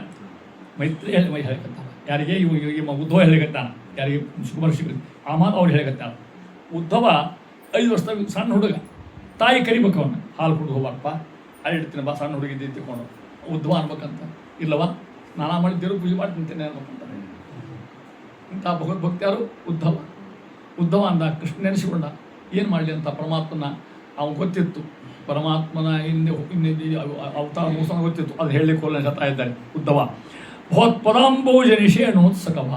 ಮೈತ್ರಿ ಹೇಳಿ ಹೇಳ್ಕತ್ತಾನ. ಯಾರಿಗೆ ಇವ ಉದ್ಧವ ಹೇಳಿಕತ್ತಾನ, ಯಾರಿಗೆ ಶುಕ್ರ ಆ ಮಾತು ಅವ್ರು ಹೇಳಿಕತ್ತಾನ. ಉದ್ಧವ 5 ವರ್ಷದಾಗ ಸಣ್ಣ ಹುಡುಗ, ತಾಯಿ ಕರಿಬೇಕು ಅವನ್ನ, ಹಾಲು ಕುಡಿದು ಹೋಗ್ಬಾರಪ್ಪ ಅಲ್ಲಿ ಇಡ್ತೀನಿ ಬಾ ಸಣ್ಣ ಹುಡುಗಿದ್ದೆ ತಿಳ್ಕೊಂಡು ಉದ್ಧವ ಅನ್ಬೇಕಂತ. ಇಲ್ಲವ ನಾನಾ ಮಾಡಿದ್ದೇರು ಪೂಜೆ ಮಾಡಿ ತಿಂತೇನೆ ಅನ್ಬೇಕಂತ. ಇಂಥ ಭಗವದ್ಭಕ್ತಿ ಯಾರು ಉದ್ಧವ ಅಂದ. ಕೃಷ್ಣ ನೆನೆಸಿಕೊಂಡ ಏನು ಮಾಡಲಿ ಅಂತ ಪರಮಾತ್ಮನ ಅವ್ನು ಗೊತ್ತಿತ್ತು. ಪರಮಾತ್ಮನ ಇನ್ನೇ ಅವತಾರ ಮೋಸನ ಗೊತ್ತಿತ್ತು. ಅದು ಹೇಳಲಿಕ್ಕೆ ಹೋಲ ಹೇಳ್ತಾ ಇದ್ದಾರೆ ಉದ್ಧವ. ಭಗವತ್ಪದಾಂಬೋಜ ನಿಷೇಣೋತ್ಸಕವ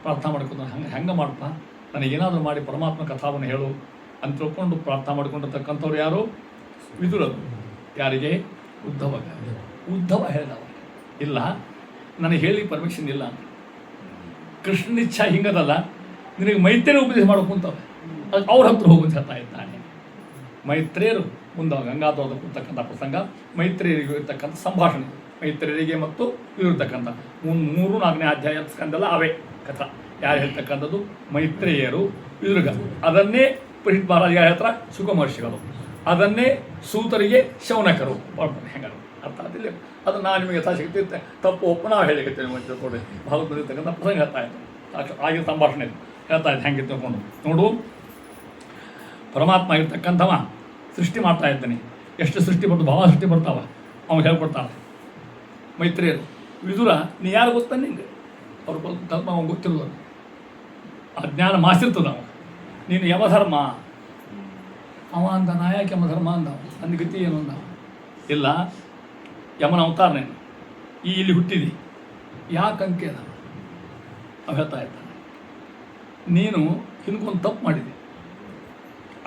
ಪ್ರಾರ್ಥನಾ ಮಾಡ್ಕೊಂಡು ಹೆಂಗೆ ಮಾಡ್ತಾ ನನಗೇನಾದರೂ ಮಾಡಿ ಪರಮಾತ್ಮ ಕಥಾವನ್ನು ಹೇಳು ಅಂತ ತಿಳ್ಕೊಂಡು ಪ್ರಾರ್ಥನಾ ಮಾಡ್ಕೊಂಡಿರ್ತಕ್ಕಂಥವ್ರು ಯಾರು? ವಿದುರರು. ಯಾರಿಗೆ? ಉದ್ಧವ ಹೇಳಿದವ ಇಲ್ಲ ನನಗೆ ಹೇಳಿ ಪರ್ಮಿಷನ್ ಇಲ್ಲ ಅಂತ. ಕೃಷ್ಣನ ಇಚ್ಛಾ ಹಿಂಗದಲ್ಲ, ನಿನಗೆ ಮೈತ್ರಿಯ ಉಪದೇಶ ಮಾಡ್ಕೊಂತವೆ ಅದು ಅವ್ರ ಹತ್ರ ಹೋಗುವಂತ ಹೇಳ್ತಾ ಇದ್ದಾನೆ. ಮೈತ್ರಿಯರು ಮುಂದೆ ಗಂಗಾಧರದ ಕೂರ್ತಕ್ಕಂಥ ಪ್ರಸಂಗ, ಮೈತ್ರಿಯರಿಗೆ ಇರ್ತಕ್ಕಂಥ ಸಂಭಾಷಣೆ, ಮೈತ್ರಿಯರಿಗೆ ಮತ್ತು ಇರತಕ್ಕಂಥ 3-4ನೇ ಅಧ್ಯಾಯ ಸ್ಕಂದಲ್ಲ ಅವೇ ಕಥಾ. ಯಾರು ಹೇಳ್ತಕ್ಕಂಥದ್ದು? ಮೈತ್ರೇಯರು ವಿದುರ್ಗ. ಅದನ್ನೇ ಪರೀಕ್ಷಿತ್ ಮಹಾರಾಜ ಯಾರ ಹತ್ರ? ಶುಕಮಹರ್ಷಿಗಳು. ಅದನ್ನೇ ಸೂತರಿಗೆ ಶೌನಕರು. ಹೆಂಗಾರು ಅರ್ಥ ಆದಿಲ್ಲ. ಅದು ನಾನು ನಿಮಗೆ ಯಥಾಶಕ್ತಿ ತಪ್ಪು ಒಪ್ಪು ನಾವು ಹೇಳಿಕತ್ತೇವೆ ಮಂಚ ಕೊಡಿ ಭಾಗವತ ಬಂದಿರ್ತಕ್ಕಂಥ ಪ್ರಸಂಗ ಹೇಳ್ತಾ ಇತ್ತು. ಆಗಿನ ಸಂಭಾಷಣೆ ಹೇಳ್ತಾ ಇತ್ತು ಹೆಂಗೆ ತಿಳ್ಕೊಂಡು ನೋಡು. ಪರಮಾತ್ಮ ಆಗಿರ್ತಕ್ಕಂಥವ ಸೃಷ್ಟಿ ಮಾಡ್ತಾ ಇದ್ದಾನೆ. ಎಷ್ಟು ಸೃಷ್ಟಿ ಬರ್ತಾವೆ, ಭಾವ ಸೃಷ್ಟಿ ಬರ್ತಾವ, ಅವ್ನು ಹೇಳ್ಕೊಡ್ತಾನೆ. ಮೈತ್ರಿಯರು ವಿದುರ ನೀ ಯಾರು ಗೊತ್ತಾನೆ ನಿಂಗೆ? ಅವ್ರು ತಲ್ಪ ಅವ್ನು ಗೊತ್ತಿರೋದು, ಅಜ್ಞಾನ ಮಾಸಿರ್ತದ. ನೀನು ಯಮಧರ್ಮ ಅವ ಅಂದ. ನಾ ಯಾಕೆ ಯಮಧರ್ಮ ಅಂದ? ಅಂದ ಗತಿ ಏನು ಅಂದ? ಇಲ್ಲ ಯಮನ ಅವತಾರ ನೀನು, ಇಲ್ಲಿ ಹುಟ್ಟಿದಿ, ಯಾಕೆ ಅಂಕೆ ಅದ ಅವು ಹೇಳ್ತಾ ಇದ್ದಾನೆ. ನೀನು ಹಿಂದ್ಕೊಂದು ತಪ್ಪು ಮಾಡಿದೆ.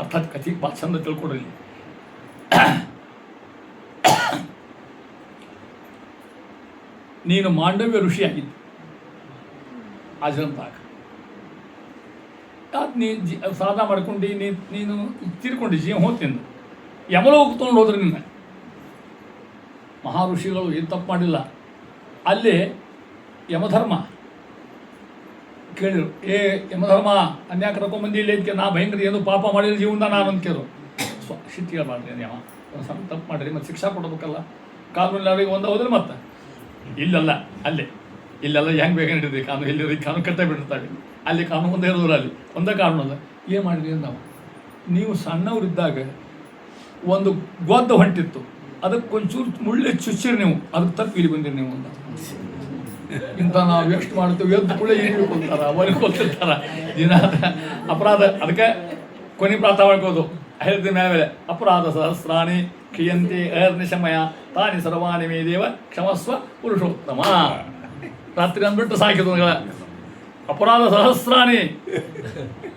ಅರ್ಥಾತ್ ಕಥೆ ಭಾಳ ಚಂದ ತಿಳ್ಕೊಡ್ರಿ. ನೀನು ಮಾಂಡವ್ಯ ಋಷಿಯಾಗಿದ್ದು ಅಜಂತಾಗ. ಅದು ಸಾಧನ ಮಾಡ್ಕೊಂಡು ನೀನು ತೀರ್ಕೊಂಡು ಜೀವ ಹೋಗ್ತಿಂದು ಯಮಲೋಕ ತೊಗೊಂಡು ಹೋದ್ರೆ ನಿನ್ನ ಮಹಾಋಷಿಗಳು ಏನು ತಪ್ಪು ಮಾಡಿಲ್ಲ. ಅಲ್ಲಿ ಯಮಧರ್ಮ ಕೇಳಿರು, ಯಮಧರ್ಮ ಅನ್ಯಾಕ ಕರ್ಕೊಂಬಂದಿ ಇಲ್ಲ ಇದಕ್ಕೆ ನಾ ಭಯಂಕರ ಏನು ಪಾಪ ಮಾಡಿಲ್ಲ ಜೀವನ ನಾನು ಅಂತ ಕೇಳು. ಶಿಟ್ಟಿಗೆ ಮಾಡ್ರಿ ಯಮ ಒಂದು ಸಣ್ಣ ತಪ್ಪು ಮಾಡಿರಿ ಮತ್ತು ಶಿಕ್ಷಾ ಕೊಡಬೇಕಲ್ಲ. ಕಾನೂನಲ್ಲಿ ಅವ್ರಿಗೆ ಒಂದು ಹೋದ್ರೆ ಮತ್ತೆ ಇಲ್ಲಲ್ಲ ಅಲ್ಲೇ ಇಲ್ಲೆಲ್ಲ ಹೆಂಗೆ ಬೇಕಂತ ಹಿಡಿದ್ರಿ ಕಾನೂನು ಇಲ್ಲಿ ಕಾನೂನು ಕಟ್ಟೆ ಬಿಟ್ಟಿರ್ತಾವೆ. ಅಲ್ಲಿ ಕಾನೂನು ಒಂದೇ ಇರೋದ್ರ ಅಲ್ಲಿ ಒಂದೇ ಕಾನೂನು ಅಲ್ಲ. ಏನು ಮಾಡಿದ್ರಿ ಅಂದವ ನೀವು ಸಣ್ಣವರಿದ್ದಾಗ ಒಂದು ಗೊದ್ದ ಹೊಂಟಿತ್ತು, ಅದಕ್ಕೆ ಒಂಚೂರು ಮುಳ್ಳೆ ಚುಚ್ಚಿರಿ ನೀವು, ಅದಕ್ಕೆ ತಪ್ಪು ಇಲ್ಲಿ ಬಂದಿರಿ ನೀವು ಅಂತ. ಇಂಥ ನಾವು ಎಷ್ಟು ಮಾಡ್ತೀವಿ ಎದ್ದು ಕೂಡ ಏನು ಕೊಡ್ತಾರ, ಅವರಿಗೆ ಕೊಡ್ತಿರ್ತಾರ ದಿನ ಅಪರಾಧ. ಅದಕ್ಕೆ ಕೊನೆ ಪ್ರಾರ್ಥ ಮಾಡ್ಕೋದು ಹೇಳಿದ ಮೇಲೆ ಅಪರಾಧ ಸಹಸ್ರಾಣಿ ಕ್ರಿಯಂತೆ ಅಹರ್ನಿಶಮಯ ತಾನಿ ಸರ್ವಾಣಿ ಮೇ ದೇವ ಕ್ಷಮಸ್ವ ಪುರುಷೋತ್ತಮ. ರಾತ್ರಿ ಅಂದ್ಬಿಟ್ಟು ಸಾಕಿದ ಅಪರಾಧ ಸಹಸ್ರಾಣಿ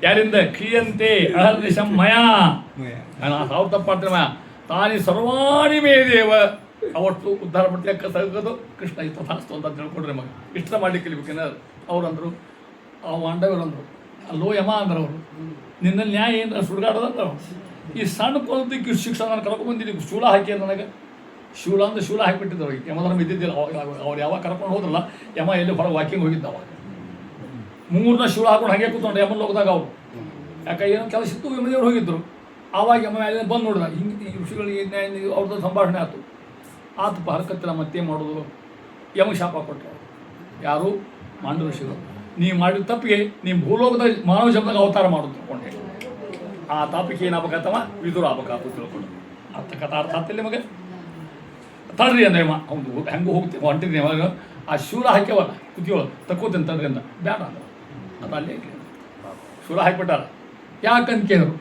ಯಾರಿಂದ ಕ್ರಿಯಂತೆ ಅಹರ್ನಿಶಮಯ, ನಾನು 1000 ತಪ್ಪು ಮಾಡ್ತೀನಿ ಮಯ ತಾನಿ ಸರ್ವಾಣಿ ಮೇ ದೇವ, ಅವತ್ತು ಉದ್ಧಾರ ಪಡ್ಲಿಕ್ಕೆ ತೆಗೆದು ಕೃಷ್ಣ ಇತ್ತು ತಥಾಸ್ತು ಅಂತ ತಿಳ್ಕೊಡ್ರಿ ಮಗ. ಇಷ್ಟ ಮಾಡ್ಲಿಕ್ಕೆ ಕಲಿಬೇಕೇನ ಅವ್ರಂದ್ರು, ಆ ವಾಂಡವರಂದ್ರು, ಅಲ್ಲೋ ಯಮ ಅಂದ್ರೆ ಅವರು, ನಿನ್ನಲ್ಲಿ ನ್ಯಾಯ ಏನು ಸುಡುಗಾಡೋದಂತ. ಈ ಸಣ್ಣ ಕೊಲದಕ್ಕೆ ಶಿಕ್ಷಣ ನಾನು ಕರ್ಕೊಂಡ್ಬಂದಿದ್ದೀನಿ, ಶೂಲ ಹಾಕಿ ನನಗೆ ಶೂಲ ಅಂದ್ರೆ ಶೂಲ ಹಾಕಿಬಿಟ್ಟಿದ್ದು ಅವ್ರಿಗೆ. ಯಮಧರ್ಮ ಇದ್ದಿದ್ದಿಲ್ಲ ಅವ್ರು ಯಾವಾಗ ಕರ್ಕೊಂಡು ಹೋದ್ರಲ್ಲ, ಯಮ ಎಲ್ಲಿ ಹೊರಗೆ ವಾಕಿಂಗ್ ಹೋಗಿದ್ದ ಅವಾಗ 3 ಶೂಲ ಹಾಕೊಂಡು ಹಾಗೆ ಕೂತ್ಕೊಂಡು ಯಮನ್ ಹೋಗಿದಾಗ ಅವರು, ಯಾಕೆ ಏನೋ ಕೆಲಸ ಇತ್ತು, ಯಮದೇವ್ರು ಹೋಗಿದ್ರು. ಆವಾಗ ಯಮ ಮೇಲೆ ಬಂದು ನೋಡಿದ, ಹಿಂಗೆ ಈ ಋಷಿಗಳಿಗೆ ಅವ್ರದ್ದು ಸಂಭಾಷಣೆ ಆಯ್ತು. ಆತಪ್ಪ ಹರಕತ್ತಿಲ್ಲ ಮತ್ತೇನು ಮಾಡೋದು, ಯಮಗೆ ಶಾಪ ಕೊಟ್ಟರು ಯಾರು ಮಾಂಡ ಋಷಿಗಳು. ನೀವು ಮಾಡಿದ ತಪ್ಪಿಗೆ ನೀವು ಭೂಲೋಕದ ಮಾನವ ಜನ್ಮದಾಗ ಅವತಾರ ಮಾಡೋದು ತಿಳ್ಕೊಂಡೆ. ಆ ತಾಪಿಗೆ ಏನು ಅಪಘಾತವ ವಿದುರ ಅಪಘಾತ ತಿಳ್ಕೊಂಡು ಅರ್ಥ ಕಥಾ ಅರ್ಥ ಆಗ್ತಿಲ್ಲ ನಿಮಗೆ. ತಡ್ರಿ ಅಂದ್ರೆ ಅವ್ನು ಹೆಂಗೆ ಹೋಗ್ತೀವಿ ಹೊಂಟಿದ್ರಿ ಅವಾಗ ಆ ಶೂಲ ಹಾಕ್ಯವಲ್ಲ ಕುತಿಯೋಳು ತಕ್ಕೋತೀನಿ ತಡ್ರಿ ಅಂದ, ಬೇಡ ಅಂದ್ರೆ ಅದು ಅಲ್ಲೇ ಶೂಲ ಹಾಕಿಬಿಟ್ಟಾರ. ಯಾಕಂತ ಕೇಳಿದ್ರು,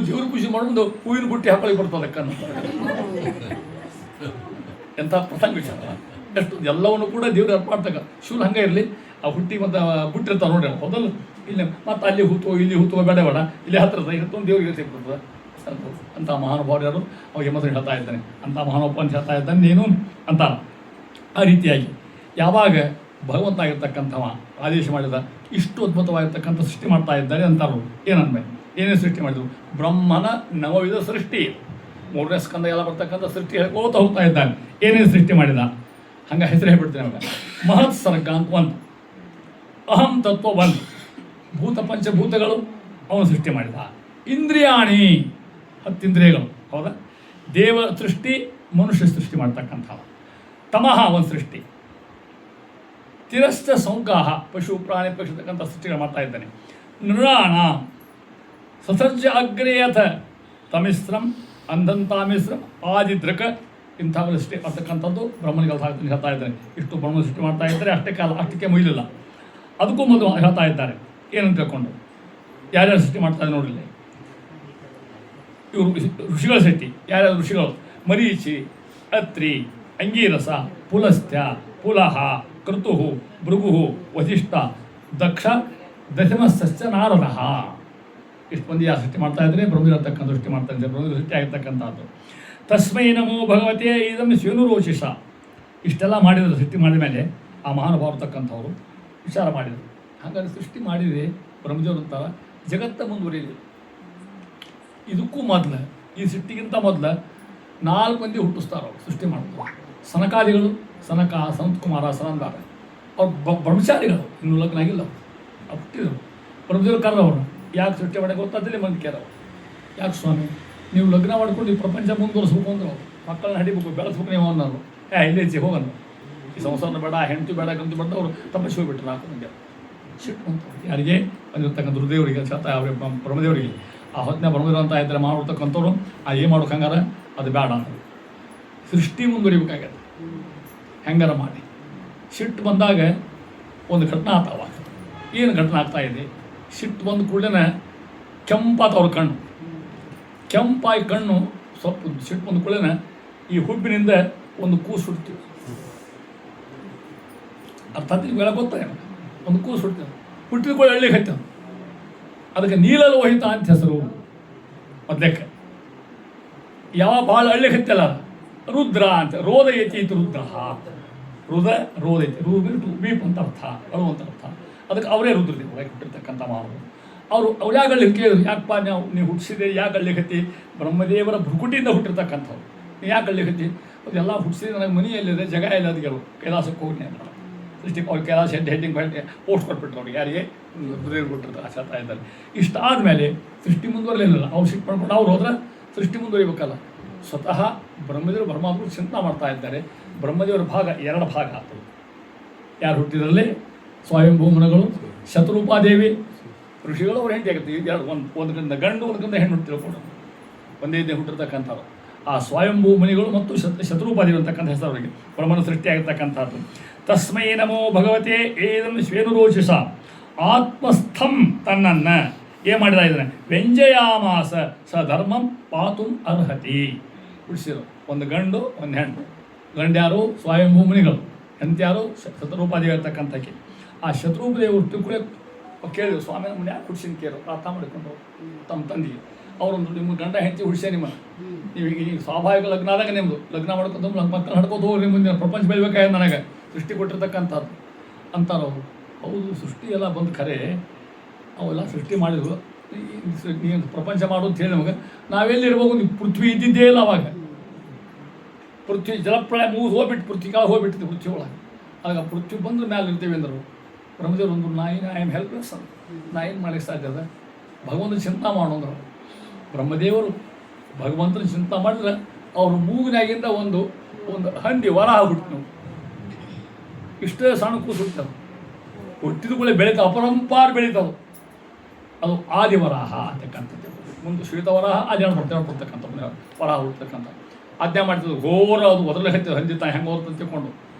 ದೇವ್ರ ಪೂಜೆ ಮಾಡ್ಕೊಂಡು ಹೂವಿನ ಬುಟ್ಟಿ ಹಾಕೊಳ್ಳಿ ಬರ್ತದೆ ಕಣ್ಣು. ಎಂಥ ಪ್ರಸಂಗ ವಿಚಾರ, ಎಷ್ಟು ಎಲ್ಲವನ್ನು ಕೂಡ ದೇವ್ರಿಗೆ ಅರ್ಪ ಮಾಡ್ತಕ್ಕ. ಶೂಲ ಹಂಗೆ ಇರಲಿ, ಆ ಹುಟ್ಟಿ ಮತ್ತು ಬುಟ್ಟಿರ್ತಾವೆ ನೋಡ್ರಿ ಹೌದಲ್ಲ, ಇಲ್ಲಿ ಮತ್ತು ಅಲ್ಲಿ ಹೂತೋ ಇಲ್ಲಿ ಹೂತೋ ಬೇಡ ಬೇಡ, ಇಲ್ಲಿ ಹತ್ತಿರದ ಇರುತ್ತೊಂದು ದೇವ್ರಿಗೆ ಸಿಗ್ತದೆ ಅಂತ ಮಹಾನುಭಾವರು ಯಾರು ಅವಾಗ ಯಮಧರ್ಮ ಹೇಳ್ತಾ ಇದ್ದಾನೆ, ಅಂತ ಮಹಾನುಭಾವ ಅಂತ ಹೇಳ್ತಾ ಇದ್ದಾನೆ ನೀನು ಅಂತ. ಆ ರೀತಿಯಾಗಿ ಯಾವಾಗ ಭಗವಂತ ಆಗಿರ್ತಕ್ಕಂಥವ ಆದೇಶ ಮಾಡಿದ ಇಷ್ಟು ಅದ್ಭುತವಾಗಿರ್ತಕ್ಕಂಥ ಸೃಷ್ಟಿ ಮಾಡ್ತಾ ಇದ್ದಾರೆ ಅಂತಾರು. ಏನನ್ಬೇಕು ಏನೇನು ಸೃಷ್ಟಿ ಮಾಡಿದ್ರು? ಬ್ರಹ್ಮನ ನವವಿಧ ಸೃಷ್ಟಿ, 3ನೇ ಸ್ಕಂದ ಎಲ್ಲ ಬರ್ತಕ್ಕಂಥ ಸೃಷ್ಟಿ ಹೇಳ್ಕೋತ ಹೋಗ್ತಾ ಇದ್ದಾನೆ. ಏನೇನು ಸೃಷ್ಟಿ ಮಾಡಿದ ಹಂಗೆ ಹೆಸರು ಹೇಳ್ಬಿಡ್ತೀನಿ ಅವಾಗ. ಮಹತ್ ಸರ್ಗ ಅಂತ ಒಂದು, ಅಹಂ ತತ್ವ ಒಂದು, ಭೂತ ಪಂಚಭೂತಗಳು ಅವನು ಸೃಷ್ಟಿ ಮಾಡಿದ. ಇಂದ್ರಿಯಾಣಿ 10 ಇಂದ್ರಿಯಗಳು, ಹೌದಾ? ದೇವ ಸೃಷ್ಟಿ, ಮನುಷ್ಯ ಸೃಷ್ಟಿ ಮಾಡ್ತಕ್ಕಂಥವ. ತಮಃ ಒಂದು ಸೃಷ್ಟಿ. ತಿರಸ್ಥ ಸಂಗಾಹ ಪಶು ಪ್ರಾಣಿ ಪಕ್ಷತಕ್ಕಂಥ ಸೃಷ್ಟಿಗಳು ಮಾಡ್ತಾ ಇದ್ದಾನೆ. ನೃಣಾಣ ಸಸರ್ಜ ಅಗ್ರೇಯಥ ತಮಿಶ್ರಂ ಅಂಧಂತಾಮಿಶ್ರಂ ಆದಿದ್ರಕ ಇಂಥವೆಲ್ಲ ಸೃಷ್ಟಿ ಮಾಡ್ತಕ್ಕಂಥದ್ದು ಬ್ರಹ್ಮನಿಗೆ ಹೇಳ್ತಾ ಇದ್ದಾನೆ. ಇಷ್ಟು ಬ್ರಹ್ಮ ಸೃಷ್ಟಿ ಮಾಡ್ತಾ ಇದ್ದಾರೆ, ಅಷ್ಟಕ್ಕೆ ಮುಗಿಲಿಲ್ಲ, ಅದಕ್ಕೂ ಮೊದಲು ಹೇಳ್ತಾ ಇದ್ದಾರೆ. ಏನಂತ ತಿಳ್ಕೊಂಡು ಯಾರ್ಯಾರು ಸೃಷ್ಟಿ ಮಾಡ್ತಾ ಇದ್ದಾರೆ ನೋಡಿಲ್ಲ. ಇವರು ಋಷಿಗಳ ಸೃಷ್ಟಿ. ಯಾರ್ಯಾರು ಋಷಿಗಳು? ಮರೀಚಿ, ಅತ್ರಿ, ಅಂಗೀರಸ, ಪುಲಸ್ತ್ಯ, ಪುಲಹ, ಕೃತು, ಭೃಗು, ವಸಿಷ್ಠ, ದಕ್ಷ, ದಶಮಸ್ಯ ನಾರದ. ಇಷ್ಟು ಮಂದಿ ಯಾರು ಸೃಷ್ಟಿ ಮಾಡ್ತಾ ಇದ್ದಾರೆ? ಬ್ರಹ್ಮಿರತಕ್ಕಂಥ ಸೃಷ್ಟಿ ಮಾಡ್ತಾ ಇದ್ದಾರೆ, ಬ್ರಹ್ಮ ಸೃಷ್ಟಿ ಆಗಿರ್ತಕ್ಕಂಥದ್ದು. ತಸ್ಮೈ ನಮೋ ಭಗವತೆ ಇದನ್ನು ಶಿವನುರೋಚಿಷ. ಇಷ್ಟೆಲ್ಲ ಮಾಡಿದ್ರು, ಸೃಷ್ಟಿ ಮಾಡಿದ ಮೇಲೆ ಆ ಮಹಾನುಭಾವರ್ತಕ್ಕಂಥವ್ರು ವಿಚಾರ ಮಾಡಿದರು. ಹಾಗಾದ್ರೆ ಸೃಷ್ಟಿ ಮಾಡಿದರೆ ಬ್ರಹ್ಮದೇವರು ಅಂತಾರ ಜಗತ್ತ ಮುಂದುವರಿಯಲಿ. ಇದಕ್ಕೂ ಮೊದಲು, ಈ ಸೃಷ್ಟಿಗಿಂತ ಮೊದಲು 4 ಮಂದಿ ಹುಟ್ಟಿಸ್ತಾರೆ ಅವರು ಸೃಷ್ಟಿ ಮಾಡ್ತಾರೆ. ಸನಕಾದಿಗಳು, ಸನಕ, ಸಂತಕುಮಾರ, ಸನಂದಾರ, ಅವ್ರು ಬ್ರಹ್ಮಚಾರಿಗಳು, ಇನ್ನೂ ಲಗ್ನ ಆಗಿಲ್ಲ ಅವ್ರು ಹುಟ್ಟಿದರು. ಬ್ರಹ್ಮದೇವರು ಕರೆದವರು, ಯಾಕೆ ಸೃಷ್ಟಿ ಮಾಡಕ್ಕೆ ಗೊತ್ತಾದಲ್ಲಿ ಮಂದಿ ಕೇಳವರು. ಯಾಕೆ ಸ್ವಾಮಿ ನೀವು ಲಗ್ನ ಮಾಡ್ಕೊಂಡು ಈ ಪ್ರಪಂಚ ಮುಂದುವರಿಸ್ಬೇಕು ಅಂದ್ರೆ ಅವ್ರು ಮಕ್ಕಳನ್ನ ಹಡಿಬೇಕು, ಬೆಳೆಸ್ಬೇಕು ನೀವು ಅನ್ನೋರು. ಇಲ್ಲೇ ಹೆಚ್ಚಿ ಹೋಗಲ್ಲ, ಈ ಸಂಸಾರನ ಬೇಡ, ಹೆಂಡತಿ ಬೇಡ, ಗಂತು ಬೇಡ, ಅವರು ತಪಸ್ಸು ಹೋಗ್ಬಿಟ್ರು. 4 ಮಂದಿ ಸಿಟ್ಟು ಅಂತ ಯಾರಿಗೆ ಬಂದಿರ್ತಕ್ಕಂಥ ದುರ್ದೇವರಿಗೆ, ಅವ್ರಿಗೆ ಬ್ರಹ್ಮದೇವರಿಗೆ. ಆ ಹೊತ್ತಿನ ಬ್ರಹ್ಮದೇವರು ಅಂತ ಇದ್ದರೆ ಮಾಡಿರ್ತಕ್ಕಂಥವ್ರು ಏನು ಮಾಡೋಕೆ ಹಂಗಾರ ಅದು ಬೇಡ ಅಂತ ಸೃಷ್ಟಿ ಮುಂದುವರಿಬೇಕಾಗ್ಯದ. ಹೆಂಗಾರ ಮಾಡಿ ಸಿಟ್ಟು ಬಂದಾಗ ಒಂದು ಘಟನೆ ಆಗ್ತಾವ. ಏನು ಘಟನೆ ಆಗ್ತಾ ಇದೆ? ಸಿಟ್ಟು ಬಂದ ಕೂಡಲೇ ಕೆಂಪಾತ ಅವ್ರ ಕಣ್ಣು, ಕೆಂಪಾಗಿ ಕಣ್ಣು ಸ್ವಲ್ಪ ಸಿಟ್ಟು ಬಂದ ಕೂಡಲೇ ಈ ಹುಬ್ಬಿನಿಂದ ಒಂದು ಕೂಸು ಹುಡ್ತೀವಿ. ಅರ್ಥ ವೇಳೆ ಗೊತ್ತಾಗ ಒಂದು ಕೂಸು ಹುಡ್ತೀವಿ. ಹುಟ್ಟಿದ ಕೂಡ ಹಳ್ಳಿಗೆ ಹತ್ತೇವೆ. ಅದಕ್ಕೆ ನೀಲಲೋಹಿತ ಅಂತ ಹೆಸರು. ಮೊದಲಕ್ಕೆ ಯಾವ ಭಾಳ ಹಳ್ಳಿಗೆ ಹತ್ತಲ್ಲ, ರುದ್ರ ಅಂತ. ರೋದ ಐತಿ ಇದು ರುದ್ರ, ರೋದ ಐತಿ, ಬೀಪ್ ಅಂತ ಅರ್ಥ, ಅಳು ಅಂತ ಅರ್ಥ. ಅದಕ್ಕೆ ಅವರೇ ರುದ್ರದೇವರು ಹುಟ್ಟಿರ್ತಕ್ಕಂಥ ಮಾನವರು. ಅವ್ರು ಯಾಕೆ ಹಳ್ಳಿ ಕೇಳಿದ್ರು, ಯಾಕಪ್ಪ ನೀವು ಹುಟ್ಟಿಸಿದೆ, ಯಾಕೆ ಹಳ್ಳಿ ಹತ್ತಿ? ಬ್ರಹ್ಮದೇವರ ಭ್ರುಕುಟಿಯಿಂದ ಹುಟ್ಟಿರ್ತಕ್ಕಂಥವ್ರು, ನೀವು ಯಾಕೆ ಹಳ್ಳಿ ಹತ್ತಿ? ಅದೆಲ್ಲ ಹುಟ್ಟಿಸಿದ್ರೆ ನನಗೆ ಮನಿ ಎಲ್ಲಿದೆ, ಜಾಗ ಎಲ್ಲ ಅದಕ್ಕೆ ಕೈಲಾಸಕ್ಕೆ ಹೋಗಿ ಅಂತ ಸೃಷ್ಟಿ. ಅವ್ರು ಕೈಲಾಸ ಹೆಡ್ಡಿಂಗ್ ಪೋಸ್ಟ್ ಕೊಟ್ಬಿಟ್ರು ಅವ್ರಿಗೆ, ಯಾರಿಗೆ? ರುದ್ರದೇವ್ರು ಕೊಟ್ಟಿರ್ತಾರೆ. ಆಚಾರ್ಯ ಇದ್ದಾರೆ. ಇಷ್ಟಾದಮೇಲೆ ಸೃಷ್ಟಿ ಮುಂದುವರಲಿಲ್ಲ. ಅವ್ರು ಸಿಟ್ಟು ಮಾಡ್ಕೊಂಡು ಅವ್ರು ಹೋದ್ರೆ ಸೃಷ್ಟಿ ಮುಂದುವರಿಬೇಕಲ್ಲ. ಸ್ವತಃ ಬ್ರಹ್ಮದೇವರು ಪರಮಾತ್ಮರು ಚಿಂತನೆ ಮಾಡ್ತಾ ಇದ್ದಾರೆ. ಬ್ರಹ್ಮದೇವರ ಭಾಗ 2 ಭಾಗ ಆಗ್ತದೆ. ಯಾರು ಹುಟ್ಟಿದ್ರಲ್ಲಿ? ಸ್ವಯಂಭೂಮನಗಳು, ಶತರೂಪಾದೇವಿ, ಋಷಿಗಳು ಅವ್ರ ಹೆಂಡತಿ ಆಗುತ್ತೆ. ಈಗ ಒಂದು ಗಂಡ ಗಂಡು ಒಂದು ಗಂಡ ಹೆಣ್ಣು ತಿಳ್ಕೊಂಡು ಒಂದೇ ಇದ್ದೇ ಹುಟ್ಟಿರ್ತಕ್ಕಂಥವ್ರು ಆ ಸ್ವಯಂಭೂ ಮುನಿಗಳು ಮತ್ತು ಶತ್ರುಪಾದಿಗಳು ಅಂತಕ್ಕಂಥ ಹೆಸರು ಅವರಿಗೆ ಬ್ರಹ್ಮನ ಸೃಷ್ಟಿಯಾಗಿರ್ತಕ್ಕಂಥದ್ದು. ತಸ್ಮೈ ನಮೋ ಭಗವತೆ ಏದನ್ನು ಶ್ವೇನುರೋಚಿಸ ಆತ್ಮಸ್ಥಂ ತನ್ನನ್ನು ಏನು ಮಾಡಿದ ಇದನ್ನು ವ್ಯಂಜಯಾಮಾಸ ಸ ಧರ್ಮಂ ಪಾತುಂ ಅರ್ಹತಿ. ಉಳಿಸಿರು ಒಂದು ಗಂಡು ಒಂದು ಹೆಣ್ಣು. ಗಂಡು ಯಾರು ಸ್ವಯಂಭೂ ಮುನಿಗಳು, ಎಂತ್ಯಾರು ಶತ್ರುಪಾದಿ ಇರ್ತಕ್ಕಂಥಕ್ಕೆ. ಆ ಶತ್ರುಪದೇವರು ತಿಳ್ಕೊಳ್ಳೆ ಕೇಳಿದ್ರು, ಸ್ವಾಮಿ ನಮ್ಮನ್ನ ಯಾಕೆ ಹುಡ್ಸಿನ ಕೇರು ಪ್ರಾರ್ಥನೆ ಮಾಡಿಕೊಂಡು ತಮ್ಮ ತಂದೆಗೆ. ಅವರೊಂದು ನಿಮ್ಮ ಗಂಡ ಹೆಂಡತಿ ಹುಡ್ಸೇ ನಿಮ್ಮ ನೀವು ಈಗ ಸ್ವಾಭಾವಿಕ ಲಗ್ನ ಆದಾಗ ನಿಮ್ಮದು ಲಗ್ನ ಮಾಡ್ಕೊಂಡು ನಮ್ಮ ಮಕ್ಕಳು ನಡ್ಕೊಂಡು ಹೋಗಿ ನಿಮ್ಮ ಮುಂದೆ ಪ್ರಪಂಚ ಬೆಳಿಬೇಕಾಗಿ ನನಗೆ ಸೃಷ್ಟಿ ಕೊಟ್ಟಿರ್ತಕ್ಕಂಥದ್ದು ಅಂತಾರೆ ಅವರು. ಹೌದು, ಸೃಷ್ಟಿ ಎಲ್ಲ ಬಂದು ಖರೆ, ಅವೆಲ್ಲ ಸೃಷ್ಟಿ ಮಾಡಿದ್ರು. ನೀವು ಪ್ರಪಂಚ ಮಾಡೋದು ಅಂತ ಹೇಳಿ ನಮಗೆ ನಾವೆಲ್ಲಿರ್ಬೋದು, ನೀವು ಪೃಥ್ವಿ ಇದ್ದಿದ್ದೇ ಇಲ್ಲ ಅವಾಗ. ಪೃಥ್ವಿ ಜಲಪ್ರಳಯ ಮೂರು ಹೋಗ್ಬಿಟ್ಟು ಪೃಥ್ವಿ ಕಾಳು ಹೋಗ್ಬಿಟ್ಟಿದೆ ಪೃಥ್ವಿ ಒಳಗೆ. ಆಗ ಪೃಥ್ವಿ ಬಂದ್ರೆ ಮೇಲೆ ಇರ್ತೀವಿ ಅಂದರು ಬ್ರಹ್ಮದೇವರು. ಒಂದು ಐ ಆಮ್ ಹೆಲ್ಪ್ಲೆಸ್ ಅಂತ ನಾ ಏನು ಮಾಡಲಿಕ್ಕೆ ಸಾಧ್ಯ ಅದ, ಭಗವಂತನ ಚಿಂತೆ ಮಾಡೋಂದ್ರು. ಬ್ರಹ್ಮದೇವರು ಭಗವಂತನ ಚಿಂತೆ ಮಾಡಿದ್ರೆ ಅವ್ರ ಮೂಗಿನಾಗಿಂದ ಒಂದು ಹಂದಿ ವರ ಆಗ್ಬಿಟ್ಟು ಇಷ್ಟೇ ಸಣ್ಣ ಕೂಸು ಹುಡ್ತವೆ. ಹುಟ್ಟಿದ ಕೂಡ ಬೆಳೀತಾವೆ, ಅಪರಂಪಾರ ಬೆಳೀತಾವೆ. ಅದು ಆದಿವರಾಹ ಅಂತಕ್ಕಂಥದ್ದು. ಮುಂದೆ ಶ್ವೇತವರಾಹ ಆದಿ ಬರ್ತಕ್ಕಂಥ ವರಾಹ ಹುಡ್ತಕ್ಕಂಥ ಆಜ್ಞೆ ಮಾಡ್ತಿದ್ರು. ಘೋರ ಅದು ಒದರಲೆ ಹತ್ತಿರ ಹಂದಿ ತಾಯಿ ಹೆಂಗೆ ಹೋಗ್ತಂತ ತಿಳ್ಕೊಂಡು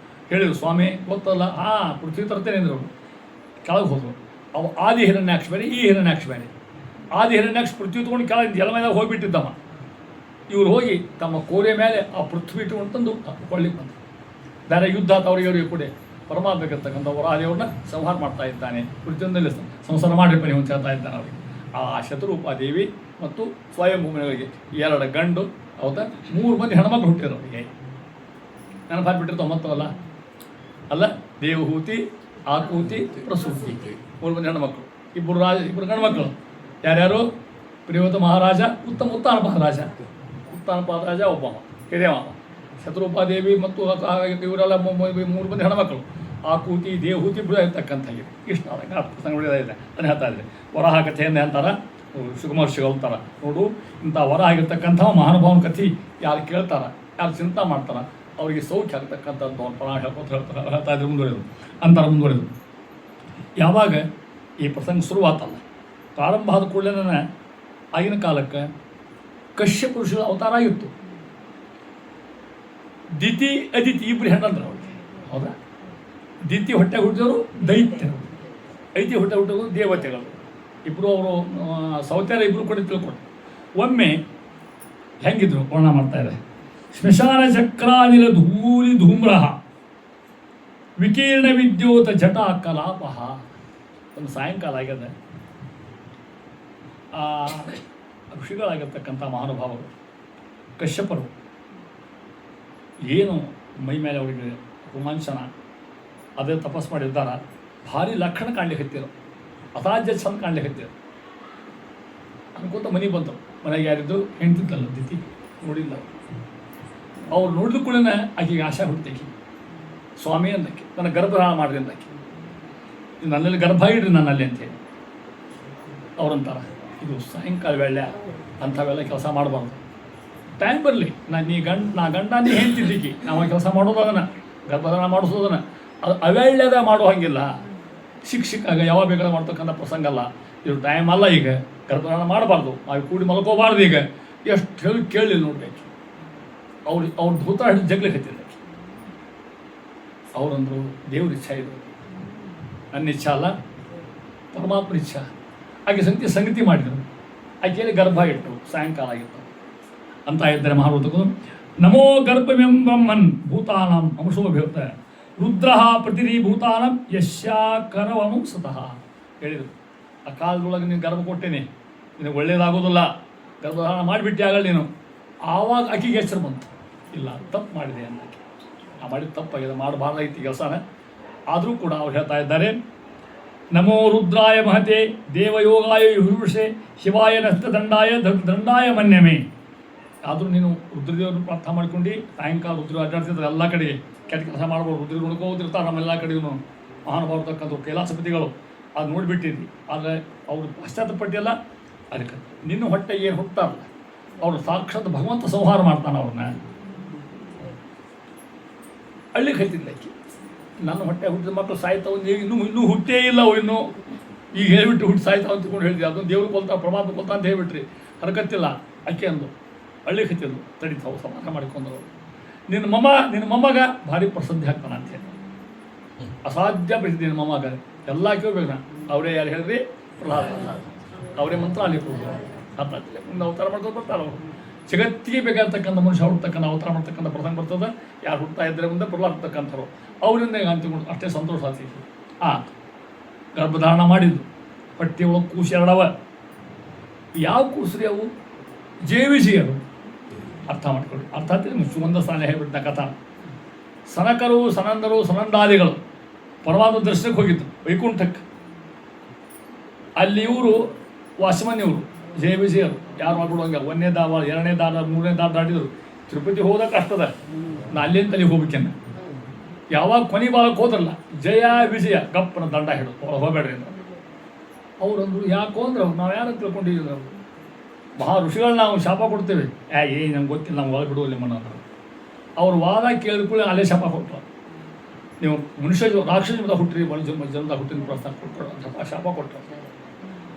ಹೇಳಿದ್ರು, ಸ್ವಾಮಿ ಗೊತ್ತಲ್ಲ ಪೃಥ್ವಿ ತರ್ತೇನೆ ಅಂದರು. ಕೆಳಗೆ ಹೋದರು. ಅವು ಆದಿ ಹಿರಣ್ಯಾಕ್ಷ ಬೇರೆ, ಈ ಹಿರಣ್ಯಾಕ್ಷ ಬೇರೆ. ಆದಿ ಹಿರಣ್ಯಾಕ್ಷ ಪೃಥ್ವಿ ತೊಗೊಂಡು ಕೆಳಗೆ ಜಲ ಮೇಲೆ ಹೋಗಿಬಿಟ್ಟಿದ್ದಮ್ಮ. ಇವ್ರು ಹೋಗಿ ತಮ್ಮ ಕೋರೆ ಮೇಲೆ ಆ ಪೃಥ್ವಿ ಇಟ್ಟುಕೊಂಡು ತಂದು ಕೊಳ್ಳಿಕ್ಕೆ ಬಂದರು. ಬೇರೆ ಯುದ್ಧ ಅವರಿಗೆ ಕೂಡ ಪರಮಾತ್ಮಗಿರ್ತಕ್ಕಂಥ ವರಾದೇವ್ರನ್ನ ಸಂಹಾರ ಮಾಡ್ತಾ ಇದ್ದಾನೆ. ಪೃಥ್ವಿಯಲ್ಲಿ ಸಂಸಾರ ಮಾಡಿರಿ ಪರಿ ಅಂತ ಹೇಳ್ತಾ ಇದ್ದಾನೆ ಅವರಿಗೆ. ಆ ಶತ್ರುಪಾದೇವಿ ಮತ್ತು ಸ್ವಯಂಭೂಮಿಗಳಿಗೆ 2 ಗಂಡು ಹೌದಾ 3 ಮಂದಿ ಹೆಣ್ಮಕ್ಳು ಹುಟ್ಟಿದ್ರು ಅವರಿಗೆ. ನೆನಪಾಗ್ಬಿಟ್ಟಿರ್ತಾವೆ ಮತ್ತವಲ್ಲ ಅಲ್ಲ, ದೇವಹೂತಿ, ಆಕೂತಿ, ಪ್ರಸೂತಿ 3 ಮಂದಿ ಹೆಣ್ಮಕ್ಳು, 2 ಗಂಡು ಯಾರ್ಯಾರು? ಪ್ರಿಯೋತ ಮಹಾರಾಜ, ಉತ್ತಾನ ಮಹಾರಾಜ. ಉತ್ತಾನ ಮಹಾರಾಜ ಒಬ್ಬ ಹಿರಿಯ ಶತ್ರುಪಾದೇವಿ ಮತ್ತು ಇವರೆಲ್ಲ 3 ಮಂದಿ ಹೆಣ್ಮಕ್ಳು. ಆಕೂತಿ, ದೇವಹೂತಿ ಬಿಡ ಇರ್ತಕ್ಕಂಥ ಇಷ್ಟ ಪ್ರಸಂಗ ಇದೆ ಅಂತ ಹೇಳ್ತಾ ಇದ್ದಾರೆ. ವರಾಹ ಕಥೆಯನ್ನು ಹೇಳ್ತಾರೆ ಸುಕುಮಾರ್ಷಿಗಳು ಅಂತಾರೆ. ನೋಡು, ಇಂಥ ವರ ಆಗಿರ್ತಕ್ಕಂಥ ಮಹಾನುಭಾವನ ಕಥೆ ಯಾರು ಕೇಳ್ತಾರ, ಯಾರು ಚಿಂತೆ ಮಾಡ್ತಾರ, ಅವರಿಗೆ ಸೌಖ್ಯ ಆಗ್ತಕ್ಕಂಥದ್ದು ಅವ್ನು ಪ್ರಾಣ ಹೇಳ್ತಾ ಇದ್ರೆ ಮುಂದುವರೆದು ಯಾವಾಗ ಈ ಪ್ರಸಂಗ ಶುರುವಾತಲ್ಲ, ಪ್ರಾರಂಭ ಆದ ಕೂಡಲೇ ಆಗಿನ ಕಾಲಕ್ಕೆ ಕಶ್ಯಪ ಋಷಿಗಳ ಅವತಾರ ಆಗಿತ್ತು. ದಿತಿ ಅದಿತಿ ಇಬ್ಬರು ಹೆಣ್ಣಂದ್ರೆ ಅವ್ರಿಗೆ ಹೌದಾ. ದಿತಿ ಹೊಟ್ಟೆ ಹುಟ್ಟಿದವರು ದೈತ್ಯರು, ಐತಿ ಹೊಟ್ಟೆ ಹುಟ್ಟಿದವರು ದೇವತೆಗಳು. ಇಬ್ಬರು ಅವರು ಸೌತ್ಯಾರ ಇಬ್ಬರು ಕೂಡ ತಿಳ್ಕೊಂಡು ಒಮ್ಮೆ ಹೆಂಗಿದ್ರು ವರ್ಣ ಮಾಡ್ತಾ ಇದೆ. ಶ್ಮಶಾನ ಚಕ್ರಾನಿಲ ಧೂಲಿ ಧೂಮ್ರ ವಿಕೀರ್ಣ ವಿದ್ಯುತ್ ಜಟ ಕಲಾಪ. ಒಂದು ಸಾಯಂಕಾಲ ಆಗ್ಯದ. ಆ ಋಷಿಗಳಾಗಿರ್ತಕ್ಕಂಥ ಮಹಾನುಭಾವರು ಕಶ್ಯಪರು ಏನು ಮೈ ಮೇಲೆ ಅವರಿಗೆ ರೋಮಾಂಚನ ಅದೇ ತಪಸ್ ಮಾಡಿದ್ದಾರ. ಭಾರಿ ಲಕ್ಷಣ ಕಾಣ್ಲಿಕ್ಕೆ ಹತ್ತಿರು, ಅಸಾಧ್ಯ ಚಂದ ಕಾಣ್ಲಿಕ್ಕೆ ಹತ್ತಿರು ಅನ್ಕೋತ ಮನೆಗೆ ಬಂತು. ಮನೆಗೆ ಯಾರಿದ್ರು ಹೆಂಡ್ತಿದ್ದಲ್ಲ ದಿತಿ, ನೋಡಿಲ್ಲ. ಅವ್ರು ನೋಡಿದ ಕೂಡ ಆಕೆಗೆ ಆಶಾ ಹುಡ್ತೇಕಿ, ಸ್ವಾಮಿ ಅಂದಕ್ಕೆ ನನ್ನ ಗರ್ಭಧಾರಣ ಮಾಡಿರಿ ಅಂದಕ್ಕೆ. ನನ್ನಲ್ಲಿ ಗರ್ಭ ಇಡ್ರಿ ನನ್ನಲ್ಲಿ ಅಂತೇಳಿ ಅವ್ರಂತಾರ. ಇದು ಸಾಯಂಕಾಲ ವೇಳೆ ಅಂಥವೆಲ್ಲ ಕೆಲಸ ಮಾಡಬಾರ್ದು. ಟೈಮ್ ಬರಲಿ, ನಾ ಗಂಡ ನೀ ಹೇಳ್ತಿದ್ದೀಕಿ, ನಾವು ಕೆಲಸ ಮಾಡೋದು ಅದನ್ನು ಗರ್ಭಧಾರಣ ಮಾಡಿಸೋದನ್ನು ಅದು ಅವೆಳ್ಳೆದ ಮಾಡೋ ಹಂಗಿಲ್ಲ. ಶಿಕ್ಷಕ ಯಾವಾಗ ಬೇಕಾದ್ರೆ ಮಾಡ್ತಕ್ಕಂಥ ಪ್ರಸಂಗ ಅಲ್ಲ. ಇದು ಟೈಮ್ ಅಲ್ಲ. ಈಗ ಗರ್ಭಧಾರಣ ಮಾಡಬಾರ್ದು, ನಾವು ಕೂಡಿ ಮಲ್ಕೋಬಾರ್ದು. ಈಗ ಎಷ್ಟು ಹೇಳಿ ಕೇಳಲಿಲ್ಲ ನೋಡ್ಬೇಕು. ಅವ್ರ ಭೂತ ಹಿಡಿದು ಜಗ್ಲಿಕ್ಕೆ ಹತ್ತಿಲ್ಲ. ಅವರಂದರು ದೇವ್ರ ಇಚ್ಛಾ ಇದು, ನನ್ನ ಇಚ್ಛಾ ಅಲ್ಲ, ಪರಮಾತ್ಮನ ಇಚ್ಛಾ. ಆಕೆ ಸಂಗತಿ ಮಾಡಿದರು. ಆಕೆಯಲ್ಲಿ ಗರ್ಭ ಇಟ್ಟು ಸಾಯಂಕಾಲ ಆಗಿತ್ತು ಅಂತ ಇದ್ದಾರೆ ಮಹಾಭೂತಗಳು. ನಮೋ ಗರ್ಭವ್ಯಂ ಬ್ರಹ್ಮನ್ ಭೂತಾನಂ ಅಂಶೋಭ್ಯುತ ರುದ್ರ ಪ್ರತಿರೀಭೂತಾನಂ ಯಶ್ಯಾಕರವನು ಸತಃ ಹೇಳಿದರು. ಆ ಕಾಲದೊಳಗೆ ನೀನು ಗರ್ಭ ಕೊಟ್ಟೇನೆ, ನಿನಗೆ ಒಳ್ಳೇದಾಗೋದಿಲ್ಲ, ಗರ್ಭಧಾರಣ ಮಾಡಿಬಿಟ್ಟೆ ಆಗಲ್ಲ ನೀನು. ಆವಾಗ ಆಕೆಗೆ ಹೆಸರು ಬಂತು, ಇಲ್ಲ ತಪ್ಪು ಮಾಡಿದೆ ಅನ್ನಕ್ಕೆ. ಆ ಮಾಡಿದ ತಪ್ಪಾಗಿದೆ, ಮಾಡಬಾರ್ದಾಗಿತ್ತು ಕೆಲಸನ. ಆದರೂ ಕೂಡ ಅವ್ರು ಹೇಳ್ತಾ ಇದ್ದಾರೆ, ನಮೋ ರುದ್ರಾಯ ಮಹತೆ ದೇವಯೋಗಾಯ ವಿಭೂಷೆ ಶಿವಾಯ ನಸ್ತದಂಡಾಯ ದಂಡಾಯ ಮನ್ಯಮೆ. ಆದರೂ ನೀನು ರುದ್ರದೇವರು ಪ್ರಾರ್ಥನೆ ಮಾಡ್ಕೊಂಡು ಸಾಯಂಕಾಲ ರುದ್ರ ಅಡ್ಡಾಡ್ತಿದ್ರೆ ಎಲ್ಲ ಕಡೆಗೆ ಕೆಟ್ಟ ಕೆಲಸ ಮಾಡ್ಬೋದು. ರುದ್ರ ನೋಡ್ಕೋದಿರ್ತಾರೆ ನಮ್ಮೆಲ್ಲ ಕಡೆಗೂ ಮಹಾನುಭಾವರ್ತಕ್ಕಂಥ ಕೈಲಾಸಪತಿಗಳು. ಅದು ನೋಡಿಬಿಟ್ಟಿದ್ವಿ. ಆದರೆ ಅವರು ಪಶ್ಚಾತ್ತಪಟ್ಟಿಯಲ್ಲ. ಅದಕ್ಕೆ ನಿನ್ನ ಹೊಟ್ಟೆ ಏನು ಹುಟ್ಟಾರಲ್ಲ, ಅವರು ಸಾಕ್ಷಾತ್ ಭಗವಂತ ಸಂಹಾರ ಮಾಡ್ತಾನೆ ಅವ್ರನ್ನ. ಹಳ್ಳಿಗೆ ಹೈತಿದ್ಲ ಆಕೆ. ನನ್ನ ಹೊಟ್ಟೆ ಹುಟ್ಟಿದ ಮಕ್ಕಳು ಸಾಯ್ತಾವ, ಇನ್ನೂ ಹುಟ್ಟೇ ಇಲ್ಲ ಅವು, ಇನ್ನೂ ಈಗ ಹೇಳ್ಬಿಟ್ಟು ಹುಟ್ಟು ಸಾಯ್ತಾವ ಅಂತಕೊಂಡು ಹೇಳಿದ್ರಿ, ಅದೊಂದು ದೇವ್ರು ಕೊಲ್ತಾ ಪ್ರಮಾತ್ಮ ಕೊಲ್ತಾ ಅಂತ ಹೇಳ್ಬಿಟ್ರಿ, ಹರಕತ್ತಿಲ್ಲ ಅಕ್ಕೆ ಅಂದು ಹಳ್ಳಿ ಕತ್ತಿದ್ರು ತಡಿತಾವು ಸಮಾಧಾನ ಮಾಡಿಕೊಂಡರು. ನಿನ್ನ ಮೊಮ್ಮಗ ಭಾರಿ ಪ್ರಸಿದ್ಧಿ ಆಗ್ತಾನೆ ಅಂತ ಹೇಳಿ, ಅಸಾಧ್ಯ ಪ್ರಸಿದ್ಧಿ ನಿನ್ನ ಮೊಮ್ಮಗ ಎಲ್ಲ ಕೇಳ್ಬೇಕು. ನಾ ಅವರೇ ಯಾರು ಹೇಳ್ರಿ, ಪ್ರಹ್ಲಾದ ಅವರೇ ಮಂತ್ರ ಅಲ್ಲಿ ಮುಂದೆ ಅವತಾರ ಮಾಡ್ಕೊಂಡು ಬರ್ತಾರೆ ಅವರು. ಜಗತ್ತಿಗೆ ಬೇಕಾಗಿರ್ತಕ್ಕಂಥ ಮನುಷ್ಯ ಹುಡ್ತಕ್ಕಂಥ ಅವತಾರ ಮಾಡ್ತಕ್ಕಂಥ ಪ್ರಸಂಗ ಬರ್ತದೆ. ಯಾರು ಹುಡ್ತಾ ಇದ್ದರೆ ಮುಂದೆ ಪ್ರಹ್ಲಾದತಕ್ಕಂಥವ್ರು ಅವರಿಂದ ಅಂತಿಕೊಂಡು ಅಷ್ಟೇ ಸಂತೋಷ ಆಗ್ತಿತ್ತು. ಗರ್ಭಧಾರಣ ಮಾಡಿದ್ದು, ಪಟ್ಟಿ ಒಳಗೆ ಕೂಸು ಎರಡವ. ಯಾವ ಕೂಸ್ರಿ ಅವು? ಜೇವಿಸಿಯರು. ಅರ್ಥ ಮಾಡ್ಕೊಳ್ಳಿ. ಅರ್ಥ ಆಗ್ತದೆ ನಿಮ್ಗೆ ಒಂದು ಸ್ಥಾನ ಹೇಳ್ಬಿಟ್ಟ ಕಥಾ. ಸನಕರು ಸನಂದರು ಸನಂದಾದಿಗಳು ಪರಮಾತ್ಮ ದರ್ಶನಕ್ಕೆ ಹೋಗಿದ್ದು ವೈಕುಂಠಕ್ಕೆ. ಅಲ್ಲಿ ಇವರು ವಾಸಮನಿಯವರು ಜೇವಿಸಿಯರು ಯಾರು ಮಾಡ್ಬಿಡುವಂಗೆ 1ನೇ ದಾವ 2ನೇ ದಾರ 3ನೇ ದಾರ ದಾಟಿದ್ರು. ತಿರುಪತಿ ಹೋದಾಗ ಕಷ್ಟದ, ನಾ ಅಲ್ಲಿಂದ ಅಲ್ಲಿ ಹೋಗ್ಬೇಕೇನ. ಯಾವಾಗ ಕೊನೆ ಭಾಗಕ್ಕೆ ಹೋದ್ರಲ್ಲ, ಜಯ ವಿಜಯ ಗಪ್ಪನ ದಂಡ ಹೇಳು ಹೋಗಬೇಡ್ರಿ ಅಂತ ಅವ್ರಂದ್ರು. ಯಾಕೋ ಅಂದ್ರೆ ನಾವು ಯಾರು ತಿಳ್ಕೊಂಡಿದ್ದೀವಿ, ನಾವು ಮಹಾ ಋಷಿಗಳು ನಾವು ಶಾಪ ಕೊಡ್ತೇವೆ. ನಮ್ಗೆ ಗೊತ್ತಿಲ್ಲ, ನಾವು ಒಳಗೆ ಬಿಡುವಲ್ಲಿ ಮನ ಅಂತ ಅವ್ರು ವಾದ ಕೇಳಿದ್ಕೊಳ್ಳಿ ಅಲ್ಲೇ ಶಾಪ ಕೊಟ್ಟರು. ನೀವು ಮನುಷ್ಯ ರಾಕ್ಷಸ ಜನ್ಮದ ಹುಟ್ಟಿರಿ, ಮನುಷ್ಯ ಜನ್ಮದ ಹುಟ್ಟಿನ ಪ್ರಸ್ತಾಪ ಕೊಟ್ಟರು, ಶಾಪ ಕೊಟ್ಟರು.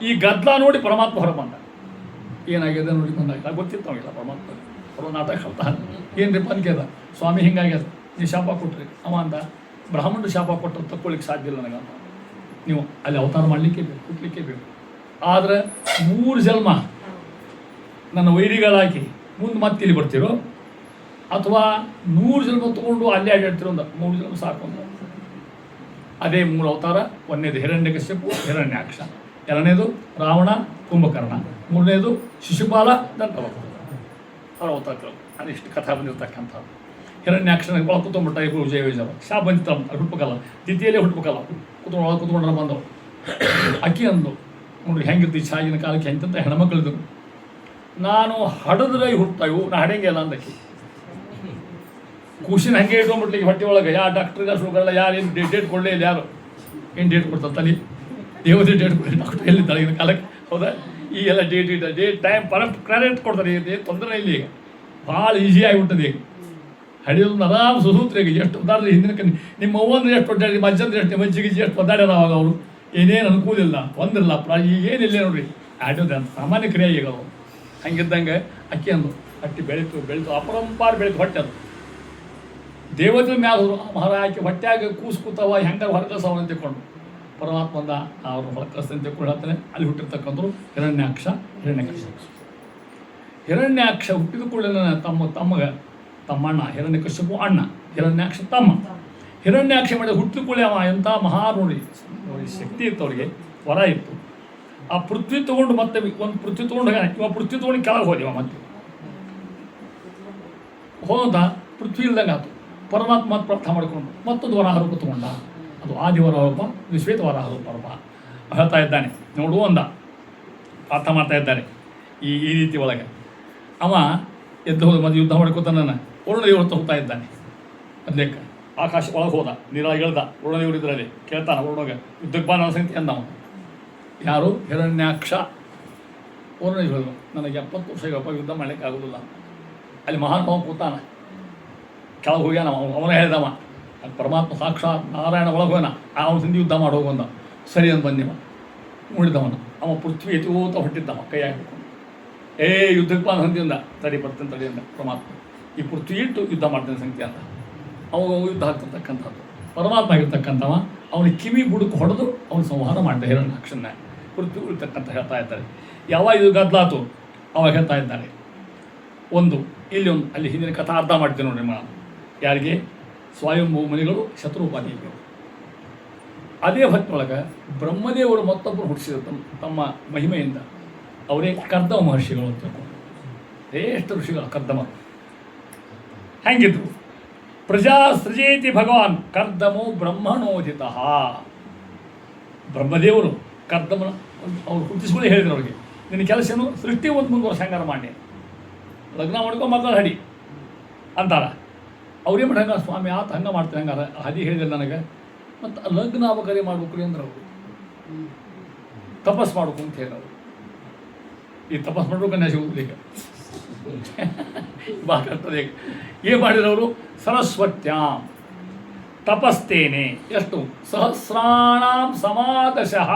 ಈ ಗದ್ದಲ ನೋಡಿ ಪರಮಾತ್ಮ ಹೊರ ಬಂದ. ಏನಾಗಿದೆ ನೋಡಿ ಬಂದಾಗ ಗೊತ್ತಿತ್ತು ಅವಾಗಿಲ್ಲ ಪರಮಾತ್ಮ. ಅವರು ನಾಟಕ ಹೇಳ್ತಾನೆ, ಏನು ರೀ ಪನ್ಕೇದ ಸ್ವಾಮಿ ಹಿಂಗಾಗ್ಯದ, ನೀವು ಶಾಪ ಕೊಟ್ರಿ. ಅವ ಅಂದ, ಬ್ರಾಹ್ಮಣರು ಶಾಪ ಕೊಟ್ಟರು ತಕ್ಕೊಳ್ಳಿಕ್ಕೆ ಸಾಧ್ಯ ಇಲ್ಲ ನನಗಂತ. ನೀವು ಅಲ್ಲಿ ಅವತಾರ ಮಾಡಲಿಕ್ಕೆ ಬೇಕು, ಹುಟ್ಟಲಿಕ್ಕೆ ಬೇಕು. ಆದರೆ 3 ಜನ್ಮ ನನ್ನ ವೈರಿಗಳಾಗಿ ಮುಂದೆ ಮತ್ತೆ ಇಲ್ಲಿ ಬರ್ತಿರೋ, ಅಥವಾ 100 ಜನ್ಮ ತೊಗೊಂಡು ಅಲ್ಲೇ ಅಡ್ಡಾಡ್ತಿರೋ. 3 ಜನ್ಮ ಸಾಕು ಅಂತ. ಅದೇ 3 ಅವತಾರ. 1ನೇದು ಹಿರಣ್ಯಕಶ್ಯಪು ಹಿರಣ್ಯಾಕ್ಷ, 2ನೇದು ರಾವಣ ಕುಂಭಕರ್ಣ, 3ನೇದು ಶಿಶುಪಾಲ ದಂತವಕ್ರ. ಅವ್ರ ಅವತಾರಗಳು ಅದಿಷ್ಟು ಕಥಾ ಬಂದಿರ್ತಕ್ಕಂಥ. ಹಿರಣ್ಯಾಕ್ಷನ ಒಳ ಕೂತ್ಕೊಂಡ್ಬಿಟ್ಟ ಇಬ್ಬರು ಜಯ ವಿಜಯ ಶಾಪ ಬಂದಿತ್ತು. ಹುಟ್ಬೇಕಲ್ಲ, ತಿಥಿಯಲ್ಲೇ ಹುಟ್ಬೇಕಲ್ಲ, ಕೂತ್ಕೊಂಡ್ರೆ ಬಂದವು. ಅಕ್ಕಿ ಅಂದು ನೋಡ್ರಿ ಹೆಂಗಿರ್ತಿ ಚಾಗಿನ ಕಾಲಕ್ಕೆ ಹೆಂಗಂತ ಹೆಣ್ಮಕ್ಳಿದ್ರು. ನಾನು ಹಡದ್ರೆ ಹುಟ್ತಾವು, ನಾ ಹಡಂಗೆ ಇಲ್ಲ ಅಂದಕ್ಕಿ. ಕೂಸಿನ ಹಂಗೆ ಇಟ್ಕೊಂಡ್ಬಿಟ್ಲಿಕ್ಕೆ ಹೊಟ್ಟೆ ಒಳಗೆ. ಯಾವ ಡಾಕ್ಟ್ರಿಗೆ ಶುಗರಲ್ಲ, ಯಾರು ಏನು ಡೇಟ್ ಕೊಡಲೇ ಇಲ್ಲ. ಯಾರು ಏನು ಡೇಟ್ ಕೊಡ್ತಾರೆ ತಲೆ ದೇವತೆ ಡೇಟ್ ಕೊಡಿ, ಡಾಕ್ಟರ್ ಎಲ್ಲಿದ್ದಾಳೆ ಈಗಿನ ಕಾಲಕ್ಕೆ? ಹೌದಾ? ಈಗೆಲ್ಲ ಡೇಟ್ ಟೈಮ್ ಕರೆಕ್ಟ್ ಕೊಡ್ತಾರೆ. ಏನು ತೊಂದರೆ ಇಲ್ಲ. ಈಗ ಭಾಳ ಈಸಿ ಆಗಿಬಿಟ್ಟದೆ. ಈಗ ಹಡಿಯೋದು ಆರಾಮ್ ಸುಸೂತ್ರ. ಈಗ ಎಷ್ಟು ಒದ್ದಾಡ್ರಿ ಹಿಂದಿನ ನಿಮ್ಮ ಅವ್ವಂದ್ರೆ ಎಷ್ಟು ಒದ್ದಾಡಿ, ನಿಮ್ಮ ಅಜ್ಜಂದ್ರೆ ಎಷ್ಟು, ನಿಮ್ಮ ಅಜ್ಜಿಗೆ ಎಷ್ಟು ಒದ್ದಾಡ್ಯಾರ ಅವಾಗ. ಅವರು ಏನೇನು ಅನುಕೂಲ ಇಲ್ಲ, ಒಂದಿಲ್ಲ ಈಗೇನಿಲ್ಲ ನೋಡ್ರಿ. ಆಡೋದು ಅಂತ ಸಾಮಾನ್ಯ ಕ್ರಿಯೆ ಈಗ ಅವರು. ಹಂಗಿದ್ದಂಗೆ ಅಕ್ಕಿ ಅಂದು ಅಟ್ಟಿ ಬೆಳೀತು ಅಪರಂಪಾರ ಬೆಳೀತು. ಹೊಟ್ಟೆ ಅದು ದೇವತೆ ಮ್ಯಾಲವರು ಮಹಾರಾಜಿ ಹೊಟ್ಟೆಯಾಗ ಕೂಸ್ಕೂತವ ಹೆಂಗ ಹೊರಕಸವ ಅಂತ ತಿಳ್ಕೊಂಡು ಪರಮಾತ್ಮಂದ ಅವರು ಹೊರಕಸ್ತ ಅಂತ ತಿಳ್ಕೊಂಡು ಹೇಳ್ತಾನೆ. ಅಲ್ಲಿ ಹುಟ್ಟಿರ್ತಕ್ಕಂಥವ್ರು ಹಿರಣ್ಯಾಕ್ಷ ಹಿರಣ್ಯಾಕ್ಷ ಹುಟ್ಟಿದ ಕೂಡಲೇ ತಮ್ಮಣ್ಣ ಹಿರಣ್ಯಕಶ್ಯಪು ಅಣ್ಣ, ಹಿರಣ್ಯಾಕ್ಷ ತಮ್ಮ. ಹಿರಣ್ಯಾಕ್ಷ ಮಾಡಿದ ಹುಟ್ಟಿದ ಕೂಡಲೇ ಅವ ಎಂಥ ಮಹಾ ನೋಡಿ ಶಕ್ತಿ ಇತ್ತು ಅವ್ರಿಗೆ, ವರ ಇತ್ತು. ಆ ಪೃಥ್ವಿ ತೊಗೊಂಡು ಮತ್ತೆ ಒಂದು ಪೃಥ್ವಿ ತೊಗೊಂಡು ಇವ ಪೃಥ್ವಿ ತೊಗೊಂಡು ಕೆಳಗೆ ಹೋದಿವ. ಮತ್ತೆ ಹೋದ ಪೃಥ್ವಿ ಇಲ್ದಂಗೆ ಆಯ್ತು. ಪರಮಾತ್ಮ ಮತ್ತೆ ಪ್ರಾರ್ಥನೆ ಮಾಡಿಕೊಂಡು ಮತ್ತೊಂದು ವರ ಆರೋಪ ತೊಗೊಂಡ. ಅದು ಆದಿವರ ಆರೋಪ, ಶ್ವೇತ ವರ ಆರೋಪ ಹೇಳ್ತಾ ಇದ್ದಾನೆ. ನೋಡು ಅಂದ ಅರ್ಥ ಮಾಡ್ತಾ ಇದ್ದಾರೆ. ಈ ರೀತಿ ಒಳಗೆ ಅವ ಎದ್ದು ಹೋದ ಮತ್ತೆ ಯುದ್ಧ ಮಾಡ್ಕೋತಾನ. ವರುಣದೇವರು ಹೋಗ್ತಾ ಇದ್ದಾನೆ. ಅದ್ಲೇಕ ಆಕಾಶ ಒಳಗೆ ಹೋದ, ನೀರಾಗಿ ಇಳ್ದ. ವರುಣದೇವರು ಇದರಲ್ಲಿ ಕೇಳ್ತಾನ ವರುಣಗೆ ಯುದ್ಧಕ್ಕೆ ಬಾ ನನ್ನ ಸಂಗತಿ ಅಂದವ. ಯಾರು? ಹಿರಣ್ಯಾಕ್ಷ. ವರುಣದೇವರು ಹೇಳಿದ್ರು, ನನಗೆ 70 ವರ್ಷ ಯುದ್ಧ ಮಾಡ್ಲಿಕ್ಕೆ ಆಗೋದಿಲ್ಲ. ಅಲ್ಲಿ ಮಹಾನುಭಾವ ಕೂತಾನ, ಕೆಳಗೆ ಹೋಗ್ಯಾನ. ಅವನೇ ಹೇಳಿದವ, ಪರಮಾತ್ಮ ಸಾಕ್ಷಾತ್ ನಾರಾಯಣ ಒಳಗೆ ಹೋಗೋಣ, ಅವನ ಹಿಂದೆ ಯುದ್ಧ ಮಾಡಿ ಹೋಗೋಂದ. ಸರಿ ಅಂತ ಬಂದಿವ. ಉಳಿದವನು ಅವ ಪೃಥ್ವಿ ಎತ್ತಿಗೋತ ಹೊಟ್ಟಿದ್ದವ, ಕೈ ಹಾಕಿಕೊಂಡು ಯುದ್ಧಕ್ಕೆ ಬಾ ಹೊಂದಿಯಿಂದ ತಡಿ ಬರ್ತೇನೆ ತಡಿ ಅಂದ ಪರಮಾತ್ಮ. ಈ ಪೃಥ್ವಿ ಇಟ್ಟು ಯುದ್ಧ ಮಾಡ್ತೇನೆ ಸಂಖ್ಯೆ ಅಂತ ಅವಾಗ ಯುದ್ಧ ಆಗ್ತಿರ್ತಕ್ಕಂಥದ್ದು. ಪರಮಾತ್ಮ ಆಗಿರ್ತಕ್ಕಂಥವ ಅವನಿಗೆ ಕಿವಿ ಬುಡಕ್ಕೆ ಹೊಡೆದು ಅವನು ಸಂಹಾರ ಮಾಡಿದ ಹಿರಣ್ಯಾಕ್ಷನ. ಪೃಥ್ವಿ ಉಳಿತಕ್ಕಂಥ ಹೇಳ್ತಾ ಇದ್ದಾರೆ. ಯಾವಾಗ ಇದು ಗದ್ದಲಾತು ಅವಾಗ ಹೇಳ್ತಾ ಇದ್ದಾರೆ. ಇಲ್ಲಿ ಅಲ್ಲಿ ಹಿಂದಿನ ಕಥಾ ಅರ್ಥ ಮಾಡ್ತೀವಿ ನೋಡ್ರಿ. ಯಾರಿಗೆ? ಸ್ವಯಂಭೂ ಮುನಿಗಳು ಶತ್ರುಪಾದಿಗಳು. ಅದೇ ಹೊತ್ತಿನೊಳಗೆ ಬ್ರಹ್ಮದೇವರು ಮತ್ತೊಬ್ಬರು ಹುಟ್ಟಿಸಿದ್ರು ತಮ್ಮ ಮಹಿಮೆಯಿಂದ. ಅವರೇ ಕರ್ದಮ ಮಹರ್ಷಿಗಳು ಅಂತ. ಶ್ರೇಷ್ಠ ಋಷಿಗಳು ಕರ್ದಮರು. ಹೆಂಗಿದ್ರು? ಪ್ರಜಾ ಸೃಜೇತಿ ಭಗವಾನ್ ಕರ್ದಮೋ ಬ್ರಹ್ಮಣೋದಿತ. ಬ್ರಹ್ಮದೇವರು ಕರ್ದಮನ ಅವ್ರು ಹುಟ್ಟಿಸ್ಕೊಳ್ಳಿ ಹೇಳಿದ್ರು ಅವ್ರಿಗೆ, ನಿನ್ನ ಕೆಲಸ ಏನು? ಸೃಷ್ಟಿ ಒಂದು ಮುಂದುವರೆ ಸಂಗಾರ ಮಾಡಿ ಲಗ್ನ ಮಾಡ್ಕೊ ಮಕ್ಕಳು ಹಡಿ ಅಂತಾರ. ಅವ್ರೇನು ಮಾಡಿ ಹಂಗ ಸ್ವಾಮಿ ಆತ ಹಂಗೆ ಮಾಡ್ತಾರೆ. ಹಂಗಾರ ಹದಿ ಹೇಳಿದ್ರೆ ನನಗೆ ಮತ್ತು ಲಗ್ನ ಅವಕರಿ ಮಾಡ್ಬೇಕ್ರಿ ಅಂದ್ರೆ ಅವರು ತಪಸ್ ಮಾಡ್ಬೇಕು ಅಂತ ಹೇಳೋರು. ಈ ತಪಸ್ ಮಾಡ್ಬೇಕು ಅನ್ಯಾಸ ಹೋಗ್ಲಿಕ್ಕೆ ಬಾಕರ್ತದೆ. ಈಗ ಏನು ಮಾಡಿರೋರು? ಸರಸ್ವತ್ಯಾಂ ತಪಸ್ತೇನೆ ಎಷ್ಟು ಸಹಸ್ರಾಣಾಂ ಸಮಾದಶಃ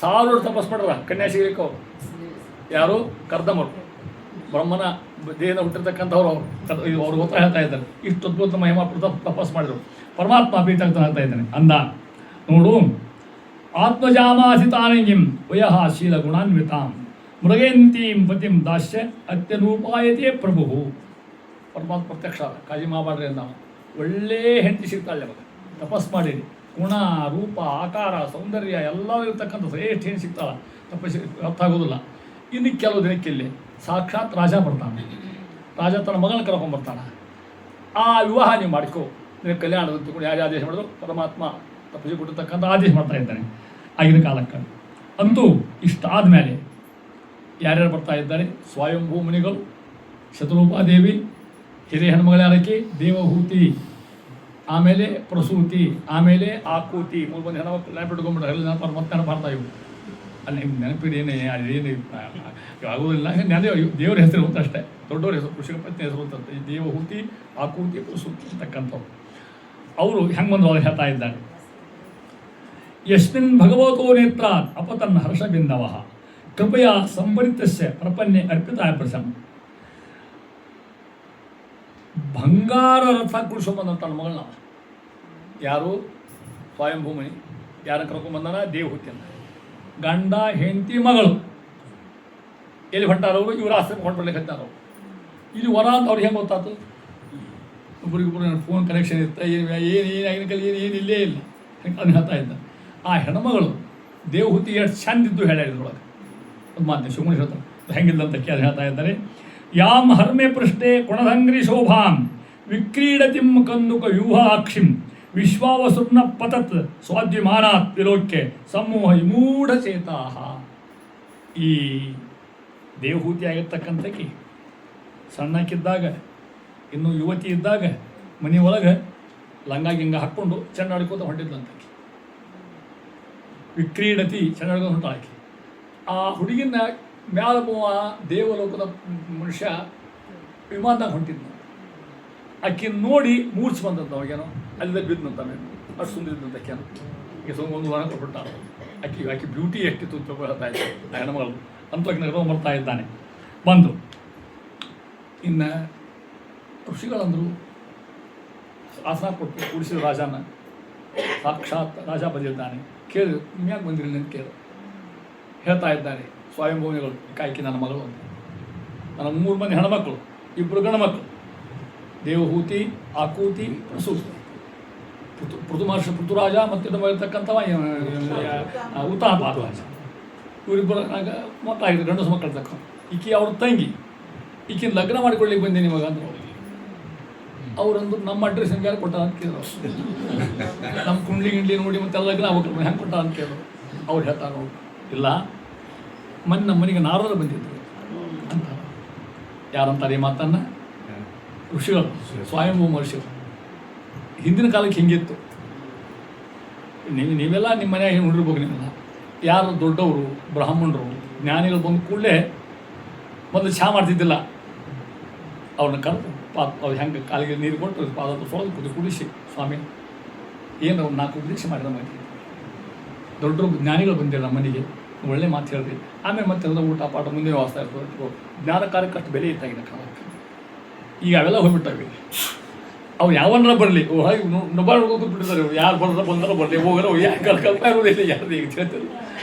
ಸಾವಿರ ತಪಸ್ ಮಾಡ್ರ ಕನ್ಯಾ ಸಿಗಲಿಕ್ಕೆ ಅವರು ಯಾರು ಕರ್ದಮರು ಬ್ರಹ್ಮನ ದೇಹದ ಹುಟ್ಟಿರ್ತಕ್ಕಂಥವ್ರು ಅವ್ರಿಗೆ ಉತ್ತರ ಹೇಳ್ತಾ ಇದ್ದಾರೆ. ಇಷ್ಟು ಅದ್ಭುತ ಮಹಿಮಾ ತಪಸ್ ಮಾಡಿದರು. ಪರಮಾತ್ಮ ಪ್ರೀತಗ್ತನಾಗ್ತಾ ಇದ್ದಾನೆ. ಅಂದ ನೋಡು, ಆತ್ಮಜಾಮಾಸಿತಾನಂಗಿಂ ವಯಃ ಶೀಲ ಗುಣಾನ್ವಿತಾಂ ಮೃಗೇಂತೀಂ ಪತಿಂ ದಾಸ್ಯ ಅತ್ಯನೂಪಾಯತೆ ಪ್ರಭು. ಪರಮಾತ್ಮ ಪ್ರತ್ಯಕ್ಷ ಕಾಜಿ ಮಾಡಬೇಡ್ರಿ ಅಂದ. ಒಳ್ಳೆ ಹೆಂಡತಿ ಸಿಗ್ತಾಳೆ ಅವಾಗ. ತಪಸ್ ಮಾಡಿರಿ, ಗುಣ ರೂಪ ಆಕಾರ ಸೌಂದರ್ಯ ಎಲ್ಲ ಇರ್ತಕ್ಕಂಥ ಶ್ರೇಷ್ಠ ಹೆಣ್ಣು ಸಿಗ್ತಾಳ. ತಪಸ್ಸಿ ಅರ್ಥಾಗೋದಿಲ್ಲ. ಇನ್ನು ಕೆಲವು ದಿನಕ್ಕೆ ಇಲ್ಲಿ ಸಾಕ್ಷಾತ್ ರಾಜ ಬರ್ತಾನೆ. ರಾಜ ತನ್ನ ಮಗನ ಕರ್ಕೊಂಡ್ಬರ್ತಾನೆ. ಆ ವಿವಾಹ ನೀವು ಮಾಡಿಕೋ, ನೀವು ಕಲ್ಯಾಣದ ಕೂಡ ಯಾರು ಆದೇಶ ಮಾಡಿದ್ರು ಪರಮಾತ್ಮ ತಪಸ್ಸಿ ಕೊಟ್ಟಿರ್ತಕ್ಕಂಥ ಆದೇಶ ಮಾಡ್ತಾ ಇದ್ದಾನೆ ಆಗಿನ ಕಾಲಕ್ಕೆ. ಅಂತೂ ಇಷ್ಟಾದ ಮೇಲೆ ಯಾರ್ಯಾರು ಬರ್ತಾ ಇದ್ದಾರೆ? ಸ್ವಯಂಭೂ ಮುನಿಗಳು, ಶತರೂಪಾದೇವಿ, ಹಿರಿಯ ಹೆಣ್ಮಗಳಾರಕ್ಕೆ ದೇವಹೂತಿ, ಆಮೇಲೆ ಪ್ರಸೂತಿ, ಆಮೇಲೆ ಆಕೂತಿ, 3 ಮಂದಿ ಹೆಣ್ಮಕ್ಳು ನೆನಪಿಟ್ಕೊಂಡ್ಬಿಟ್ರೆ ಎಲ್ಲ ನೆನಪು ಮತ್ತೆ ನೆನಪಾಡ್ತಾ ಇವು. ಅಲ್ಲಿ ನೆನಪಿಡಿ ಏನು ಆಗೋದಿಲ್ಲ. ದೇವರ ಹೆಸರು ಅಂತ ಅಷ್ಟೇ, ದೊಡ್ಡವ್ರ ಹೆಸರು, ಕೃಷಿಕ ಪತ್ನಿ ಹೆಸರು ಅಂತಂತೆ. ಈ ದೇವಹೂತಿ, ಆಕೂತಿ, ಪ್ರಸೂತಿ ಅಂತಕ್ಕಂಥವ್ರು ಅವರು ಹೆಂಗೆ ಬಂದು ಅವ್ರು ಹೇಳ್ತಾ ಇದ್ದಾರೆ. ಯಸ್ಮಿನ್ ಭಗವತೋ ನೇತ್ರಾತ್ ಅಪತನ್ನ ಹರ್ಷಬಿಂದವ ಕೃಪೆಯ ಸಂಭರಿತಸ್ಯ ಪ್ರಪನ್ನೆ ಅರ್ಪಿತಾಯ ಪ್ರಸಂ. ಬಂಗಾರ ರಥ ಕುಡಿಸ್ಕೊಂಬಂದಂತ ನನ್ನ ಮಗಳನ್ನ ಯಾರು? ಸ್ವಯಂಭೂಮಿ. ಯಾರನ್ನ ಕರ್ಕೊಂಬಂದಾನ? ದೇವಹೂತಿಯನ್ನ. ಗಂಡ ಹೆಂಡತಿ ಮಗಳು ಎಲ್ಲಿ ಹೊಂಟಾರವರು? ಇವರು ಆಶ್ರಮ ಹೊಂಟರ್ಲಿಕ್ಕೆ ಹತ್ತಾರವ್ರು. ಇಲ್ಲಿ ವರ ಅಂತ ಅವ್ರಿಗೆ ಹೆಂಗೆ ಗೊತ್ತಾಯ್ತು? ಒಬ್ರಿಗೊಬ್ರು ಫೋನ್ ಕನೆಕ್ಷನ್ ಇರ್ತಾ ಏನಾಗಿನ ಕಲಿ ಏನು ಇಲ್ಲೇ ಇಲ್ಲ ಅದನ್ನ ಹೇಳ್ತಾ ಇದ್ದ. ಆ ಹೆಣ್ಮಗಳು ದೇವಹೂತಿ ಎಷ್ಟು ಚಂದಿದ್ದು ಹೇಳಿದ್ರೊಳಗೆ ಒಂದು ಮಾತು ಶಿವಮಣಿ ಹೇಳ್ತಾರೆ ಹೆಂಗಿಲ್ಲ ಅಂತ ಕೇಳಿ ಹೇಳ್ತಾ ಇದ್ದಾರೆ. ಯಾಂ ಹರ್ಮೆ ಪೃಷ್ಠೆ ಕುಣಧಂಗ್ರಿ ಶೋಭಾಂ ವಿಕ್ರೀಡತಿಂ ಕಂದುಕ ವ್ಯೂಹಾಕ್ಷಿಂ ವಿಶ್ವಾವಸುರ್ನ ಪತತ್ ಸ್ವಾದ್ಯಮಾನಾತ್ ವಿಲೋಕ್ಯ ಸಮೂಹ ವಿಮೂಢಚೇತಾಹ. ಈ ದೇವಹೂತಿ ಆಗಿರ್ತಕ್ಕಂಥಕ್ಕೆ ಸಣ್ಣಕ್ಕಿದ್ದಾಗ, ಇನ್ನು ಯುವತಿ ಇದ್ದಾಗ ಮನೆಯೊಳಗೆ ಲಂಗ ಗಿಂಗ ಹಾಕ್ಕೊಂಡು ಚೆಂಡ ಆಡ್ಕೋತ ಹೊಂಟಿದ್ಲಂತಕ್ಕೆ. ವಿಕ್ರೀಡತಿ ಚೆಂಡ ಆಡ್ಕೊಂಡು ಹೊಂಟಾಕಿ. ಆ ಹುಡುಗಿನ ಮ್ಯಾಲಬುವ ದೇವಲೋಕದ ಮನುಷ್ಯ ವಿಮಾನದಾಗ ಹೊಂಟಿದ್ನ. ಆಕಿನ ನೋಡಿ ಮೂರ್ಛೆ ಬಂದಂತ ಅವಾಗೇನೋ ಅಲ್ಲಿಂದ ಬಿದ್ದಂತ ಮೇಲೆ ಅಷ್ಟು ಸುಂದಿದ್ದಂತಕ್ಕೇನು ಈಗ ಒಂದು ವಾರ ಕೊಟ್ಬಿಟ್ಟ. ಆಕಿ ಬ್ಯೂಟಿ ಎಷ್ಟಿತ್ತು ಅಂತ ಹೇಳ್ತಾ ಇದ್ದ ಆ ಹೆಣ್ಮಗಳು ಅಂತಕ್ಕೆ ನಗರ ಬರ್ತಾ ಇದ್ದಾನೆ. ಬಂದು ಇನ್ನು ಋಷಿಗಳಂದರು ಆಸನ ಕೊಟ್ಟು ಕೂಡಿಸಿದ ರಾಜನ. ಸಾಕ್ಷಾತ್ ರಾಜ ಬಂದಿದ್ದಾನೆ. ಕೇಳಿ ನಿಮ್ಯಾಕೆ ಬಂದಿರಲಿ ಅಂತ ಕೇಳಿ ಹೇಳ್ತಾ ಇದ್ದಾನೆ. ಸ್ವಯಂಭೂಮಿಗಳು ಕಾಯ್ಕಿ ನನ್ನ ಮಗಳು ಅಂತ. ನನ್ನ 3 ಮಂದಿ ಹೆಣ್ಮಕ್ಳು, 2 ಗಂಡ್ಮಕ್ಳು, ದೇವಹೂತಿ, ಆಕೂತಿ, ಪ್ರಸೂತಿ. ಪೃಥುಮಹರ್ಷಿ ಪೃಥುರಾಜ ಮತ್ತು ಇರ್ತಕ್ಕಂಥವ ಉತ್ತಾನಪಾದ ರಾಜ. ಇವರಿಬ್ಬರು ಮಕ್ಕಳಾಗಿದ್ರು, ಗಂಡಸು ಮಕ್ಕಳು ತಕ್ಕ. ಈಕೆ ಅವ್ರ ತಂಗಿ. ಈಕಿನ ಲಗ್ನ ಮಾಡಿಕೊಳ್ಳಿಕ್ಕೆ ಬಂದೆ ನಿಮಗೆ ಅಂದರು. ಅವರಂದು ನಮ್ಮ ಅಡ್ರೆಸ್ ಹೆಂಗೆ ಯಾರು ಕೊಟ್ಟ ಅಂತ ಕೇಳಿದ್ರು. ನಮ್ಮ ಕುಂಡ್ಲಿ ಗಿಂಡ್ಲಿ ನೋಡಿ ಮತ್ತೆ ಲಗ್ನ ಆಗ್ಬೇಕು ಹೆಂಗೆ ಕೊಟ್ಟ ಅಂತ ಕೇಳಿದ್ರು. ಅವ್ರು ಹೇಳ್ತಾರೆ ನೋಡಿ, ಇಲ್ಲ ಮೊನ್ನೆ ನಮ್ಮ ಮನೆಗೆ ನಾರದರು ಬಂದಿದ್ರು ಅಂತ. ಯಾರಂತಾರೆ ಈ ಮಾತನ್ನು? ಋಷಿಗಳು, ಸ್ವಯಂಭೂ ಮಹರ್ಷಿಗಳು. ಹಿಂದಿನ ಕಾಲಕ್ಕೆ ಹಿಂಗಿತ್ತು. ನೀವೆಲ್ಲ ನಿಮ್ಮ ಮನೆಯಾಗ ಏನು ನೋಡಿರ್ಬೇಕು. ನೀವೆಲ್ಲ ಯಾರು ದೊಡ್ಡವರು, ಬ್ರಾಹ್ಮಣರು, ಜ್ಞಾನಿಗಳು ಬಂದು ಕೂಡಲೇ ಬಂದು ಚಹಾ ಮಾಡ್ತಿದ್ದಿಲ್ಲ. ಅವ್ರನ್ನ ಕರೆದು ಅವ್ರು ಹೆಂಗೆ ಕಾಲಿಗೆ ನೀರು ಕೊಟ್ಟು ಪಾದ ತೊಳೆದು ಕುಡಿಸಿ, ಸ್ವಾಮಿ ಏನು ಅವ್ರು 4 ಉಪದೇಶ ಮಾಡಿದ ಮನೆಗೆ. ದೊಡ್ಡರು ಜ್ಞಾನಿಗಳು ಬಂದಿಲ್ಲ ನಮ್ಮ ಮನೆಗೆ, ಒಳ್ಳೆ ಮಾತು ಹೇಳ್ರಿ. ಆಮೇಲೆ ಮತ್ತೆಲ್ಲ ಊಟ ಪಾಠ ಮುಂದೆ ವ್ಯವಸ್ಥೆ ಇರ್ತದೆ. ಜ್ಞಾನ ಕಾರ್ಯಕ್ಕೆ ಅಷ್ಟು ಬೆಲೆ ಇತ್ತಾಗಿನ ಕಾಲಕ್ಕೆ. ಈಗ ಅವೆಲ್ಲ ಹೋಗ್ಬಿಟ್ಟಾವೆ. ಅವ್ರು ಯಾವನ್ನ ಬರಲಿ ಹಾಗೆ ನೊಬಾರ್ ಕೂತ್ಬಿಟ್ಟಿದ್ದಾರೆ. ಯಾರು ಬಂದ್ರೆ ಬರಲಿ, ಹೋಗಲ್ಲ, ಯಾಕೆ ಕಲ್ಪ ಇರೋದಿಲ್ಲ, ಯಾರು ಈಗ ಹೇಳ್ತಿಲ್ಲ.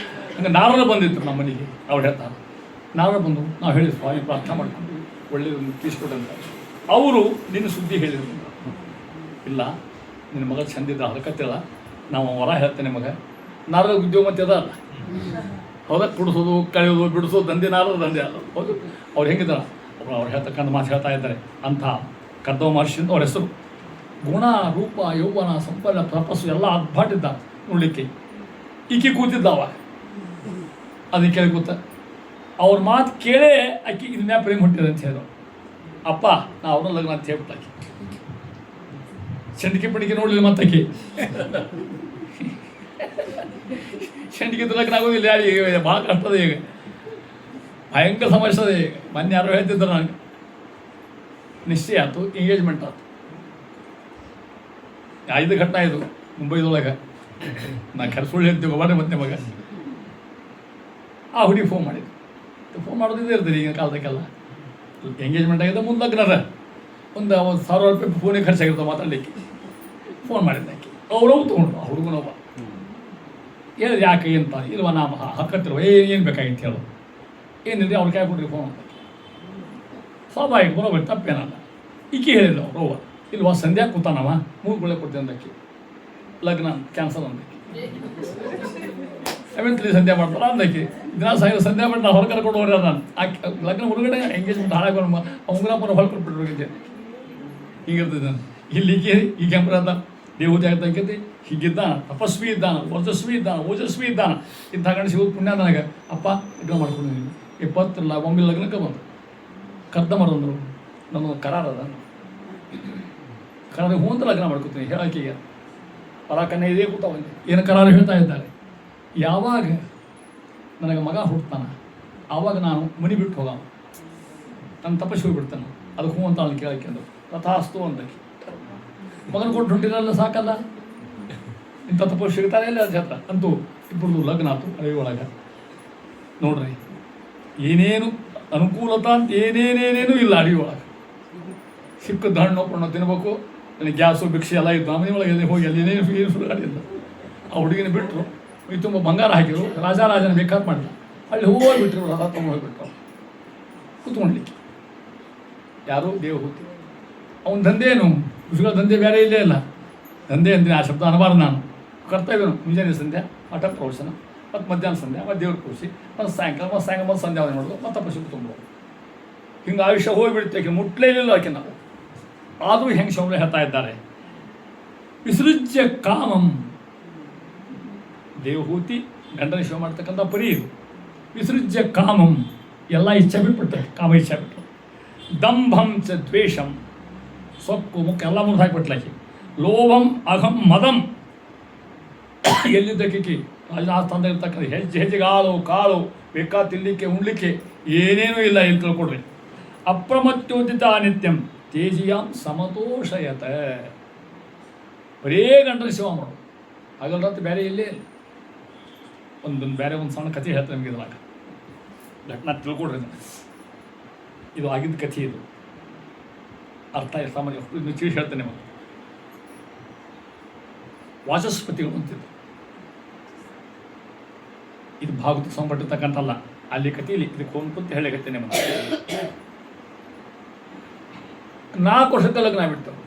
ಹಂಗೆ ನಾವೆಲ್ಲ ಬಂದಿತ್ತು ನಮ್ಮ ಮನೆಗೆ. ಅವ್ರು ಹೇಳ್ತಾರೆ ನಾವೇ ಬಂದು ನಾವು ಹೇಳಿದ್ವಿ ಸ್ವಾಮಿ ಪ್ರಾರ್ಥನೆ ಮಾಡ್ಕೊಂಡು ಒಳ್ಳೆಯದೊಂದು ತೀಸ್ಕೊಟ್ಟಂತ. ಅವರು ನಿನ್ನ ಸುದ್ದಿ ಹೇಳಿದ್ರು. ಇಲ್ಲ ನಿನ್ನ ಮಗ ಚಂದಿದ್ದ ಅದಕ್ಕತ್ತಿಲ್ಲ, ನಾವು ವರ ಹೇಳ್ತೇನೆ ಮಗ. ನಾರದ ಉದ್ಯೋಗ ಮತ್ತೆ ಅದ ಅಲ್ಲ, ಹೌದಾ? ಕುಡಿಸೋದು, ಕಳೆಯೋದು, ಬಿಡಿಸೋದು ದಂಧೆ ನಾರದ ದಂಧೆ ಅಲ್ಲ. ಹೌದು, ಅವ್ರು ಹೆಂಗಿದ್ದಾರೆ ಅವ್ರು ಹೇಳ್ತಕ್ಕಂಥ ಮಾತು ಹೇಳ್ತಾ ಇದ್ದಾರೆ. ಅಂಥ ಕರ್ದವ ಮಹರ್ಷಿ ಅಂತ ಅವ್ರ ಹೆಸರು. ಗುಣ ರೂಪ ಯೌವನ ಸಂಪನ್ನ ತಪಸ್ಸು ಎಲ್ಲ ಅದ್ಭಾಟಿದ್ದ ನೋಡಲಿಕ್ಕೆ. ಈಕೆ ಕೂತಿದ್ದಾವ, ಅದಕ್ಕೆ ಕೇಳಿ ಕೂತ. ಅವ್ರ ಮಾತು ಕೇಳೇ ಆಕೆ ಇನ್ಮ್ಯಾ ಪ್ರೇಮ ಹೊಂಟಿದೆ ಅಂತ ಹೇಳಿದ್ರು. ಅಪ್ಪ ನಾ ಅವ್ರನ್ನ ಲಗ್ನ ಅಂತ ಹೇಳ್ಬಿಟ್ಟು ಆಕೆ ಚಂಡಿಕೆ ಪಡಿಕೆ ನೋಡಲಿಲ್ಲ ಮತ್ತಾಕಿ. ಚಂಡಿಕೆ ಲಗ್ನ ಆಗೋದಿಲ್ಲ. ಯಾರಿಗೆ ಭಾಳ ಕಷ್ಟದ ಈಗ, ಭಯಂಕರ ಸಮಸ್ಯೆ ಅದ ಈಗ. ಮೊನ್ನೆ ಯಾರೋ ಹೇಳ್ತಿದ್ರು ನನಗೆ, ನಿಶ್ಚಯ ಆಯ್ತು, ಎಂಗೇಜ್ಮೆಂಟ್ ಆಯ್ತು. 5 ಘಟನೆ ಇದು ಮುಂಬೈದೊಳಗೆ. ನಾ ಸುಳ್ಳು ಹೇಳ್ತೀವಿ ಬರ್ರಿ ಮತ್ತೆ ಮಗ. ಆ ಹುಡುಗಿ ಫೋನ್ ಮಾಡಿದ್ರು. ಫೋನ್ ಮಾಡೋದಿದೆ ಇರ್ತೀರಿ ಈಗ ಕಾಲದಕ್ಕೆಲ್ಲ. ಎಂಗೇಜ್ಮೆಂಟ್ ಆಗಿದೆ, ಮುಂದೆ ಲಗ್ನದ ಒಂದು ₹1,000 ಫೋನಿಗೆ ಖರ್ಚಾಗಿರ್ತಾವೆ ಮಾತಾಡಲಿಕ್ಕೆ. ಫೋನ್ ಮಾಡಿದ್ದೆ ಆಕೆ, ಅವ್ರವು ತೊಗೊಂಡು ಆ ಹುಡುಗನೊಬ್ಬ ಹೇಳಿದ್ರು ಯಾಕೆ ಅಂತ. ಇಲ್ವ ನಾ ಹಕ್ಕತ್ತಿರುವ ಏನು ಬೇಕಾಗಿತ್ತು ಹೇಳು. ಏನಿಲ್ಲ ಅವ್ರ ಕೈ ಕೊಡ್ರಿ ಫೋನ್ ಅಂತ. ಸ್ವಾಭಾವಿಕ ಬರೋಬರಿ ತಪ್ಪೇನಲ್ಲ. ಈಕೆ ಹೇಳಿಲ್ಲ ಅವ್ರವ್ವ, ಇಲ್ವಾ ಸಂಧ್ಯಾ ಕೂತಾನವ 3 ಗುಳೆ ಕೊಡ್ತೀನಿ ಅಂದಕ್ಕೆ. ಲಗ್ನ ಕ್ಯಾನ್ಸಲ್ ಅಂದಕ್ಕೆ. ಎವೆಂಟ್ಲಿ ಸಂಧ್ಯಾ ಮಾಡ್ತಾರ ಅಂದಕ್ಕೆ. ದಿನ ಸಂಧ್ಯಾ ಮಾಡಿ ನಾನು ಹೊರ ಕರ್ಕೊಂಡು ಹೋಗ್ರಿ ನಾನು ಆಕೆ ಲಗ್ನ ಹುಡುಗಡೆ ಎಂಗೇಜ್ಮೆಂಟ್ ಹಾಳಾಗೋಣ ಉಂಗ್ರಾಪುರ ಹೊರ ಕೊಟ್ಬಿಟ್ರು ಹೋಗಿದ್ದೆ. ಹೀಗಿರ್ತದೆ ನಾನು ಇಲ್ಲಿಗೆ ಈ ಕೆಂಪರ ಅಂತ ದೇವತೆ ಆಗ್ತಕ್ಕಂತೆ ಹೀಗಿದ್ದಾನ, ತಪಸ್ವಿ ಇದ್ದಾನ, ವರ್ಚಸ್ವಿ ಇದ್ದಾನ, ಓಜಸ್ವಿ ಇದ್ದಾನ. ಇಂಥ ಗಂಡ ಸಿಗೋದು ಪುಣ್ಯ ನನಗೆ. ಅಪ್ಪ ಲಗ್ನ ಮಾಡ್ಕೊಂಡಿದ್ದೀನಿ 20 ಒಮ್ಮೆ ಲಗ್ನಕ್ಕೆ ಬಂದು ಕರ್ದಮರಂದರು ನನ್ನ ಕರಾರದ ಕರಾರ ಹೂ ಅಂತ ಲಗ್ನ ಮಾಡ್ಕೊತೀನಿ ಹೇಳಾಕೆಗೆ. ಪರಾಕನ್ನೇ ಇದೇ ಕೂತಾವಂತೆ ಏನು ಕರಾರು ಹೇಳ್ತಾ ಇದ್ದಾರೆ. ಯಾವಾಗ ನನಗೆ ಮಗ ಹುಡ್ತಾನ ಆವಾಗ ನಾನು ಮನೆ ಬಿಟ್ಟು ಹೋಗ ನನ್ನ ತಪಸ್ವಿ ಹೋಗ್ಬಿಡ್ತಾನೆ. ಅದಕ್ಕೆ ಹೂ ಅಂತ ಅವನು ಕೇಳಕ್ಕೆ ಅಂದರು. ತಥಾಸ್ತು ಅಂದಕ್ಕೆ. ಮಗನ ಕೊಟ್ಟು ಹೊಂಟಿರಲ್ಲ ಸಾಕಲ್ಲ, ಇಂಥ ತಪಸ್ವಿ ಸಿಗ್ತಾನೆ ಇಲ್ಲ ಅದ ಹತ್ರ. ಅಂತೂ ಇಬ್ಬರದು ಲಗ್ನ ಆಯ್ತು. ಅಡವಿ ಒಳಗೆ ನೋಡ್ರಿ ಏನೇನು ಅನುಕೂಲತಾ ಅಂತ ಏನೇನೇನೇನೂ ಇಲ್ಲ. ಅಡವಿ ಒಳಗೆ ಸಿಕ್ಕದ್ದು ಹಣ್ಣು ಪಣ್ಣು ತಿನ್ಬೇಕು. ನನಗೆ ಗ್ಯಾಸು ಭಿಕ್ಷೆ ಎಲ್ಲ ಇತ್ತು. ಮನೆ ಒಳಗೆ ಹೋಗಿ ಅಲ್ಲಿ ಏನೇನು ಏನು ಸುಡುಗಾಡಿಲ್ಲ. ಆ ಹುಡುಗಿನ ಬಿಟ್ಟರು, ಈ ತುಂಬ ಬಂಗಾರ ಹಾಕಿರು. ರಾಜನ ಬೇಕಾದ ಮಾಡಿಲ್ಲ. ಅಲ್ಲಿ ಹೋಗಿಬಿಟ್ರು, ರಥ ತುಂಬ ಹೋಗಿಬಿಟ್ರು ಕೂತ್ಕೊಂಡ್ಲಿಕ್ಕೆ. ಯಾರು ದೇವಹೂತಿ. ಅವನ ದಂಧೆ ಏನು ವಿಷಯಗಳ ದಂಧೆ ಬೇರೆ ಇಲ್ಲೇ ಇಲ್ಲ. ದಂಧೆ ಅಂತೀನಿ ಆ ಶಬ್ದ ಅನ್ನಬಾರ್ದು ನಾನು. ಕರ್ತವ್ಯನು ಮುಂಜಾನೆ ಸಂಧ್ಯಾ ಮಠ ಪ್ರವಚನ, ಮತ್ತು ಮಧ್ಯಾಹ್ನ ಸಂಧ್ಯಾ, ಮತ್ತು ದೇವ್ರ ಕೂರಿಸಿ, ಮತ್ತು ಸಾಯಂಕಾಲ ಮತ್ತು ಸಂಧ್ಯಾವನೆ ಮಾಡೋದು, ಮತ್ತು ತಪಸ್ಸು ತುಂಬೋದು. ಹಿಂಗೆ ಆಯುಷ್ಯ ಹೋಗಿಬಿಡುತ್ತೆ. ಆಕೆ ಮುಟ್ಲೇ ಇಲ್ಲ ಆಕೆ. ನಾವು ಆದರೂ ಹೆಂಗೆ ಶೌರ್ಯ ಹೇಳ್ತಾ ಇದ್ದಾರೆ. ವಿಸೃಜ್ಯ ಕಾಮಂ. ದೇವಹೂತಿ ಗಂಡನ ಶಿವ ಮಾಡ್ತಕ್ಕಂಥ ಪರಿ ಇದು. ವಿಸೃಜ್ಯ ಕಾಮಂ, ಎಲ್ಲ ಇಚ್ಛೆ ಬಿಟ್ಬಿಟ್ಟೆ, ಕಾಮ ಇಚ್ಛೆ ಬಿಟ್ಟು. ದಂಭಂ ಚ ದ್ವೇಷಂ, ಸೊಕ್ಕು ಮುಖ ಎಲ್ಲ ಮುರಿದು ಹಾಕಿಬಿಟ್ಲಾಕಿ. ಲೋಭಂ ಅಹಂ ಮದಂ, ಎಲ್ಲಿದ್ದಕ್ಕೆ ರಾಜನಾಥಾಂತ ಇರ್ತಕ್ಕಂಥ ಹೆಜ್ಜೆಗಾಳು ಕಾಳು ಬೇಕಾ ತಿನ್ನಲಿಕ್ಕೆ ಉಣ್ಲಿಕ್ಕೆ ಏನೇನೂ ಇಲ್ಲ. ಇಲ್ಲಿ ತಿಳ್ಕೊಡ್ರಿ. ಅಪ್ರಮತ್ಯೋದಿತ ನಿತ್ಯಂ ತೇಜಿಯಾಂ ಸಮತೋಷಯತ. ಬರೇ ಗಂಡನ ಶಿವ ಮಾಡು ಹಾಗಲ್ರಂತ ಬೇರೆ ಇಲ್ಲೇ ಇಲ್ಲ. ಬೇರೆ ಒಂದು ಸಣ್ಣ ಕಥೆ ಹೇಳ್ತಾರೆ ನಿಮಗೆ. ಇದ್ರಾಗ ಘಟನಾ ತಿಳ್ಕೊಡ್ರಿ. ಇದು ಆಗಿದ್ದ ಕಥೆ. ಇದು ಅರ್ಥ ಸಾಮಾನ್ಯ ಇನ್ನು ಚೀಸ್ ಹೇಳ್ತೇನೆ. ನಿಮಗೆ ವಾಚಸ್ಪತಿಗಳು ಅಂತಿದ್ದು ಇದು ಭಾಗವತ ಸಂಬಂಧಿರ್ತಕ್ಕಂಥಲ್ಲ. ಅಲ್ಲಿ ಕಥೆಯಲ್ಲಿ ಇದಕ್ಕೆ ಹೋಗ್ಕೊಂತ ಹೇಳಿಕತ್ತೇನೆ. ನಿಮಗೆ 4 ವರ್ಷಕ್ಕೆ ಲಗ್ನ ಆಗ್ಬಿಡ್ತಾರೆ.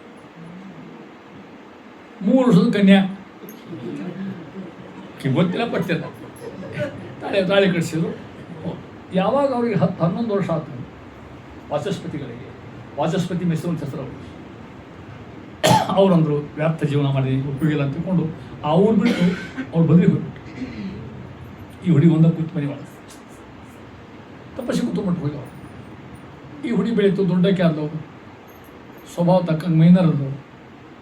3 ವರ್ಷದ ಕನ್ಯಾ ಗೊತ್ತಿಲ್ಲ ಪಟ್ಟಿಲ್ಲ. ತಾಳಿ ಕಟ್ಟಿಸಿದ್ರು. ಯಾವಾಗ ಅವ್ರಿಗೆ 11 ವರ್ಷ ಆಯ್ತು ವಾಚಸ್ಪತಿಗಳಿಗೆ. ವಾಚಸ್ಪತಿ ಮೆಸ್ಸು ಅಂತ ಹೆಸರು. ಅವರಂದರು ವ್ಯಾಪ್ತ ಜೀವನ ಮಾಡಿ ಉಪಯೋಗಿಲ್ಲ ಅಂತ ತಿಳ್ಕೊಂಡು ಅವ್ರು ಬಿಟ್ಟು ಅವ್ರು ಬದಲಿಗೆ ಹೋಗ್ಬಿಟ್ಟು ಈ ಹುಡಿ ಒಂದ ಕೂತು ಮನೆ ಒಳಗೆ ತಪಸ್ಸಿ ಕೂತ್ಬಿಟ್ಟು ಹೋಗಿ. ಈ ಹುಡಿ ಬೆಳೀತು, ದೊಡ್ಡಕ್ಕೆ ಆದವು, ಸ್ವಭಾವ ತಕ್ಕಂಗೆ ಮೈನರದು.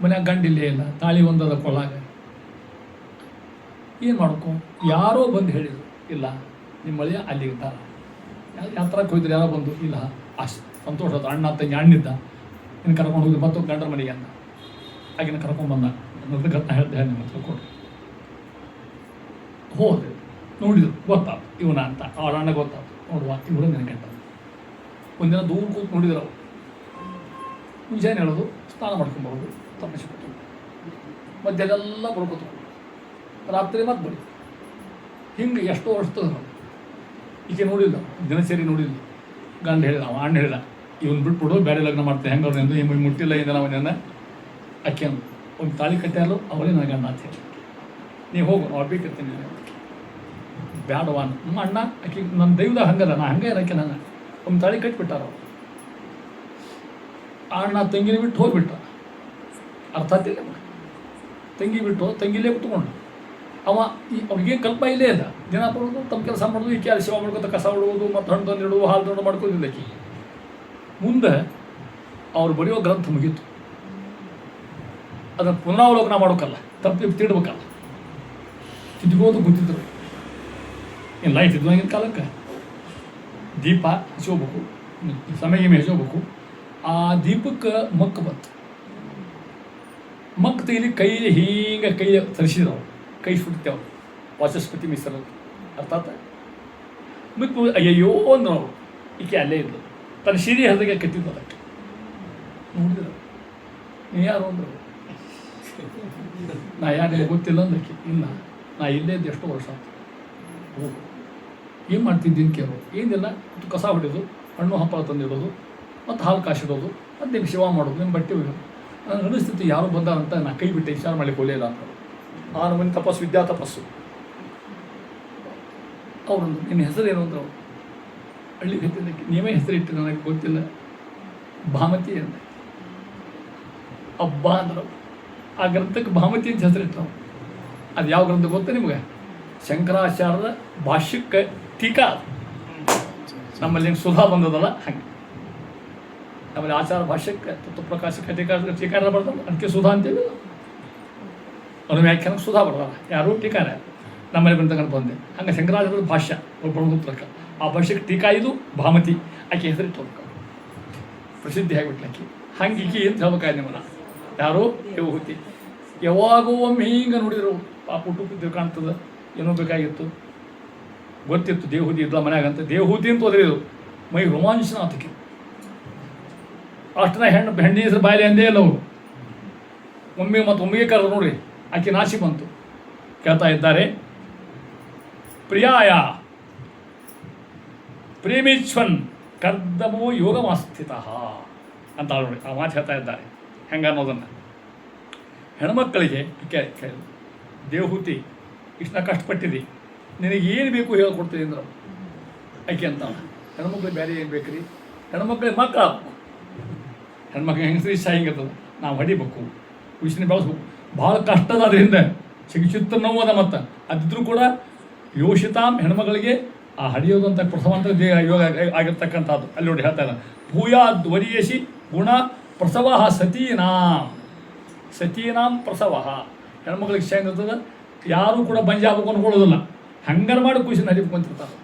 ಮನ್ಯಾಗ ಗಂಡಿಲ್ಲೇ ಇಲ್ಲ, ತಾಳಿ ಒಂದದ ಕೊಳ್ಳಾಗ. ಏನು ಮಾಡ್ಕೊ. ಯಾರೋ ಬಂದು ಹೇಳಿದರು, ಇಲ್ಲ ನಿಮ್ಮ ಮಳೆಯ ಅಲ್ಲಿರ್ತಾರ. ಯಾತ್ರಕ್ಕೆ ಹೋಗಿದ್ರು. ಯಾರೋ ಬಂದು, ಇಲ್ಲ ಅಷ್ಟು ಸಂತೋಷ ಆಯ್ತು. ಅಣ್ಣ ತಂಗಿ ಅಣ್ಣಿದ್ದ, ಇನ್ನು ಕರ್ಕೊಂಡು ಹೋಗಿದ್ದು ಮತ್ತೊಂದು ಗಂಡರ ಮನೆಗೆ ಅಂತ ಆಗಿನ ಕರ್ಕೊಂಡು ಬಂದ. ನನ್ನ ಘಟನೆ ಹೇಳ್ದೆ ನಿಮ್ಮ ಹತ್ರ ಕೊಡು. ಹೋದೆ, ನೋಡಿದ್ರು, ಗೊತ್ತಾಯ್ತು ಇವನ ಅಂತ. ಅವಳ ಅಣ್ಣ ಗೊತ್ತಾಯ್ತು. ನೋಡುವ ಇವರು ನಿನ್ನ ಗಂಡ. ಒಂದಿನ ದೂರ ಕೂತು ನೋಡಿದ್ರು. ಅವರು ಮುಂಜಾನೆ ಹೇಳೋದು, ಸ್ನಾನ ಮಾಡ್ಕೊಂಬರೋದು, ತಪಸ್ಸು ಕೊಟ್ಟು ಮಧ್ಯದೆಲ್ಲ ಬರ್ಬೋದು. ರಾತ್ರಿ ಮತ್ತೆ ಬರೀ ಹಿಂಗೆ ಎಷ್ಟೋ ವರ್ಷದ. ಈಕೆ ನೋಡಿಲ್ಲ, ದಿನಚರಿ ನೋಡಿಲ್ಲ. ಗಂಡ ಹೇಳಿದ, ಅವ ಅಣ್ಣ ಹೇಳಿದ, ಇವನು ಬಿಟ್ಬಿಡು, ಬೇರೆ ಲಗ್ನ ಮಾಡ್ತೇನೆ. ಹೆಂಗೆ ಅವ್ರನ್ನ ನಿಮಗೆ ಮುಟ್ಟಿಲ್ಲ ಇಂದ ಅವನನ್ನು ಅಕ್ಕಿ ಅಂದು ಒಂದು ತಾಳಿ ಕಟ್ಟಾರು. ಅವಳೇ ನನ್ನ ಗಂಡ ಅಂತ ಹೇಳಿ, ನೀವು ಹೋಗು ನಾವು ಬೇಕಿರ್ತೀನಿ ಬ್ಯಾಡವ. ನಮ್ಮ ಅಣ್ಣ ಆಕೆ ನನ್ನ ದೈವದ ಹಂಗದ, ನಾ ಹಂಗೆ ಇರೋಕ್ಕೆ ನಾನು ಒಂದು ತಾಳಿ ಕಟ್ಟಿಬಿಟ್ಟಾರ. ಆ ಅಣ್ಣ ತಂಗಿನ ಬಿಟ್ಟು ಹೋಗ್ಬಿಟ್ಟ. ಅರ್ಥ ಆಗ್ತಿಲ್ಲ. ತಂಗಿ ಬಿಟ್ಟು ತಂಗಿಲೇ ಕುತ್ಕೊಂಡು ಅವ ಅವ್ರಿಗೇನು ಕಲ್ಪ ಇಲ್ಲೇ ಇಲ್ಲ. ದಿನ ಬರೋದು, ತಮ್ಮ ಕೆಲಸ ಮಾಡೋದು, ಈ ಸೇವೆ ಮಾಡ್ಕೊತ ಕಸ ಹೊಡುವುದು, ಮತ್ತು ಹಣ್ಣು ತಂದು ಇಡುವುದು, ಹಾಲು ತಂದು ಮಾಡ್ಕೋದಿಲ್ಲ. ಆಕಿ ಮುಂದೆ ಅವ್ರು ಬರೆಯೋ ಗ್ರಂಥ ಮುಗೀತು. ಅದನ್ನು ಪುನರಾವಲೋಕನ ಮಾಡೋಕ್ಕಲ್ಲ, ತಪ್ಪು ತಿಡ್ಬೇಕಲ್ಲ. ತಿದ್ಕೋದು ಗೊತ್ತಿದ್ರು. ಏನು ಲೈಟ್ ಇದ್ದು ಆಗಿನ ಕಾಲಕ್ಕೆ ದೀಪ ಹಚ್ಚೋಬೇಕು, ಸಮಯ ಹಚ್ಚೋಬೇಕು. ಆ ದೀಪಕ್ಕೆ ಮಕ್ಕ ಬಂತು. ಮಕ್ಕ ತೆಗಿಲಿ ಕೈಲಿ ಹೀಗೆ ಕೈ ತರಿಸಿದ್ರು. ಕೈ ಸುಡ್ತೇವೆ ವಾಚಸ್ಪತಿ ಮಿಶ್ರ. ಅರ್ಥಾತ್ ಮಿಕ್ಕು ಅಯ್ಯಯ್ಯೋ ಅಂದ್ರು ಅವರು. ಈಕೆ ಅಲ್ಲೇ ಇದ್ಲು, ತನ್ನ ಸಿರಿ ಹದಗೆ ಕಟ್ಟಿದ್ದು ಅದಕ್ಕೆ. ನೋಡಿದ್ರು, ನೀ ಯಾರು ಅಂದರು. ನಾ ಯಾರಿಗೆ ಗೊತ್ತಿಲ್ಲ ಅಂದಕ್ಕೆ. ಇಲ್ಲ, ನಾ ಇಲ್ಲೇ ಇದ್ದು ಎಷ್ಟೋ ವರ್ಷ ಆಯ್ತು. ಓಹ್, ಏನು ಮಾಡ್ತಿದ್ದೀನಿ ಕೇಳು. ಏನಿಲ್ಲ, ಕಸ ಹೊಡೆಯೋದು, ಹಣ್ಣು ಹಪ್ಪಳ ತಂದಿಡೋದು, ಮತ್ತು ಹಾಲು ಕಾಸಿಡೋದು, ಮತ್ತು ನಿಮ್ಮ ಶಿವ ಮಾಡೋದು, ನಿಮ್ಮ ಬಟ್ಟೆ ಒಯ್ಯೋದು. ನನಗೆ ಅನಿಸ್ತಿತ್ತು ಯಾರು ಬಂದಾರಂತ ನಾ ಕೈ ಬಿಟ್ಟೆ, ವಿಚಾರ ಮಾಡಲಿಕ್ಕೆ ಒಳ್ಳೆಯಲ್ಲ ಅಂತ. ಆ ನಮ್ಮನೆ ತಪಸ್ಸು, ವಿದ್ಯಾ ತಪಸ್ಸು. ಅವರೊಂದು, ನಿನ್ನ ಹೆಸರೇನು ಅಂದರು. ಹಳ್ಳಿ ಹೆಸರಿದ್ದಕ್ಕೆ ನೀವೇ ಹೆಸರಿಟ್ಟು ನನಗೆ ಗೊತ್ತಿಲ್ಲ, ಭಾಮತಿ ಅಂತ. ಹಬ್ಬ ಅಂದರು. ಆ ಗ್ರಂಥಕ್ಕೆ ಭಾಮತಿ ಅಂತ ಹೆಸರಿಟ್ಟು. ಅದು ಯಾವ ಗ್ರಂಥ ಗೊತ್ತಾ ನಿಮಗೆ? ಶಂಕರಾಚಾರ್ಯರ ಭಾಷ್ಯಕ್ಕೆ ಟೀಕಾ. ನಮ್ಮಲ್ಲಿ ಸುಧಾ ಬಂದದಲ್ಲ ಹಾಗೆ. ನಮ್ಮಲ್ಲಿ ಆಚಾರ ಭಾಷ್ಯಕ್ಕೆ ತತ್ವಪ್ರಕಾಶಕ್ಕೆ ಟೀಕಾರ ಬರ್ತಾರೆ, ಅದಕ್ಕೆ ಸುಧಾ ಅಂತೇಳಿ. ಅವನು ವ್ಯಾಖ್ಯಾನಕ್ಕೆ ಸುಧಾ ಬರ್ತಾರ. ಯಾರು ಟೀಕಾರ ನಮ್ಮಲ್ಲಿ ಬಂತಕ್ಕಂಥ ಬಂದೆ. ಹಂಗೆ ಶಂಕರಾಚಾರ್ಯರ ಭಾಷ್ಯ ಬ್ರಹ್ಮಸೂತ್ರಕ್ಕೆ, ಆ ಭಾಷ್ಯಕ್ಕೆ ಟೀಕಾ ಇದು ಭಾಮತಿ. ಆಕೆ ಹೆಸರಿಟ್ಟು ಪ್ರಸಿದ್ಧಿ ಆಗಿಬಿಟ್ಲು ಆಕೆ. ಹಂಗೆ ಈಕಿ ಅಂತ ಹೇಳ್ಬೇಕಾಯ್ತು ನಿಮ್ಮನ್ನ. ಯಾರು? ದೇವಹೂತಿ. ಯಾವಾಗೋ ಒಮ್ಮೆ ಹಿಂಗೆ ನೋಡಿದ್ರು, ಪಾಪ ಹುಟ್ಟು ಕಾಣ್ತದೆ, ಏನೋ ಬೇಕಾಗಿತ್ತು, ಗೊತ್ತಿತ್ತು ದೇವಹೂತಿ ಇದ್ದ ಮನ್ಯಾಗಂತ. ದೇವಹೂತಿ ಅಂತ ಹೋದ್ರಿ, ಇದು ಮೈ ರೋಮಾಂಚನ ಆತಕ್ಕೆ. ಅಷ್ಟನ್ನ ಹೆಣ್ಣು ಹೆಸರು ಬಾಯಲ್ಲಿ ಅಂದೇ ಇಲ್ಲ ಅವರು. ಒಮ್ಮೆಗೆ ಕರೆದು ನೋಡ್ರಿ, ಆಕೆ ನಾಚಿ ಬಂತು. ಕೇಳ್ತಾ ಇದ್ದಾರೆ, ಪ್ರಿಯಾಯ ಪ್ರೇಮಿಚ್ವನ್ ಕರ್ದಮೋ ಯೋಗಮಾಸ್ಥಿತ ಅಂತ ನೋಡಿ ಆ ಮಾತು ಹೇಳ್ತಾ ಇದ್ದಾರೆ. ಹೆಂಗ ಅನ್ನೋದನ್ನು ಹೆಣ್ಮಕ್ಕಳಿಗೆ ಕೇಳಿ, ದೇವಹೂತಿ ಇಷ್ಟನ್ನ ಕಷ್ಟಪಟ್ಟಿರಿ, ನಿನಗೇನು ಬೇಕು ಹೇಳ್ಕೊಡ್ತೀನಿ ಅಂದ್ರೆ ಆಕೆ ಅಂತ. ಹೆಣ್ಮಕ್ಳಿಗೆ ಬೇರೆ ಏನು ಬೇಕ್ರಿ? ಹೆಣ್ಮಕ್ಳಿಗೆ ಮಕ್ಕಳು ಆಗ್ಬೇಕು. ಹೆಣ್ಮಕ್ಳಿಗೆ ಹೆಂಗಸ್ರಿ ಇಷ್ಟ ಹಿಂಗಿರ್ತದೆ, ನಾವು ಹೊಡಿಬೇಕು, ವಿಷಯ ಬೆಳೆಸ್ಬೇಕು. ಭಾಳ ಕಷ್ಟದ ಅದರಿಂದ ಚಿಕಿತ್ಸ ನೋವು ಅದ. ಮತ್ತು ಅದಿದ್ರೂ ಕೂಡ ಯೋಷಿತಾಂ ಹೆಣ್ಮಗಳಿಗೆ ಆ ಹಡಿಯೋದಂಥ ಪ್ರಸವ ಅಂತ ಯೋಗ ಆಗಿರ್ತಕ್ಕಂಥದ್ದು. ಅಲ್ಲಿ ನೋಡಿ ಹೇಳ್ತಾ ಇಲ್ಲ, ಭೂಯಾದ್ವರಿಯಸಿ ಗುಣ ಪ್ರಸವ ಸತೀನಾಂ ಪ್ರಸವ. ಹೆಣ್ಮಕ್ಳಿಗೆ ಇಷ್ಟ ಹೆಂಗಿರ್ತದೆ, ಯಾರೂ ಕೂಡ ಬಂಜೆ ಆಗ್ಬೇಕು ಅನ್ಕೊಳ್ಳೋದಿಲ್ಲ. ಹಂಗಾರೆ ಮಾಡಿ ಖುಷಿನ ಹರಿಕೊಂತಿರ್ತಾರೆ.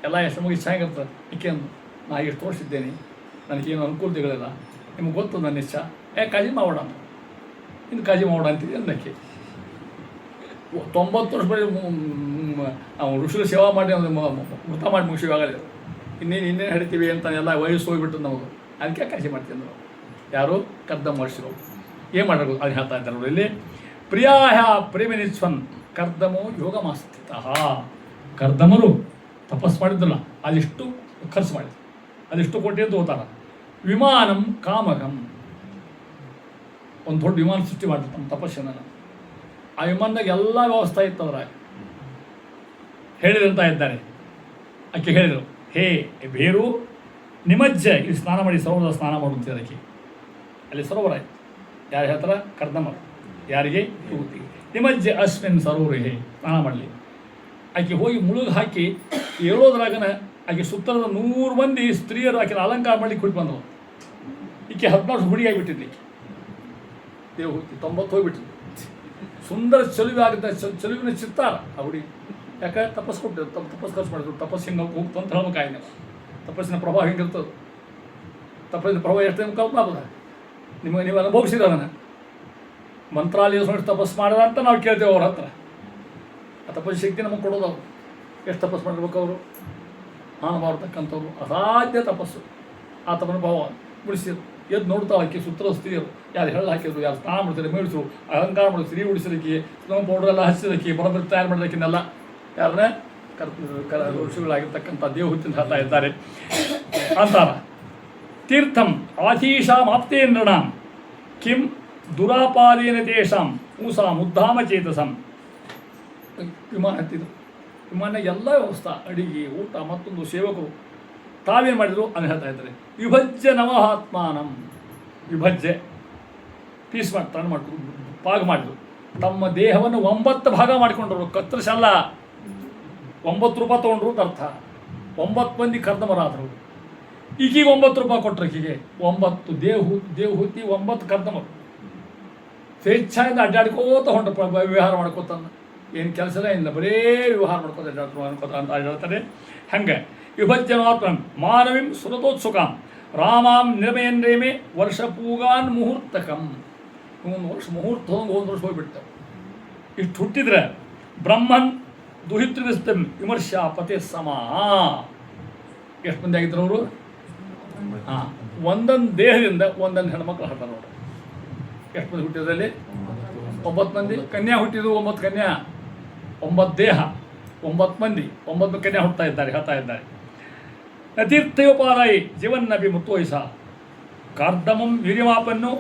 ಎಲ್ಲ ಎಷ್ಟು ನಮಗೆ ಇಷ್ಟ ಆಗಿರ್ತದೆ. ಏಕೆ ಅಂದು ನಾ ಎಷ್ಟು ತೋರಿಸಿದ್ದೇನೆ, ನನಗೇನು ಅನುಕೂಲತೆಗಳಿಲ್ಲ, ನಿಮ್ಗೆ ಗೊತ್ತು ನನ್ನ ಇಷ್ಟ, ಕಾಳಜಿ ಮಾಡೋಣ ಅಂತ. ಇನ್ನು ಕಾಳಜಿ ಮಾಡೋಣ ಅಂತಿದ್ದೆ ಅಂದಕ್ಕೆ. 90 ವರ್ಷ ಬರೀ ಋಷಿಗಳು ಸೇವಾ ಮಾಡಿ ವೃತ ಮಾಡಿ ಮುಗಿಸಿವಾಗಲಿಲ್ಲ. ಇನ್ನೇನು ಹಿಡಿತೀವಿ ಅಂತ ಎಲ್ಲ ವಯಸ್ಸು ಹೋಗ್ಬಿಟ್ಟು ನಮಗೆ. ಅದಕ್ಕೆ ಕಾಳಜಿ ಮಾಡ್ತೀವಿ ನಾವು. ಯಾರು? ಕರ್ದಮ ಮಹರ್ಷಿಗಳು. ಏನು ಮಾಡಬೇಕು ಅದು ಹೇಳ್ತಾ ಇದ್ದಾರೆ ನೋಡಿ ಇಲ್ಲಿ. ಪ್ರಿಯಾಯ ಪ್ರೇಮಿನಿಸ್ವನ್ ಕರ್ದಮೋ ಯೋಗಮಾಸ್ಥಿತ. ಕರ್ದಮರು ತಪಸ್ಸು ಮಾಡಿದ್ರಲ್ಲ, ಅದಿಷ್ಟು ಖರ್ಚು ಮಾಡಿದ್ರು, ಅದಿಷ್ಟು ಕೊಟ್ಟಿ ಅಂತ ಹೋಗ್ತಾರ. ವಿಮಾನಂ ಕಾಮಗಂ, ಒಂದು ದೊಡ್ಡ ವಿಮಾನ ಸೃಷ್ಟಿ ಮಾಡಿದ್ರು ತಮ್ಮ ತಪಸ್ಸನ್ನು. ಆ ವಿಮಾನದಾಗ ಎಲ್ಲ ವ್ಯವಸ್ಥೆ ಇತ್ತಂದ್ರೆ ಹೇಳಿದಂತ ಇದ್ದಾರೆ. ಆಕೆ ಹೇಳಿದರು, ಹೇ ಬೇರು ನಿಮಜ್ಜ, ಇಲ್ಲಿ ಸ್ನಾನ ಮಾಡಿ, ಸರೋವರದ ಸ್ನಾನ ಮಾಡುವಂತೆ. ಅದಕ್ಕೆ ಅಲ್ಲಿ ಸರೋವರ ಆಯ್ತು. ಯಾರು ಹೇಳ್ತಾರ? ಕರ್ದಮರು. ಯಾರಿಗೆ? ನಿಮಜ್ಜೆ ಅಸ್ಮಿನ್ ಸರೋವರೇ, ಸ್ನಾನ ಮಾಡಲಿ. ಆಕೆ ಹೋಗಿ ಮುಳುಗು ಹಾಕಿ ಹೇಳೋದ್ರಾಗನ ಆಕೆ ಸುತ್ತಲದ 100 ಮಂದಿ ಸ್ತ್ರೀಯರು ಆಕೆ ಅಲಂಕಾರ ಮಾಡಲಿಕ್ಕೆ ಕೊಟ್ಟು ಬಂದವು. ಈಕೆ 14 ಹುಡುಗಿ ಆಗಿಬಿಟ್ಟಿದ್ಲಿ. ದೇವಹೂತಿ 90 ಹೋಗಿಬಿಟ್ಟಿದ್ಲು. ಸುಂದರ ಚೆಲುವೆ ಆಗುತ್ತೆ, ಚೆಲುವಿನ ಚಿತ್ತಾರ ಆ ಹುಡುಗಿ. ಯಾಕೆ? ತಪಸ್ಸು ಕೊಟ್ಟಿದ್ರು, ತಪಸ್ಸು ಖರ್ಚು ಮಾಡಿದ್ರು. ತಪಸ್ಸು ಹಿಂಗೆ ಹೋಗ್ತು ಅಂತ ಹೇಳ್ಬೇಕಾಯ್ತು. ತಪಸ್ಸಿನ ಪ್ರಭಾವ ಹಿಂಗಿರ್ತದೆ. ತಪಸ್ಸಿನ ಪ್ರಭಾವ ಎಷ್ಟು ಕಲ್ಪನಾ ಆಗ್ತದೆ ನಿಮಗೆ. ನೀವು ಅನುಭವಿಸಿದ್ರೆ ಅದನ್ನು. ಮಂತ್ರಾಲಯ ತಪಸ್ಸು ಮಾಡಿದ ಅಂತ ನಾವು ಕೇಳ್ತೇವೆ ಅವ್ರ ಹತ್ರ. ಆ ತಪಸ್ಸು ಶಕ್ತಿ ನಮಗೆ ಕೊಡೋದು ಅವರು. ಎಷ್ಟು ತಪಸ್ಸು ಮಾಡಿರ್ಬೇಕು ಅವರು, ಮಾಡತಕ್ಕಂಥವ್ರು. ಅಸಾಧ್ಯ ತಪಸ್ಸು. ಆ ತಪನ ಭಾವ ಬಿಡಿಸಿದ್ರು. ಎದ್ದು ನೋಡ್ತಾವೆ ಆಕೆ ಸುತ್ತಲ ಸ್ತ್ರೀಯರು. ಯಾರು ಹೇಳಿ ಹಾಕಿದ್ರು, ಯಾರು ಸ್ನಾನ ಮಾಡ್ತಾರೆ, ಮೇಡಿಸರು, ಅಲಂಕಾರ ಮಾಡೋದು, ಸ್ತ್ರೀ ಉಡಿಸೋದಕ್ಕೆ, ಸ್ನೋ ಪೌಡ್ರೆಲ್ಲ ಹಚ್ಚಿದಕ್ಕೆ, ಬರೋಬ್ಬರಿ ತಯಾರು ಮಾಡೋದಕ್ಕಿನ್ನೆಲ್ಲ ಯಾರನ್ನೇ ಋಷಿಗಳಾಗಿರ್ತಕ್ಕಂಥ ದೇವಹೂತಿನ ಹೇಳ್ತಾ ಇದ್ದಾರೆ ಅಂತಾರ. ತೀರ್ಥಂ ಆಧೀಶಾಂ ಆಪ್ತೇಂದ್ರಣಾಂ ಕಿಂ ದುರಾಪಾದೇನ ತೇಷಾಂ ಊಸಾಂ ಉದ್ಧಾಮ ಚೇತಸಂ. ವಿಮಾನ ಹತ್ತಿದ್ರು. ವಿಮಾನ ಎಲ್ಲ ವ್ಯವಸ್ಥೆ, ಅಡಿಗೆ, ಊಟ, ಮತ್ತೊಂದು ಸೇವಕರು ತಾವೇನು ಮಾಡಿದರು ಅಂತ ಹೇಳ್ತಾ ಇದ್ದಾರೆ. ವಿಭಜ್ಯ ನವಹಾತ್ಮಾನಂ, ವಿಭಜ್ಯ ಪೀಸ್ ಮಾಡ್ತಾನೆ ಮಾಡಿದ್ರು, ಭಾಗ ಮಾಡಿದ್ರು. ತಮ್ಮ ದೇಹವನ್ನು 9 ಭಾಗ ಮಾಡಿಕೊಂಡ್ರು. ಕತ್ತರಿಸಲ್ಲ. 9 ರೂಪಾಯಿ ತೊಗೊಂಡ್ರು ಅಂತ ಅರ್ಥ. 9 ಮಂದಿ ಕರ್ದಮರಾದರು. ಈಗೀಗ 9 ರೂಪಾಯಿ ಕೊಟ್ಟರು. ಈಗೀಗೆ 9 ದೇವಹೂತಿ 9 ಕರ್ದಮರು ಸ್ವೇಚ್ಛೆಯಿಂದ ಅಡ್ಡಾಡ್ಕೋತ ಹೊಂಟ್ರು. ವ್ಯವಹಾರ ಮಾಡ್ಕೋತಾನ. ಏನು ಕೆಲಸ ಇಲ್ಲ, ಬರೇ ವ್ಯವಹಾರ ಮಾಡ್ಕೋತ ಅಡ್ಡಾಡ್ಕೋತ ಅಂತ ಹೇಳ್ತಾರೆ. ಹಂಗೆ ವಿಭಜ್ಯನಾತ್ಮ ಮಾನವಿಂ ಸುರತೋತ್ಸುಕಾಂ ರಾಮಾಂ ನಿರ್ಮಯನ್ ರೇಮೆ ವರ್ಷ ಪೂಗಾನ್ ಮುಹೂರ್ತಕಂ. 1 ವರ್ಷ ಮುಹೂರ್ತ ಹೋಗಿ 1 ವರ್ಷ ಹೋಗಿಬಿಡ್ತಾರೆ. ಇಷ್ಟು ಹುಟ್ಟಿದ್ರೆ ಬ್ರಹ್ಮನ್ ದುಹಿತೃವಿಸ್ತಂ ವಿಮರ್ಶ ಪತೆ ಸಮ. ಎಷ್ಟು ಮಂದಿ ಆಗಿದ್ರು ಅವರು? ಹಾಂ, ಒಂದೊಂದು ದೇಹದಿಂದ ಒಂದೊಂದು ಹೆಣ್ಮಕ್ಳು ಹಾಡ್ತಾರೆ ನೋಡ್ರಿ. ಎಷ್ಟು ಮಂದಿ ಹುಟ್ಟಿದ್ರಲ್ಲಿ? 9 ಮಂದಿ. ಕನ್ಯಾ ಹುಟ್ಟಿದ್ರು 9 ಕನ್ಯಾ, 9 ದೇಹ, 9 ಮಂದಿ, 9 ಕನ್ಯಾ ಹುಡ್ತಾ ಇದ್ದಾರೆ, ಹೇಳ್ತಾ ಇದ್ದಾರೆ. ನತೀರ್ಥಯೋಪಾದಾಯಿ ಜೀವನ್ನಭಿ ಮುತ್ತೋಯಿಸ ಕಾರ್ದಮಂ ವೀರ್ಯಮಾಪನ್ನು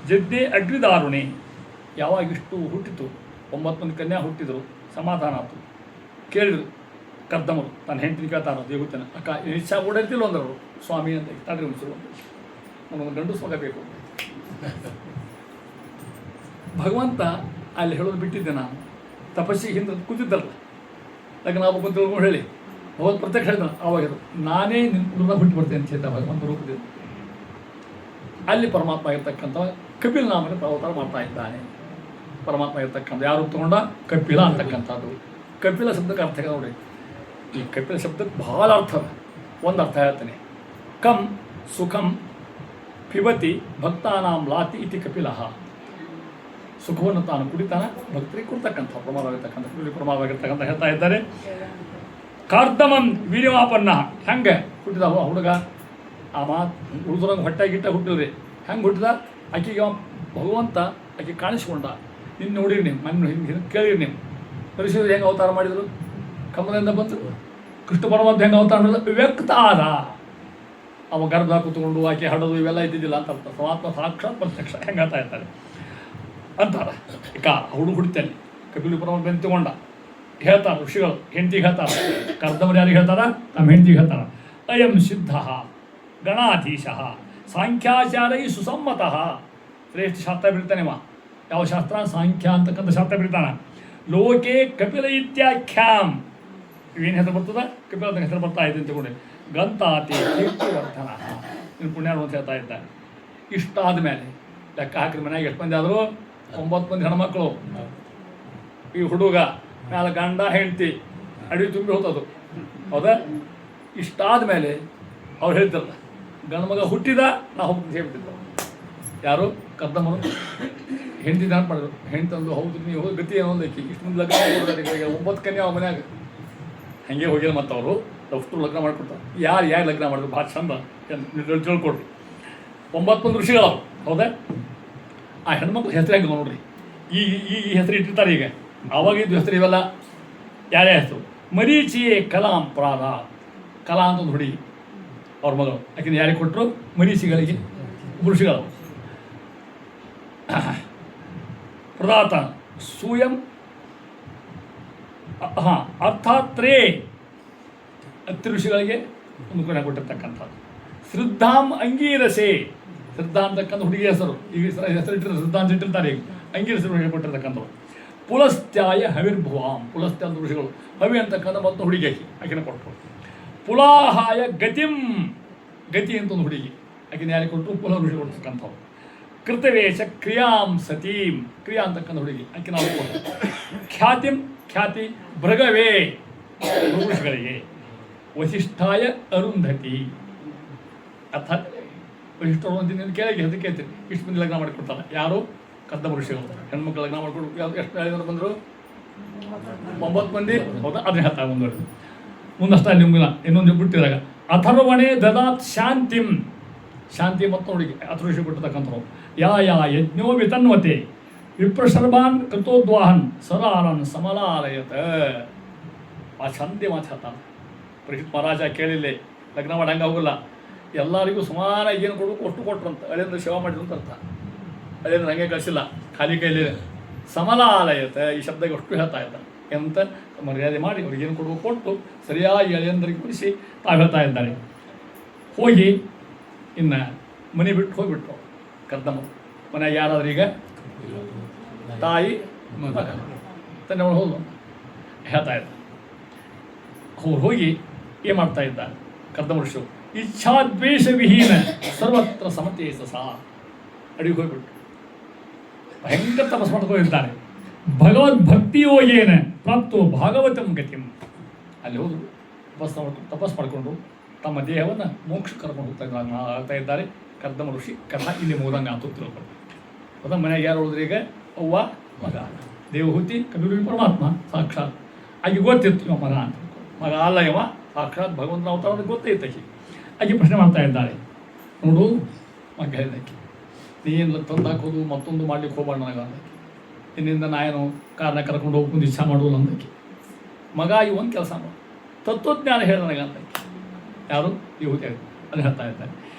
ಜದ್ದೆ ಅಗ್ನಿದಾರುಣಿ. ಯಾವಾಗ ಇಷ್ಟು ಹುಟ್ಟಿತು, 9 ಮಂದಿ ಕನ್ಯಾ ಹುಟ್ಟಿದ್ರು, ಸಮಾಧಾನ ಆಯಿತು. ಕೇಳಿದರು ಕರ್ದಮರು, ತನ್ನ ಹೆಂಡತಿನ ಕೇಳ್ತಾರ ದೇಗುತ್ತೇನೆ, ಅಕ್ಕ ಇಚ್ಛಾ ಓಡಾಡ್ತಿಲ್ಲ ಅಂದರು. ಸ್ವಾಮಿ ಅಂತ ತಾಡ್ರಿ ಉಳಿಸಿರು, ನಮಗೊಂದು ಗಂಡು ಮಗ ಬೇಕು. ಭಗವಂತ ಅಲ್ಲಿ ಹೇಳೋದು ಬಿಟ್ಟಿದ್ದೆ. ನಾನು ತಪಸ್ಸಿಗೆ ಹಿಂದೆ ಕೂತಿದ್ದಲ್ಲ, ಲಗ್ನ ಆಗ್ಬೇಕು ಅಂತ ತಿಳ್ಕೊಂಡು ಹೇಳಿ ಭಗವಂತ ಪ್ರತ್ಯಕ್ಷ ಹೇಳಿದ. ಆವಾಗ ನಾನೇ ನಿನ್ನ ಬಿಟ್ಟು ಬರ್ತೇನೆ ಚೇತ ಭಗವಂತ ರೂಪದಿಂದ. ಅಲ್ಲಿ ಪರಮಾತ್ಮ ಇರ್ತಕ್ಕಂಥ ಕಪಿಲ ನಾಮನ ಅವತಾರ ಮಾಡ್ತಾ ಇದ್ದಾನೆ. ಪರಮಾತ್ಮ ಇರ್ತಕ್ಕಂಥ ಯಾರು ತಗೊಂಡ? ಕಪಿಲ ಅಂತಕ್ಕಂಥದ್ದು. ಕಪಿಲ ಶಬ್ದಕ್ಕೆ ಅರ್ಥ ನೋಡಿ. ಈ ಕಪಿಲ ಶಬ್ದಕ್ಕೆ ಬಹಳ ಅರ್ಥ. ಒಂದು ಅರ್ಥ ಹೇಳ್ತಾನೆ, ಕಂ ಸುಖಂ ಪಿಬತಿ ಭಕ್ತಾನಾಂ ಲಾತಿ ಇತಿ ಕಪಿಲಃ. ಸುಖವನ್ನು ತಾನು ಕುಡಿತಾನ, ಭಕ್ತರಿಗೆ ಕೊಡ್ತಕ್ಕಂಥ ಪ್ರಮಾದವಾಗಿರ್ತಕ್ಕಂಥ ಪ್ರಮಾದವಾಗಿರ್ತಕ್ಕಂಥ ಹೇಳ್ತಾ ಇದ್ದಾರೆ. ಕಾರ್ದಮನ್ ವೀರ್ಯಮಾಪನ್ನ. ಹೆಂಗೆ ಹುಟ್ಟಿದ ಹುಡುಗ? ಆ ಮಾತು ಉಳಿದ್ರಂಗೆ ಹೊಟ್ಟೆ ಗಿಟ್ಟ ಹುಟ್ಟಿದ್ರಿ. ಹೆಂಗೆ ಹುಟ್ಟಿದ? ಆಕೆಗೆ ಭಗವಂತ ಆಕೆ ಕಾಣಿಸ್ಕೊಂಡ. ನಿನ್ನ ನೋಡಿರಿ ನೀವು, ಮಣ್ಣು ಹಿಂಗೆ ಕೇಳಿರಿ ನೀವು. ಪರಿಶೀಲ ಹೆಂಗೆ ಅವತಾರ ಮಾಡಿದರು? ಕಮಲದಿಂದ ಬಂತು. ಕೃಷ್ಣ ಪರಮಾತ್ಮ ಹೆಂಗೆ ಅವತಾರ ಮಾಡಿದ್ರು? ವ್ಯಕ್ತ ಆದ. ಅವ ಗರ್ಭ ಕೂತ್ಕೊಂಡು ಆಕೆ ಹಡೋದು ಇವೆಲ್ಲ ಇದ್ದಿದ್ದಿಲ್ಲ ಅಂತ ಅರ್ಥ. ಪರಮಾತ್ಮ ಸಾಕ್ಷಾತ್ ಪ್ರತ್ಯಕ್ಷ ಹೆಂಗೆ ಹೇಳ್ತಾ ಇರ್ತಾರೆ ಅಂತಾರ. ಈಗ ಹುಡುಗ ಹುಡ್ತೇನೆ ಕಪಿಲ ಪರಮಾತ್ಮ ಬೆಂದು ತಗೊಂಡ. ಹೇಳ್ತಾರೆ ಋಷಿಗಳು, ಹೆಂಡತಿಗೆ ಹೇಳ್ತಾರೆ. ಕರ್ದಮರು ಯಾರಿಗೆ ಹೇಳ್ತಾರ? ನಮ್ಮ ಹೆಂಡತಿಗೆ ಹೇಳ್ತಾರ. ಅಯಂ ಸಿದ್ಧ ಗಣಾಧೀಶ ಸಾಂಖ್ಯಾಚಾರೈ ಸುಸಮ್ಮತಃ. ಶ್ರೇಷ್ಠ ಶಾಸ್ತ್ರ ಬಿಡ್ತಾನೆ. ಯಾವ ಶಾಸ್ತ್ರ? ಸಾಂಖ್ಯ ಅಂತಕ್ಕಂಥ ಶಾಸ್ತ್ರ ಬಿಡ್ತಾನೆ. ಲೋಕೆ ಕಪಿಲ ಇತ್ಯಾಖ್ಯಾಂ. ಏನು ಹೆಸರು ಬರ್ತದ? ಕಪಿಲ ಅಂತ ಹೆಸರು ಬರ್ತಾ ಇದೆ ಅಂತ ತಗೊಂಡೆ. ಗಂತಾತಿ ಕೀರ್ತಿವರ್ಧನ. ಇನ್ನು ಪುಣ್ಯಾರು ಅಂತ ಹೇಳ್ತಾ ಇದ್ದಾರೆ. ಇಷ್ಟಾದ ಮೇಲೆ ಲೆಕ್ಕ ಹಾಕಿದ ಮನೆಯಾಗ ಎಷ್ಟು ಮಂದಿ ಆದರೂ? 9 ಮಂದಿ ಹೆಣ್ಮಕ್ಳು. ಈ ಹುಡುಗ ಮ್ಯಾಲ ಗಂಡ ಹೆಂಡತಿ ಅಡಿ ತುಂಬಿ ಹೋತದು. ಹೌದಾ? ಇಷ್ಟಾದ ಮೇಲೆ ಅವ್ರು ಹೇಳ್ತಿರಲ್ಲ, ಗಂಡ ಮಗ ಹುಟ್ಟಿದ ನಾ ಹೋಗ್ತೀನಿ ಹೇಳ್ಬಿಟ್ಟಿದ್ದ. ಯಾರು? ಕರ್ದಮರು. ಹೆಂಡತಿ ನೆನಪು ಮಾಡಿದ್ರು. ಹೆಂಡತಿ ಅಂದು ಹೌದು ನೀವು ಹೋಗಿ ಗತಿ ಏನೋ ಒಂದು ಇಷ್ಟು ಮುಂದೆ ಲಗ್ನ 9 ಕನ್ಯಾ ಅವ್ರ ಮನ್ಯಾಗ ಹಾಗೆ ಹೋಗಿಲ್ಲ. ಮತ್ತು ಅವರು ಅಷ್ಟು ಲಗ್ನ ಮಾಡ್ಕೊಡ್ತಾರೆ. ಯಾರು ಲಗ್ನ ಮಾಡಿದ್ರು ಭಾಳ ಚಂದ ತಿಳ್ಕೊಡ್ರಿ. 9 ಮಂದಿ ಋಷಿಗಳು. ಹೌದಾ? ಆ ಹೆಣ್ಮಕ್ಳು ಹೆಸರು ಹೆಂಗೆ ನೋಡ್ರಿ. ಈ ಹೆಸರು ಇಟ್ಟಿರ್ತಾರೆ. ಈಗ ಆವಾಗ ಇದು ಹೆಸರು ಇವೆಲ್ಲ ಯಾರ್ಯಾರ ಹೆಸರು? ಮರೀಚಿಯೇ ಕಲಾಂ ಪ್ರಾರ. ಕಲಾ ಅಂತ ಒಂದು ಹುಡುಗಿ, ಅವ್ರ ಮಗಳು. ಯಾಕೆಂದ್ರೆ ಯಾರಿಗೆ ಕೊಟ್ಟರು? ಮರೀಚಿಗಳಿಗೆ, ಋಷಿಗಳು. ಪ್ರದಾತ ಸೂಯಂ ಅರ್ಥಾತ್ರೇ ಹತ್ತು ಋಷಿಗಳಿಗೆ ಒಂದು ಕೊನೆ ಕೊಟ್ಟಿರ್ತಕ್ಕಂಥದ್ದು. ಶ್ರದ್ಧಾಂ ಅಂಗೀರಸೆ. ಶ್ರದ್ಧಾ ಅಂತಕ್ಕಂಥ ಹುಡುಗಿ ಹೆಸರು. ಈಗ ಹೆಸರು ಇಟ್ಟಿರೋ ಶ್ರದ್ಧಾ ಅಂತ ಇಟ್ಟಿರ್ತಾರೆ. ಈಗ ಅಂಗೀರಸರು ಕೊಟ್ಟಿರ್ತಕ್ಕಂಥವ್ರು. ಪುಲಸ್ತ್ಯಾಯ ಹವಿರ್ಭುವಾಂ. ಪುಲಸ್ತ್ಯ ಅಂತ ಋಷಿಗಳು. ಹವಿ ಅಂತಕ್ಕಂಥ ಮತ್ತು ಹುಡುಗಿ ಆಕಿನ ಕೊಟ್ಟರು. ಪುಲಾಹಾಯ ಗತಿಂ. ಗತಿ ಅಂತ ಒಂದು ಹುಡುಗಿ, ಆಕಿನ ಯಾರಿಗೆ ಕೊಟ್ಟರು? ಪುಲ ಋಷಿ ಕೊಡ್ತಕ್ಕಂಥವ್ರು. ಕೃತವೇಶ ಕ್ರಿಯಾಂ ಸತೀಂ. ಕ್ರಿಯಾ ಅಂತಕ್ಕಂಥ ಹುಡುಗಿ, ಆಕಿನ ಅವ್ರು ಕೊಟ್ಟರು. ಖ್ಯಾತಿಂ ಖ್ಯಾತಿ ಭೃಗವೇ ಋಷಿಗಳಿಗೆ. ವಸಿಷ್ಠಾಯ ಅರುಂಧತಿ. ಅರ್ಥಾತ್ ವಸಿಷ್ಠರು ಅಂತ ಕೇಳಿ ಹೆಸರು ಕೇಳ್ತೀರಿ. ಇಷ್ಟು ಮಂದಿ ಲಗ್ನ ಮಾಡಿಕೊಡ್ತಾರೆ. ಯಾರು? ಕರ್ದಮ ಋಷಿಗಳು. ಹೆಣ್ಮಕ್ಳು ಲಗ್ನ ಮಾಡಿಕೊಡು. ಎಷ್ಟು ಜನ ಬಂದರು? 9 ಮಂದಿ. ಹೌದಾ? ಅದನ್ನ ಹೇಳ್ತಾರೆ ಮುಂದುವರೆದು. ಮುಂದಷ್ಟ ನಿಮ್ಗಿಲ್ಲ ಇನ್ನೊಂದು ಬಿಟ್ಟಿದಾಗ. ಅಥರ್ವಣೆ ದದಾತ್ ಶಾಂತಿಂ. ಶಾಂತಿ ಮತ್ತು ಹುಡುಗಿ ಅಥರ್ವ ಋಷಿ ಕೊಟ್ಟಿರ್ತಕ್ಕಂಥವ್ರು. ಯಾ ಯಜ್ಞೋ ವಿತನ್ವತೆ ವಿಪ್ರಶರ್ಮಾನ್ ಕೃತೋದ್ವಾಹನ್ ಸರಾರನ್ ಸಮಲಾಲಯತ. ಆ ಚಂದಿ ಮಾತಾಡ್ತಾನೆ. ಪರೀಕ್ಷಿತ್ ಮಹಾರಾಜ ಕೇಳಿಲ್ಲ, ಲಗ್ನ ಮಾಡಿ ಹಂಗೆ ಹೋಗಲ್ಲ, ಎಲ್ಲರಿಗೂ ಸಮಾನ ಏನು ಕೊಡಬೇಕು ಅಷ್ಟು ಕೊಟ್ರಂತ. ಅಳಿಯಂದ್ರೆ ಸೇವಾ ಮಾಡಿದ್ರು ಅಂತ ಅರ್ಥ. ಅಳಿಯಂದ್ರೆ ಹಂಗೆ ಕಳಿಸಿಲ್ಲ, ಖಾಲಿ ಕೈಲಿ. ಸಮಲಾಲಯತ ಈ ಶಬ್ದಕ್ಕೆ ಅಷ್ಟು ಹೇಳ್ತಾ ಇದ್ದಾರೆ. ಎಂತ ಮರ್ಯಾದೆ ಮಾಡಿ ಅವ್ರಿಗೆ ಏನು ಕೊಡಬೇಕು ಕೊಟ್ಟು ಸರಿಯಾಗಿ ಅಳಿಯಂದ್ರಿಗೆ ಕುಡಿಸಿ ತಾವು ಹೇಳ್ತಾ ಇದ್ದಾರೆ. ಹೋಗಿ ಇನ್ನು ಮನೆ ಬಿಟ್ಟು ಹೋಗಿಬಿಟ್ರು ಕರ್ದಮ್ಮ. ಮನೆಯಾಗ ಯಾರಾದ್ರೂ ಈಗ ತಾಯಿ ಮಗ ತಂದೆ ಅವಳು ಹೋದ್ರು ಹೇಳ್ತಾ ಇದ್ದ. ಅವ್ರು ಹೋಗಿ ಏನು ಮಾಡ್ತಾ ಇದ್ದ ಕರ್ದಮ ಋಷಿಯು? ಇಚ್ಛಾದ್ವೇಷ ವಿಹೀನ ಸರ್ವತ್ರ ಸಮತೆ ಸಹ. ಅಡಿಗೆ ಹೋಗ್ಬಿಟ್ಟು ಭಯಂಕರ ತಪಸ್ ಮಾಡ್ಕೊಂಡಿರ್ತಾರೆ. ಭಗವದ್ಭಕ್ತಿ ಯೋಗೇನ ಪ್ರಾಪ್ತೋ ಭಾಗವತಂ ಗತಿಂ. ಅಲ್ಲಿ ಹೋದ್ರು ತಪಸ್ ಮಾಡಿಕೊಂಡು ತಮ್ಮ ದೇಹವನ್ನು ಮೋಕ್ಷ ಕರ್ಕೊಂಡು ಆಗ್ತಾ ಇದ್ದಾರೆ ಕರ್ದಮ ಋಷಿ. ಕಥಾ ಇಲ್ಲಿ ಮುಗಿದಂಗೆ ಆತು ತಿಳ್ಕೊಂಡು. ಅದ ಮನೆಯಾಗ ಯಾರು ಹೋದ್ರೆ ಈಗ ಅವ್ವ ಮಗ ದೇವಹೂತಿ ಕಪಿಲ ಪರಮಾತ್ಮ ಸಾಕ್ಷಾತ್. ಆಗಿ ಗೊತ್ತಿತ್ತು ಇವ ಮಗ ಅಂತ. ಮಗ ಅಲ್ಲ ಇವ ಸಾಕ್ಷಾತ್ ಭಗವಂತನ ಅವತಾರ ಅಂತ ಗೊತ್ತೈತೆ ಆಕೆ ಪ್ರಶ್ನೆ ಮಾಡ್ತಾ ಇದ್ದಾಳೆ. ನೋಡು ಮಗ ಹೇಳಿದಕ್ಕೆ, ನೀನು ತಂದು ಹಾಕೋದು ಮತ್ತೊಂದು ಮಾಡ್ಲಿಕ್ಕೆ ಹೋಗಬೇಡ ನನಗೆ ಅಂದಕ್ಕೆ. ಇನ್ನಿಂದ ನಾಯೇನು ಕಾರಣ ಕರ್ಕೊಂಡು ಹೋಗ್ಕೊಂಡು ಇಚ್ಛಾ ಮಾಡೋಲ್ಲ ಅಂದಕ್ಕೆ. ಮಗ ಈ ಒಂದು ಕೆಲಸ ಮಾಡು, ತತ್ವಜ್ಞಾನ ಹೇಳ ನನಗೆ ಅಂದಕ್ಕೆ. ಯಾರು ಯುವತಿ ಅದು ಹೇಳ್ತಾ ಇದ್ದಾರೆ.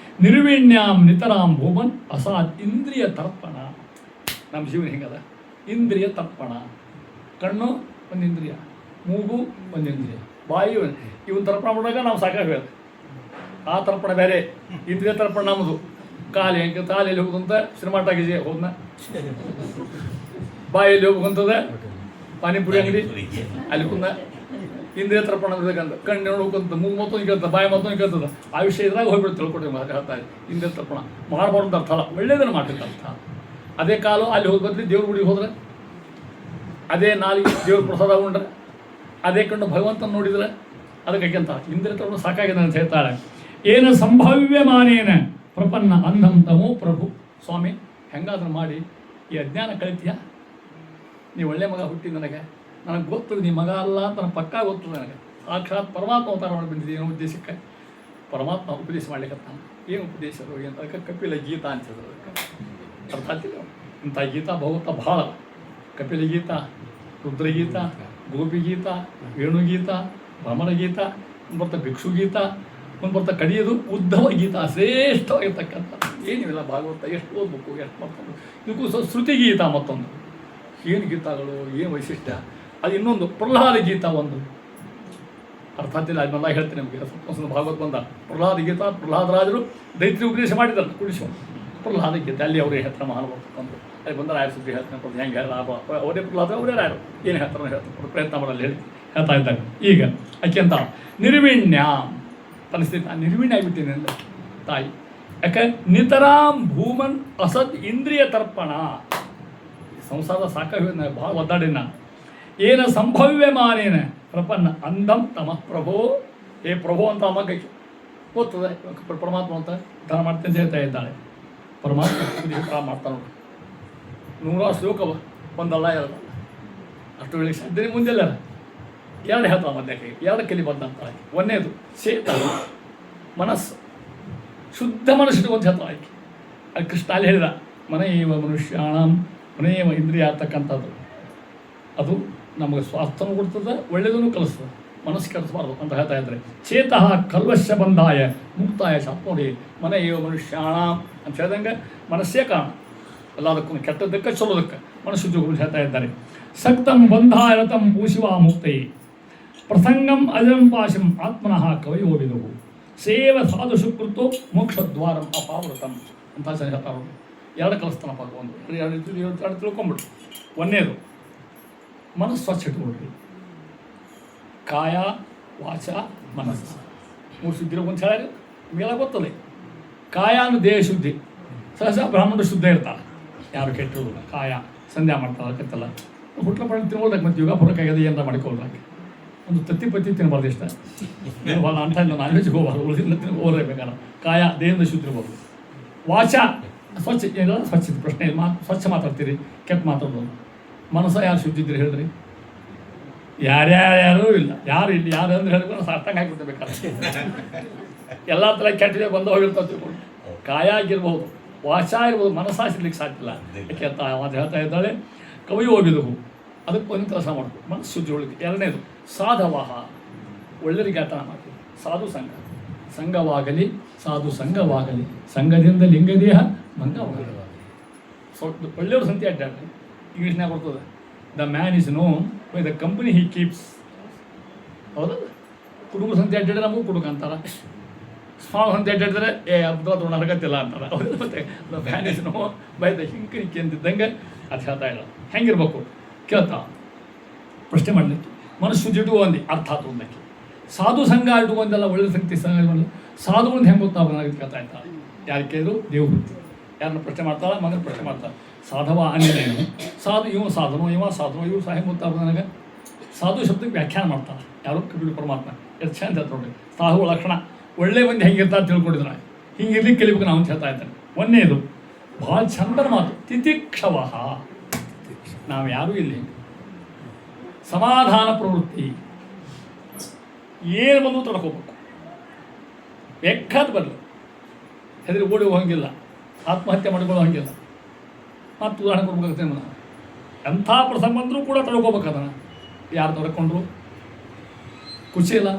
ನಿರ್ವಿಣ್ಯಾಂ ನಿತರಾಂ ಭೂಮನ್ ಅಸಾದ್ ಇಂದ್ರಿಯ ತರ್ಪಣ. ನಮ್ಮ ಜೀವನ ಹೆಂಗದ, ಇಂದ್ರಿಯ ತರ್ಪಣ. ಕಣ್ಣು ಒಂದು ಇಂದ್ರಿಯ, ಮೂಗು ಒಂದು ಇಂದ್ರಿಯ, ಬಾಯಿ ಇವನ್ ತರ್ಪಣ ಮಾಡಿದಾಗ ನಾವು ಸಾಕಾಗಿ ಹೇಳೋದು. ಆ ತರ್ಪಣ ಬೇರೆ, ಇಂದ್ರಿಯ ತರ್ಪಣ ನಮ್ಮದು. ಕಾಲೆಲ್ಲಿ ಹೋಗುದಂತ ಸಿನಿಮಾಟಾಗಿದೆಯೇ ಹೋದ್ನ, ಬಾಯಲ್ಲಿ ಹೋಗುವಂಥದ್ದ ಪಾನಿಪುರಿ ಅಂಗಡಿ ಅಲ್ಲಿ ಕುಂದ ಇಂದ್ರಿಯ ತರ್ಪಣ ಬೇಕಂತ. ಕಣ್ಣು ಹೋಗಂತ, ಮೂಗು ಮತ್ತೊಂದು ಕೇಳ್ತದೆ, ಬಾಯಿ ಮತ್ತೊಂದು ಕೇಳ್ತದೆ. ಆ ವಿಷಯ ಇದ್ರಾಗ ಹೋಗ್ಬಿಟ್ಟು ತಿಳ್ಕೊಟ್ರಿ ಹೇಳ್ತಾ ಇದೆ. ಇಂದ್ರಿಯ ತರ್ಪಣ ಮಾಡಬಾರ್ದು ಅರ್ಥ ಅಲ್ಲ, ಒಳ್ಳೇದನ್ನು ಮಾಡ್ತಿದ್ದ ಅರ್ಥ. ಅದೇ ಕಾಲು ಅಲ್ಲಿ ಹೋಗಿ ಬದಲಿ ದೇವ್ರ ಗುಡಿಗೆ ಹೋದ್ರೆ, ಅದೇ ನಾಲಿಗೆ ದೇವ್ರ ಪ್ರಸಾದ ಉಂಡ್ರೆ, ಅದೇ ಕಣ್ಣು ಭಗವಂತನ ನೋಡಿದ್ರೆ ಅದಕ್ಕೆ ಅಂತ ಇಂದ್ರಿಯ ತರ್ಪಣ ಸಾಕಾಗಿದೆ ಅಂತ ಹೇಳ್ತಾಳೆ. ಏನ ಸಂಭವ್ಯಮಾನೇನ ಪ್ರಪನ್ನ ಅಂಧಂ ತಮೋ ಪ್ರಭು. ಸ್ವಾಮಿ ಹೆಂಗಾದ್ರೂ ಮಾಡಿ ಈ ಅಜ್ಞಾನ ಕಳಿತೀಯ. ನೀವು ಒಳ್ಳೆ ಮಗ ಹುಟ್ಟಿ ನನಗೆ ಗೊತ್ತು, ನೀ ಮಗ ಅಲ್ಲ ಅಂತ ನನಗೆ ಪಕ್ಕಾ ಗೊತ್ತು. ನನಗೆ ಸಾಕ್ಷಾತ್ ಪರಮಾತ್ಮ ಅವತಾರ ಮಾಡಿ ಬಂದಿದ್ದೀವಿ ಏನೋ ಉದ್ದೇಶಕ್ಕೆ. ಪರಮಾತ್ಮ ಉಪದೇಶ ಮಾಡ್ಲಿಕ್ಕತ್ತಾನ. ಏನು ಉಪದೇಶರು ಏನು ಅದಕ್ಕೆ ಕಪಿಲ ಗೀತಾ ಅಂತಿದ್ರು. ಅದಕ್ಕೆ ಅರ್ಥ ಆಗ್ತಿಲ್ಲ. ಇಂಥ ಗೀತಾ ಭಗವತ ಭಾಳ. ಕಪಿಲ ಗೀತಾ, ರುದ್ರಗೀತಾ, ಗೋಪಿಗೀತಾ, ವೇಣುಗೀತಾ, ಭ್ರಮರಗೀತ, ಬರ್ತಾ ಭಿಕ್ಷುಗೀತ, ಒಂದು ಬರ್ತಾ ಕಡಿಯೋದು ಉದ್ಧವ ಗೀತ, ಶ್ರೇಷ್ಠವಾಗಿರ್ತಕ್ಕಂಥ. ಏನಿಲ್ಲ ಭಾಗವತ ಎಷ್ಟು ಓದ್ಬೇಕು, ಎಷ್ಟು ಮತ್ತೊಂದು ಇದಕ್ಕೂ ಶ್ರುತಿಗೀತ ಮತ್ತೊಂದು. ಏನು ಗೀತಾಗಳು, ಏನು ವೈಶಿಷ್ಟ್ಯ. ಅದು ಇನ್ನೊಂದು ಪ್ರಹ್ಲಾದ ಗೀತ ಒಂದು. ಅರ್ಥ ಆಗ್ತಿಲ್ಲ, ಅದನ್ನೆಲ್ಲ ಹೇಳ್ತೀನಿ ನಿಮಗೆ. ಸ್ವಲ್ಪ ಭಾಗವತ ಬಂದ ಪ್ರಹ್ಲಾದ ಗೀತ. ಪ್ರಹ್ಲಾದರಾಜರು ದೈತ್ರಿ ಉಪದೇಶ ಮಾಡಿದ್ದಾರೆ ಕುಡಿಸು ಪ್ರಹ್ಲಾದ ಗೀತೆ. ಅಲ್ಲಿ ಅವರೇ ಹೇಳ್ತಾರೆ ಮಹಾನುಭಾವರು. ಅಲ್ಲಿ ಬಂದರೆ ಆಯ್ತು ಸುದ್ದಿ ಹೇಳ್ತಾನೆ ಕೊಡ್ತೀನಿ ಹೆಂಗೆ ಲಾಭ. ಅವರೇ ಪ್ರಹ್ಲಾದ ಅವರೇ ರಾಯರು ಏನು ಹೇಳ್ತಾರೆ ಹೇಳ್ತಾರೆ, ಪ್ರಯತ್ನ ಮಾಡಲ್ಲ ಹೇಳಿ ಹೇಳ್ತಾ ಇದ್ದಾರೆ. ಈಗ ಆಕೆ ಅಂತ ನಿರ್ವಿಣ್ಯ ಪರಿಸ್ಥಿತಿ, ನಾನು ನಿರ್ವಿಣ್ಯ ಆಗಿಬಿಟ್ಟಿನಿ ಅಂದರೆ ತಾಯಿ. ಯಾಕೆ ನಿತರಾಂ ಭೂಮನ್ ಅಸದ್ ಇಂದ್ರಿಯ ತರ್ಪಣ. ಸಂಸಾರ ಸಾಕಾಗಿ ಭಾಳ ಒದ್ದಾಡಿನ. ಏನ ಸಂಭವ್ಯಮಾನೇನ ಪ್ರಪನ್ನ ಅಂಧಂ ತಮಃ ಪ್ರಭೋ. ಏ ಪ್ರಭೋ ಅಂತ ಮಗಕ್ಕೆ ಗೊತ್ತದೆ ಪರಮಾತ್ಮ ಅಂತ ದಾನ ಮಾಡ್ತೀನಿ ಅಂತ ಹೇಳ್ತಾ ಇದ್ದಾಳೆ. ಪರಮಾತ್ಮ ಮಾಡ್ತಾನೆ. 100 ಶ್ಲೋಕವ ಒಂದಲ್ಲ ಎರಡಲ್ಲ, ಅಷ್ಟು ವೇಳೆ ಸಾಧ್ಯ ಮುಂದೆಲ್ಲ ಎರಡು ಹೇಳ್ತಾವ ಮಧ್ಯಕ್ಕೆ. ಎರಡು ಕಲಿ ಬಂದಂತ ಒಂದೇದು ಚೇತ ಮನಸ್ಸು, ಶುದ್ಧ ಮನಸ್ಸು ಅಂತ ಹೇಳ್ತಾವ ಆಕೆ. ಅಲ್ಲಿ ಕೃಷ್ಣ ಅಲ್ಲಿ ಹೇಳಿದ ಮನೆಯವ ಮನುಷ್ಯಾಣಂ ಮನೆಯವ ಇಂದ್ರಿಯ ಆಗ್ತಕ್ಕಂಥದ್ದು. ಅದು ನಮಗೆ ಸ್ವಾಸ್ಥ್ಯನೂ ಕೊಡ್ತದೆ, ಒಳ್ಳೆಯದನ್ನು ಕಲಿಸ್ತದೆ. ಮನಸ್ಸು ಕೆಡಿಸಬಾರ್ದು ಅಂತ ಹೇಳ್ತಾ ಇದ್ದಾರೆ. ಚೇತಃ ಕಲ್ವಶ್ಯ ಬಂಧಾಯ ಮುಕ್ತಾಯ ಶಾತ್ಮೋಡಿ ಮನೆಯವ ಮನುಷ್ಯಾಣಂ ಅಂತ ಹೇಳ್ದಂಗೆ ಮನಸ್ಸೇ ಕಾರಣ ಎಲ್ಲದಕ್ಕೂ, ಕೆಟ್ಟದ್ದಕ್ಕೆ ಚಲೋದಕ್ಕೆ ಮನಸ್ಸು ಜೋಗುರು ಹೇಳ್ತಾ ಇದ್ದಾರೆ. ಸಕ್ತಂ ಬಂಧಾಯ ರಥಂ ಪೂಷಿವಾ ಮುಕ್ತೈ ಪ್ರಸಂಗಂ ಅಜಂ ಪಾಶಂ ಆತ್ಮನಃ ಕವಯೋವಿದವು ಸೇವ ಸಾಧು ಸುಕೃತೋ ಮೋಕ್ಷದ್ವಾರಂ ಅಪಾವೃತಂ ಅಂತ ಹೇಳ್ತಾರೆ. ಎರಡು ಕಲಿಸ್ತಾನಪ್ಪ ಒಂದು ಎರಡು ತಿಳ್ಕೊಂಬಿಡ್ರಿ. ಒಂದೇದು ಮನಸ್ಸು ಸ್ವಚ್ಛ ಇಟ್ಕೊಳ್ರಿ. ಕಾಯ ವಾಚ ಮನಸ್ಸು 3 ಶುದ್ಧಿ ಅಂತ ಹೇಳಿ ನಿಮಗೆಲ್ಲ ಗೊತ್ತಲ್ಲ. ಕಾಯ ಅಂದ್ರೆ ದೇಹ ಶುದ್ಧಿ. ಸಹಜ ಬ್ರಾಹ್ಮಣರು ಶುದ್ಧ ಇರ್ತಾರೆ, ಯಾರು ಕೆಟ್ಟಿರೋದಿಲ್ಲ. ಕಾಯ ಸಂಧ್ಯಾ ಮಾಡ್ತಾರೆ, ಕೆತ್ತಲ್ಲ ಹುಟ್ಲ ಪಡ ತಿನ್ಬೋದಕ್ಕೆ. ಮತ್ತು ಯೋಗ ಪೂರಕ್ಕಾಗಿದೆ ಏನಾರ ಮಾಡಿಕೊಳ್ಳ್ರಾಕೆ. ಒಂದು ತತ್ತಿ ಪತ್ತಿ ತಿನ್ನಬಾರ್ದು ಇಷ್ಟ ಭಾಳ ಅಂತ ಇಲ್ಲ. ನಾನ್ ವೆಜ್ ಹೋಗಬಾರ್ದು, ಉಳಿದಿಲ್ಲ ಹೋಗ್ಬೇಕಾರೆ. ಕಾಯ ದೇಹದಿಂದ ಶುದ್ಧ ಇರ್ಬೋದು. ವಾಚ ಸ್ವಚ್ಛ ಏನಿಲ್ಲ, ಸ್ವಚ್ಛತೆ ಪ್ರಶ್ನೆ ಇಲ್ಲ. ಸ್ವಚ್ಛ ಮಾತಾಡ್ತೀರಿ, ಕೆಟ್ಟ ಮಾತಾಡೋದು. ಮನಸ್ಸ ಯಾರು ಶುದ್ಧಿದ್ರಿ ಹೇಳಿದ್ರಿ? ಯಾರ್ಯಾರು ಇಲ್ಲ, ಯಾರು ಇಲ್ಲಿ ಯಾರು ಅಂದ್ರೆ ಹೇಳಿದ್ರೆ ಸಾರ್ಥಂಗೆ ಹಾಕಿಬಿಡ್ಬೇಕಾದ್ರೆ ಎಲ್ಲ ಥರ ಕೆಟ್ಟದೇ ಬಂದು ಹೋಗಿರ್ತಾವೆ ತಿಳ್ಕೊಂಡು. ಕಾಯ ಆಗಿರ್ಬೋದು, ವಾಚ ಇರ್ಬೋದು, ಮನಸ್ಸಾಸಿರ್ಲಿಕ್ಕೆ ಸಾಧ್ಯ ಇಲ್ಲ. ಯಾಕೆ ಅಂತ ಮಾತು ಹೇಳ್ತಾ ಇದ್ದಾಳೆ. ಕವಿ ಹೋಗಿದವು ಅದಕ್ಕೆ ಒಂದು ಕೆಲಸ ಮಾಡಬೇಕು, ಮನಸ್ಸು ಶುದ್ಧಿ ಉಳಿದು. ಎರಡನೇದು ಸಾಧವಾಹ, ಒಳ್ಳೆಯರಿಗೆ ಆತನ ಮಾಡ್ತೀವಿ. ಸಾಧು ಸಂಘ, ಸಂಘವಾಗಲಿ ಸಾಧು ಸಂಘವಾಗಲಿ, ಸಂಘದಿಂದ ಲಿಂಗದೇಹ ಭಂಗವಾಗಲಿ. ಒಳ್ಳೆಯವರು ಸಂತಿ ಅಡ್ಡಾಡ್ರಿ. ಇಂಗ್ಲೀಷ್ನಾಗ ಕೊಡ್ತದೆ, the man is known by the company he keeps. ಹೌದಾ? ಕುಟುಂಬ ಸಂತಿ ಅಡ್ಡಾಡಿದ್ರೆ ನಮಗೂ ಕುಡುಕ ಅಂತಾರೆ. ಸ್ಮಾಲ್ ಸಂತಿ ಅಡ್ಡಾಡಿದ್ರೆ ಅಬ್ದುಲ್ ತೊಗೊಂಡು ಹರಗತ್ತಿಲ್ಲ ಅಂತಾರೆ. ಹೌದು. ಮತ್ತೆ the man is known by the ಹಿಂಕನಿಕೆ ಅಂತಿದ್ದಂಗೆ ಅದು ಹೇಳ್ತಾ ಇಲ್ಲ. ಹೆಂಗಿರ್ಬೇಕು ಕೇಳ್ತಾ ಪ್ರಶ್ನೆ ಮಾಡಲಿಕ್ಕೆ. ಮನಸ್ಸು ಇಡುವ ಒಂದು ಅರ್ಥ ತೊಗೊಂಡಕ್ಕೆ. ಸಾಧು ಸಂಘ ಇಡುವಂತೆಲ್ಲ ಒಳ್ಳೆ ಸಂಗತಿ ಸಾಧುಗಳನ್ನು ಹೆಂಗೆ ಗೊತ್ತಾಗ ಕೇಳ್ತಾ ಇರ್ತಾರೆ. ಯಾರು ಕೇಳಿದ್ರು ದೇವ್ರು ಯಾರನ್ನ ಪ್ರಶ್ನೆ ಮಾಡ್ತಾಳೆ, ಮಗನ ಪ್ರಶ್ನೆ ಮಾಡ್ತಾರೆ. ಸಾಧವ ಅನ್ನೇನು, ಸಾಧು ಇವ ಸಾಧನೋ ಇವ ಸಾಧನೋ ಇವ್ರು ಸಹ ಹೆಂಗೆ ಗೊತ್ತಾಗ ನನಗೆ. ಸಾಧು ಶಬ್ದಕ್ಕೆ ವ್ಯಾಖ್ಯಾನ ಮಾಡ್ತಾರೆ ಯಾರು ಕಪಿಲ ಪರಮಾತ್ಮ. ಎಷ್ಟು ಚಂದ ಹೇಳ್ತಾರೆ ನೋಡಿ. ಸಾಧು ಲಕ್ಷಣ ಒಳ್ಳೆ ಮಂದಿ ಹೆಂಗಿರ್ತಾರೆ ತಿಳ್ಕೊಂಡಿದ್ರೆ ಹಿಂಗಿರ್ಲಿಕ್ಕೆ ಕಲಿಬೇಕು ನಾವು ಅಂತ ಹೇಳ್ತಾ ಇದ್ದೇನೆ. ಒಂದೇದು ಭಾಳ ಚಂದನ ಮಾತು, ತಿತಿಕ್ಷವ. ನಾವು ಯಾರೂ ಇಲ್ಲಿ ಸಮಾಧಾನ ಪ್ರವೃತ್ತಿ. ಏನು ಬಂದು ತಡ್ಕೋಬೇಕು, ಬೇಕಾದ ಬರಲಿ, ಹೆದರಿ ಓಡಿ ಹೋಗಂಗಿಲ್ಲ, ಆತ್ಮಹತ್ಯೆ ಮಾಡಿಕೊಳ್ಳೋ ಹಂಗಿಲ್ಲ. ಮತ್ತು ಉದಾಹರಣೆ ಕೊಡ್ಬೇಕಾಗುತ್ತೆ ನಾವು, ಎಂಥ ಪ್ರಸಂಗ ಬಂದರೂ ಕೂಡ ತಡ್ಕೋಬೇಕು ಅದನ್ನು. ಯಾರು ತಡ್ಕೊಂಡ್ರು? ಕುಚೇಲ,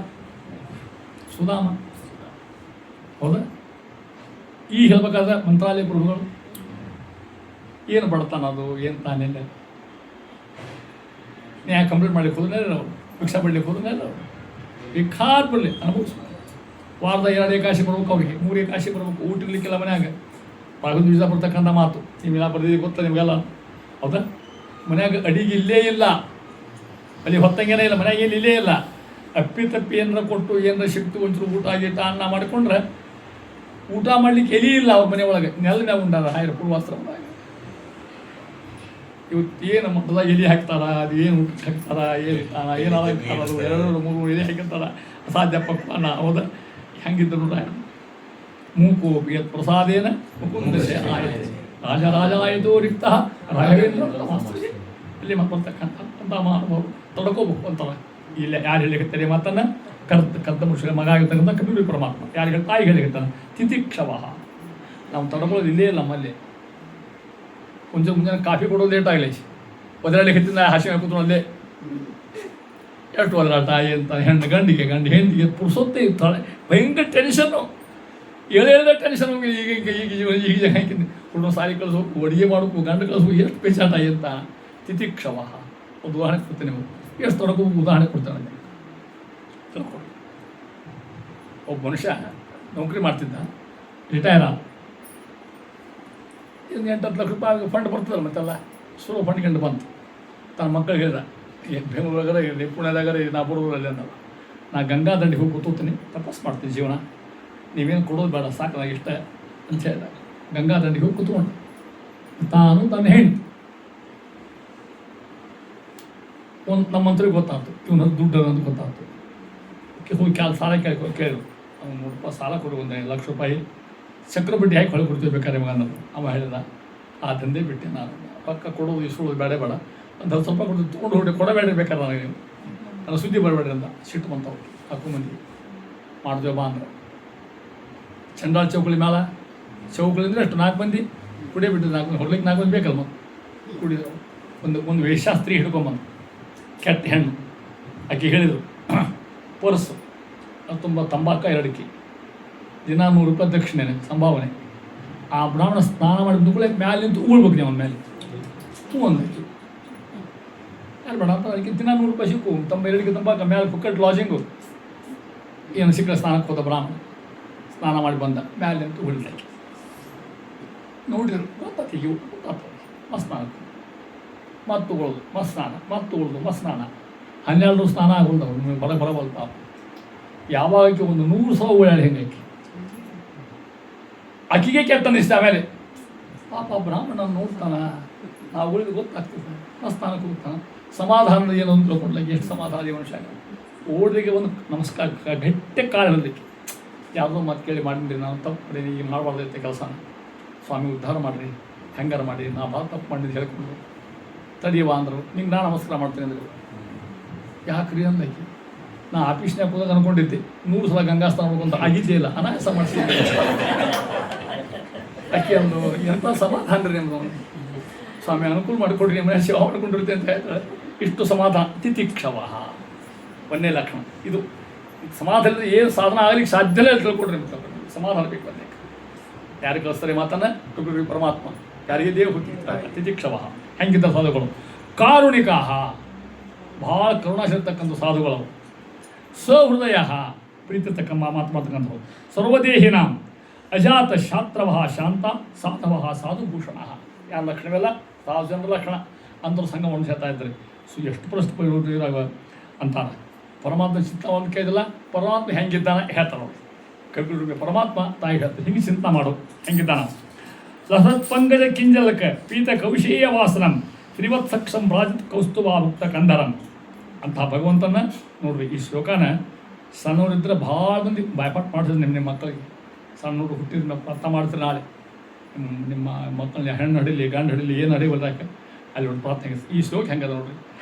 ಸುಧಾಮ, ಹೌದಾ? ಈ ಹೇಳ್ಬೇಕಾದ್ರೆ ಮಂತ್ರಾಲಯ ಪ್ರಭುಗಳು ಏನು ಬಡತಾನ, ಅದು ಏನು ತಾನೇನೆ ನ್ಯಾಯ ಕಂಪ್ಲೇಂಟ್ ಮಾಡ್ಲಿಕ್ಕೆ ಹೋದ್ರೆ ಅವರು, ಭಿಕ್ಷಾ ಬಿಡ್ಲಿಕ್ಕೆ ಹೋದ್ರೆ ಅವರು ಬೇಕಾದ್ ಬರಲಿ ಅನುಭವಿಸ್ಬೇಕು. ವಾರದ 2 ಏಕಾಶಿ ಬರ್ಬೇಕು, ಅವ್ರಿಗೆ 3 ಏಕಾಶಿ ಬರ್ಬೇಕು, ಊಟ ಇರ್ಲಿಕ್ಕೆಲ್ಲ ಮನ್ಯಾಗ. ಪಾಲ್ಗೊಂಡು ಬೀಜ ಬರ್ತಕ್ಕಂಥ ಮಾತು ನೀವೆಲ್ಲ ಬರ್ದಿದ್ದೀವಿ ಗೊತ್ತ ನಿಮಗೆಲ್ಲ, ಹೌದಾ? ಮನ್ಯಾಗ ಅಡಿಗೆ ಇಲ್ಲೇ ಇಲ್ಲ, ಅಲ್ಲಿ ಹೊತ್ತಂಗೇನೇ ಇಲ್ಲ, ಮನ್ಯಾಗ ಏನು ಇಲ್ಲೇ ಇಲ್ಲ. ಅಪ್ಪಿ ಏನಾರ ಕೊಟ್ಟು ಏನಾರ ಶಕ್ತಿ ಒಂಚೂರು ಊಟ ಆಗಿಟ್ಟ ಅನ್ನ ಮಾಡಿಕೊಂಡ್ರೆ ಊಟ ಮಾಡ್ಲಿಕ್ಕೆ ಎಲಿ ಇಲ್ಲ ಅವ್ರ ಮನೆ ಒಳಗೆ, ನೆಲ ಮ್ಯಾಗ ಉಂಟಾರ ಹಾಯ್ರ ಪೂರ್ವಾಸ್ತ್ರ. ಇವತ್ತು ಏನು ಮಟ್ಟದಾಗ ಎಲಿ ಹಾಕ್ತಾರ, ಅದು ಏನು ಊಟಕ್ಕೆ ಹಾಕ್ತಾರ, ಏನು ಹಾಕ್ತಾರ, ಅದು 2-3 ಎಲೆ ಹಾಕಿರ್ತಾರ, ಅಸಾಧ್ಯ ಪಕ್ವಾನ, ಹೌದಾ? ಹೆಂಗಿದ್ರು ನೋಡ್ರ. ಮೂಕು ಯತ್ ಪ್ರಸಾದೇನ ಮುಕುಂದಸ್ಯ ಆಯತೆ ರಾಜರಾಜಾಯತೋ ರಿಕ್ತ ರಾಘವೇಂದ್ರ ಅಲ್ಲಿ ಬರ್ತಕ್ಕಂಥ ಮಹಾನುಭಾವರು ತಡ್ಕೋಬೇಕು ಅಂತಾರ. ಇಲ್ಲ ಯಾರು ಹೇಳಿರ್ತಾರೆ ಮಾತನ್ನು ಕರ್ತ ಮುಷ ಮಗ ಆಗಿರ್ತಕ್ಕಂಥ ಕಪಿಲಿ ಪರಮಾತ್ಮ ಯಾರಿಗೆ ತಾಯಿ ಹೇಳಿರ್ತಾನೆ ತಿತಿಕ್ಷವ. ನಾವು ತಡ್ಕೊಳ್ಳೋದು ಇಲ್ಲೇ ಇಲ್ಲ ನಮ್ಮಲ್ಲಿ. ಮುಂಜಾನೆ ಕಾಫಿ ಕೊಡೋದು ಲೇಟ್ ಆಗಲಿ, ಒದರಾಳಿ ಹೆಚ್ಚಿನ ಹಾಸಿ ಕೂತ್ರು ಅಲ್ಲೇ ಎಷ್ಟು ಒದರಾಟ ಅಂತ, ಗಂಡು ಹೆಂಡಿಗೆ ಪುರ್ಸೊತ್ತೇ ಇರ್ತಾಳೆ. ಭಯಂಕರ ಟೆನ್ಷನ್ನು, ಹೇಳದ ಟೆನ್ಷನ್. ಈಗ ಹಾಕಿದ್ದೆ ಹುಡುಗ ಸಾರಿ ಕಳಿಸ್ಬೇಕು, ಅಡುಗೆ ಮಾಡಬೇಕು, ಗಂಡು ಕಳಿಸ್ಬೇಕು, ಎಷ್ಟು ಪೇಚಾಟ ಅಂತ. ತಿತಿಕ್ಷವ ಒಂದು ಉದಾಹರಣೆ ಕೊಡ್ತೇನೆ, ನೀವು ಎಷ್ಟು ತೊಡಕೋಬೇಕು ಉದಾಹರಣೆ ಕೊಡ್ತಾನೆ. ತಿಳ್ಕೊಳ್ಳಿ, ಒಬ್ಬ ಮನುಷ್ಯ ನೌಕರಿ ಮಾಡ್ತಿದ್ದ, ರಿಟೈರ್ ಆದ. 8-10 ಲಕ್ಷ ರೂಪಾಯಿ ಫಂಡ್ ಬರ್ತದಲ್ಲ, ಮತ್ತೆಲ್ಲ ಸುಲಭ ಫಂಡ್ ಗಂಡು ಬಂತು. ತನ್ನ ಮಕ್ಕಳಿಗೆ ಹೇಳಿದ, ಬೆಂಗಳೂರಾಗಾರ ಇರಲಿ, ಪುಣ್ಯದಾಗಾರ ನಾ ಬರೋದ್ರಲ್ಲಿ ಅನ್ನಲ್ಲ, ನಾ ಗಂಗಾ ದಂಡಿಗೆ ಹೋಗಿ ಕೂತೋತೀನಿ, ತಪಸ್ ಮಾಡ್ತೀನಿ ಜೀವನ, ನೀವೇನು ಕೊಡೋದು ಬೇಡ, ಸಾಕು ನನಗೆ ಇಷ್ಟ ಅಂತ ಹೇಳಿದಾಗ ಗಂಗಾ ದಂಡಿಗೆ ಹೋಗಿ ಕೂತ್ಕೊಂಡು ತಾನು ತನ್ನ ಹೆಂಡತಿ ಒಂದು ನಮ್ಮ ಮಂತ್ರಿಗೆ ಗೊತ್ತಾಯ್ತು, ಇವನ ದುಡ್ಡು ಅನ್ನೋದು ಗೊತ್ತಾಯ್ತು. ಹೋಗಿ ಸಾಲ ಕೇಳಿದ್ರು, ಅವ್ನು 3 ರೂಪಾಯಿ ಸಾಲ ಕೊಡು, 1 ಲಕ್ಷ ರೂಪಾಯಿ ಚಕ್ರಬಡ್ಡಿ ಹಾಕಿ ಹೊಳೆ ಕೊಡ್ತೀವಿ ಬೇಕಾದ್ರೆ ಮಗ ಅನ್ನೋದು. ಅವ ಹೇಳಿದ, ಆ ದಂಧೆ ಬಿಟ್ಟು ನಾನು ಪಕ್ಕ ಕೊಡೋದು ಇಸ್ಕೊಳ್ಳೋದು ಬೇಡ ಅಂತ ಸ್ವಲ್ಪ ಕೊಟ್ಟು ತೊಗೊಂಡು ಕೊಡಬೇಡ್ರಿ ಬೇಕಾದ್ರೆ ನನಗೆ, ನನ್ನ ಸುದ್ದಿ ಬರಬೇಡ್ರಿ ಅಂತ ಸಿಟ್ಟು ಬಂತವ್ರು. ಮಂದಿ ಮಾಡಿದ್ವಿ ಬಾ ಅಂದ್ರೆ ಚಂಡಾಳ ಚೌಕಳಿ ಮ್ಯಾಲ, ಚೌಕಳಿ ಅಂದರೆ ಅಷ್ಟು 4 ಮಂದಿ ಕುಡಿಯೇ ಬಿಟ್ಟು 4 ಮಂದಿ ಹೊಡ್ಲಿಕ್ಕೆ 4 ಮಂದಿ ಬೇಕಲ್ಲ ಮತ್ತು ಕುಡಿದ್ರು. ಒಂದು ವೇಷಾಸ್ತ್ರಿ ಹಿಡ್ಕೊಂಬಂದು ಕೆಟ್ಟ ಹೆಣ್ಣು, ಆಕೆ ಹೇಳಿದರು ಪರ್ಸು ಅದು ತುಂಬ ತಂಬಾಕ 2 ಕಿ, ದಿನ 100 ರೂಪಾಯಿ ದಕ್ಷಿಣೆ ಸಂಭಾವನೆ. ಆ ಬ್ರಾಹ್ಮಣ ಸ್ನಾನ ಮಾಡಿದ ಕೂಡ ಮ್ಯಾಲೆ ನಿಂತು ಉಳ್ಬೇಕು ನೀವು ಅವನ ಮೇಲೆ ಅಂದಕ್ಕೆ ಯಾರು ಬೇಡ ಅಂತ. ಅದಕ್ಕೆ ದಿನ 100 ರೂಪಾಯಿ ಸಿಕ್ಕು, 2 ತಂಬಾಕ ಮ್ಯಾಲೆ ಪುಕ್ಕಟ್ ಲಾಜಿಂಗು. ಏನು ಸಿಕ್ಕರೆ ಸ್ನಾನಕ್ಕೆ ಹೋದ ಬ್ರಾಹ್ಮಣ, ಸ್ನಾನ ಮಾಡಿ ಬಂದ, ಮ್ಯಾಲೆ ನಿಂತು ಉಳಿದಾಕಿ ನೋಡಿದ್ರು, ಗೊತ್ತಾತೀಗ ಮಸ್ತ್ ಸ್ನಾನಕ್ಕೆ ಮತ್ತು ಉಳೋದು ಮಸ್ತ್ ಸ್ನಾನ, ಮತ್ತು ಉಳಿದು ಮಸ್ತ್ ಸ್ನಾನ. 12 ಸ್ನಾನ ಆಗೋಲ್ದವ್ರು ನಿಮಗೆ ಬರಬಲ್ ಪಾಪ. ಯಾವಾಗ ಒಂದು 100 ಸಲ ಓಡಾಡಿ ಹೆಂಗಾಕಿ ಅಕ್ಕಿಗೆ ಕೆಟ್ಟ ಅನಿಸ್ತ. ಆಮೇಲೆ ಪಾಪ ಬ್ರಾಹ್ಮಣ ನೋಡ್ತಾನ, ನಾವು ಉಳಿದು ಗೊತ್ತಾಗ್ತದೆ, ಮಸ್ತ್ ಸ್ನಾನಕ್ಕೆ ಹೋಗ್ತಾನೆ. ಸಮಾಧಾನದ ಏನು ಅಂತ ತಿಳ್ಕೊಂಡ್ಲಾಗ ಎಷ್ಟು ಸಮಾಧಾನ ಮನುಷ್ಯ. ಓಡ್ಲಿಕ್ಕೆ ಒಂದು ನಮಸ್ಕಾರ ಗಟ್ಟೆ ಕಾಲು ಹೇಳಲಿಕ್ಕೆ, ಯಾವುದೋ ಮಾತು ಕೇಳಿ ಮಾಡಿದ್ರಿ, ನಾವು ತಪ್ಪು ಮಾಡೀನಿ, ಈಗ ಮಾಡಬಾರ್ದೈತೆ ಕೆಲಸನ, ಸ್ವಾಮಿ ಉದ್ಧಾರ ಮಾಡಿರಿ, ಹೆಂಗಾರ ಮಾಡಿ, ನಾ ಭಾಳ ತಪ್ಪು ಮಾಡಿದ್ದು ಹೇಳ್ಕೊಂಡು ತಡಿಯವ ಅಂದರು. ನಿಂಗೆ ನಾನು ನಮಸ್ಕಾರ ಮಾಡ್ತೀನಿ ಅಂದರು. ಯಾಕ್ರಿ ಅಂದಾಕಿ, ನಾ ಆಫೀಸ್ನಾಗ ಹೋದಾಗ ಅನ್ಕೊಂಡಿದ್ದೆ 100 ಸಲ ಗಂಗಾ ಸ್ನಾನ ಮಾಡ್ಕೊಂತ ಆಗಿದ್ದೇ ಇಲ್ಲ, ಅನಾಯಾಸ ಮಾಡಿಸಿದ್ದೆ. ಅಕ್ಕಿ ಅಂದು ಎಂಥ ಸಮಾಧಾನ ರೀ ನಿಮ್ಮದು, ಸ್ವಾಮಿ ಅನುಕೂಲ ಮಾಡಿಕೊಡ್ರಿ, ನಿಮ್ಮ ಮನೆ ಸೇವಾ ಮಾಡ್ಕೊಂಡಿರುತ್ತೆ ಅಂತ ಹೇಳ್ತಾರೆ. ಇಷ್ಟು ಸಮಾಧಾನ. ತಿತಿಕ್ಷವ 1ನೇ ಲಕ್ಷಣ ಇದು. ಸಮಾಧಾನದಲ್ಲಿ ಏನು ಸಾಧನ ಆಗಲಿಕ್ಕೆ ಸಾಧ್ಯನೇ ತಿಳ್ಕೊಡ್ರಿ, ಸಮಾಧಾನ ಬೇಕು ಬಂದಕ್ಕೆ. ಯಾರು ಕಳಿಸ್ತಾರೆ ಮಾತನ್ನ? ಪರಮಾತ್ಮ. ಯಾರಿಗೆ ದೇವ ಹುಟ್ಟಿರ್ತಾರೆ. ತಿತಿಕ್ಷವ ಹೆಂಗಿದ್ದ ಸಾಧುಗಳು? ಕಾರುಣಿಕಾ, ಭಾಳ ಕರುಣಾಸಿರ್ತಕ್ಕಂಥ ಸಾಧುಗಳು. ಸಹೃದಯ, ಪ್ರೀತಿರ್ತಕ್ಕ ಮಾತನಾಡ್ತಕ್ಕಂಥವು. ಸರ್ವದೇಹಿನ ಅಜಾತ ಶಾಸ್ತ್ರವ ಶಾಂತ ಸಾಧವ ಸಾಧುಭೂಷಣ. ಯಾರ ಲಕ್ಷಣವೆಲ್ಲ ಸಾಧು ಜನರ ಲಕ್ಷಣ. ಅಂತರ ಸಂಘವನ್ನು ಹೇಳ್ತಾ ಇದ್ದಾರೆ. ಎಷ್ಟು ಪರಿಸ್ಥಿತಿ ಇರಾಗ ಅಂತಾನೆ. ಪರಮಾತ್ಮ ಚಿಂತ ಒಂದು ಕೇಳಿದಿಲ್ಲ, ಪರಮಾತ್ಮ ಹೆಂಗಿದ್ದಾನೆ ಹೇಳ್ತಾನೆ ಅವರು. ಕವಿಗಳಿಗೆ ಪರಮಾತ್ಮ ತಾಯಿ ಹೇಳ್ತಾರೆ, ಹಿಂಗೆ ಚಿಂತೆ ಮಾಡು, ಹೆಂಗಿದ್ದಾನ. ಲಸತ್ಪಂಗಜ ಕಿಂಜಲಕ ಪೀತ ಕೌಶೇಯ ವಾಸನಂ ತ್ರಿವತ್ಸಕ್ಷಂ ರಾಜಿತ್ ಕೌಸ್ತುಭ ಮುಕ್ತ ಕಂದರಂ ಅಂಥ ಭಗವಂತನ ನೋಡ್ರಿ. ಈ ಶ್ಲೋಕನ ಸಣ್ಣವರಿದ್ದರೆ ಭಾಳ ಮಂದಿ ಬಾಯ್ಪಾಟ್ ಮಾಡಿಸಿದ್ರೆ ನಿಮ್ಮ ಮಕ್ಕಳಿಗೆ. ಸಣ್ಣವರು ಹುಟ್ಟಿದ್ರೆ ಅರ್ಥ ಮಾಡ್ತಾರೆ. ನಾಳೆ ನಿಮ್ಮ ಮಕ್ಕಳನ್ನ ಹೆಣ್ಣು ಹಡಿಲಿ ಗಂಡು ಹಡಿಲಿ ಏನು ಹಡಿಬಲ್ಲಾಕ ಅಲ್ಲಿ ಒಂದು ಪ್ರಾರ್ಥನೆ. ಈ ಶ್ಲೋಕ ಹೆಂಗದ ನೋಡ್ರಿ.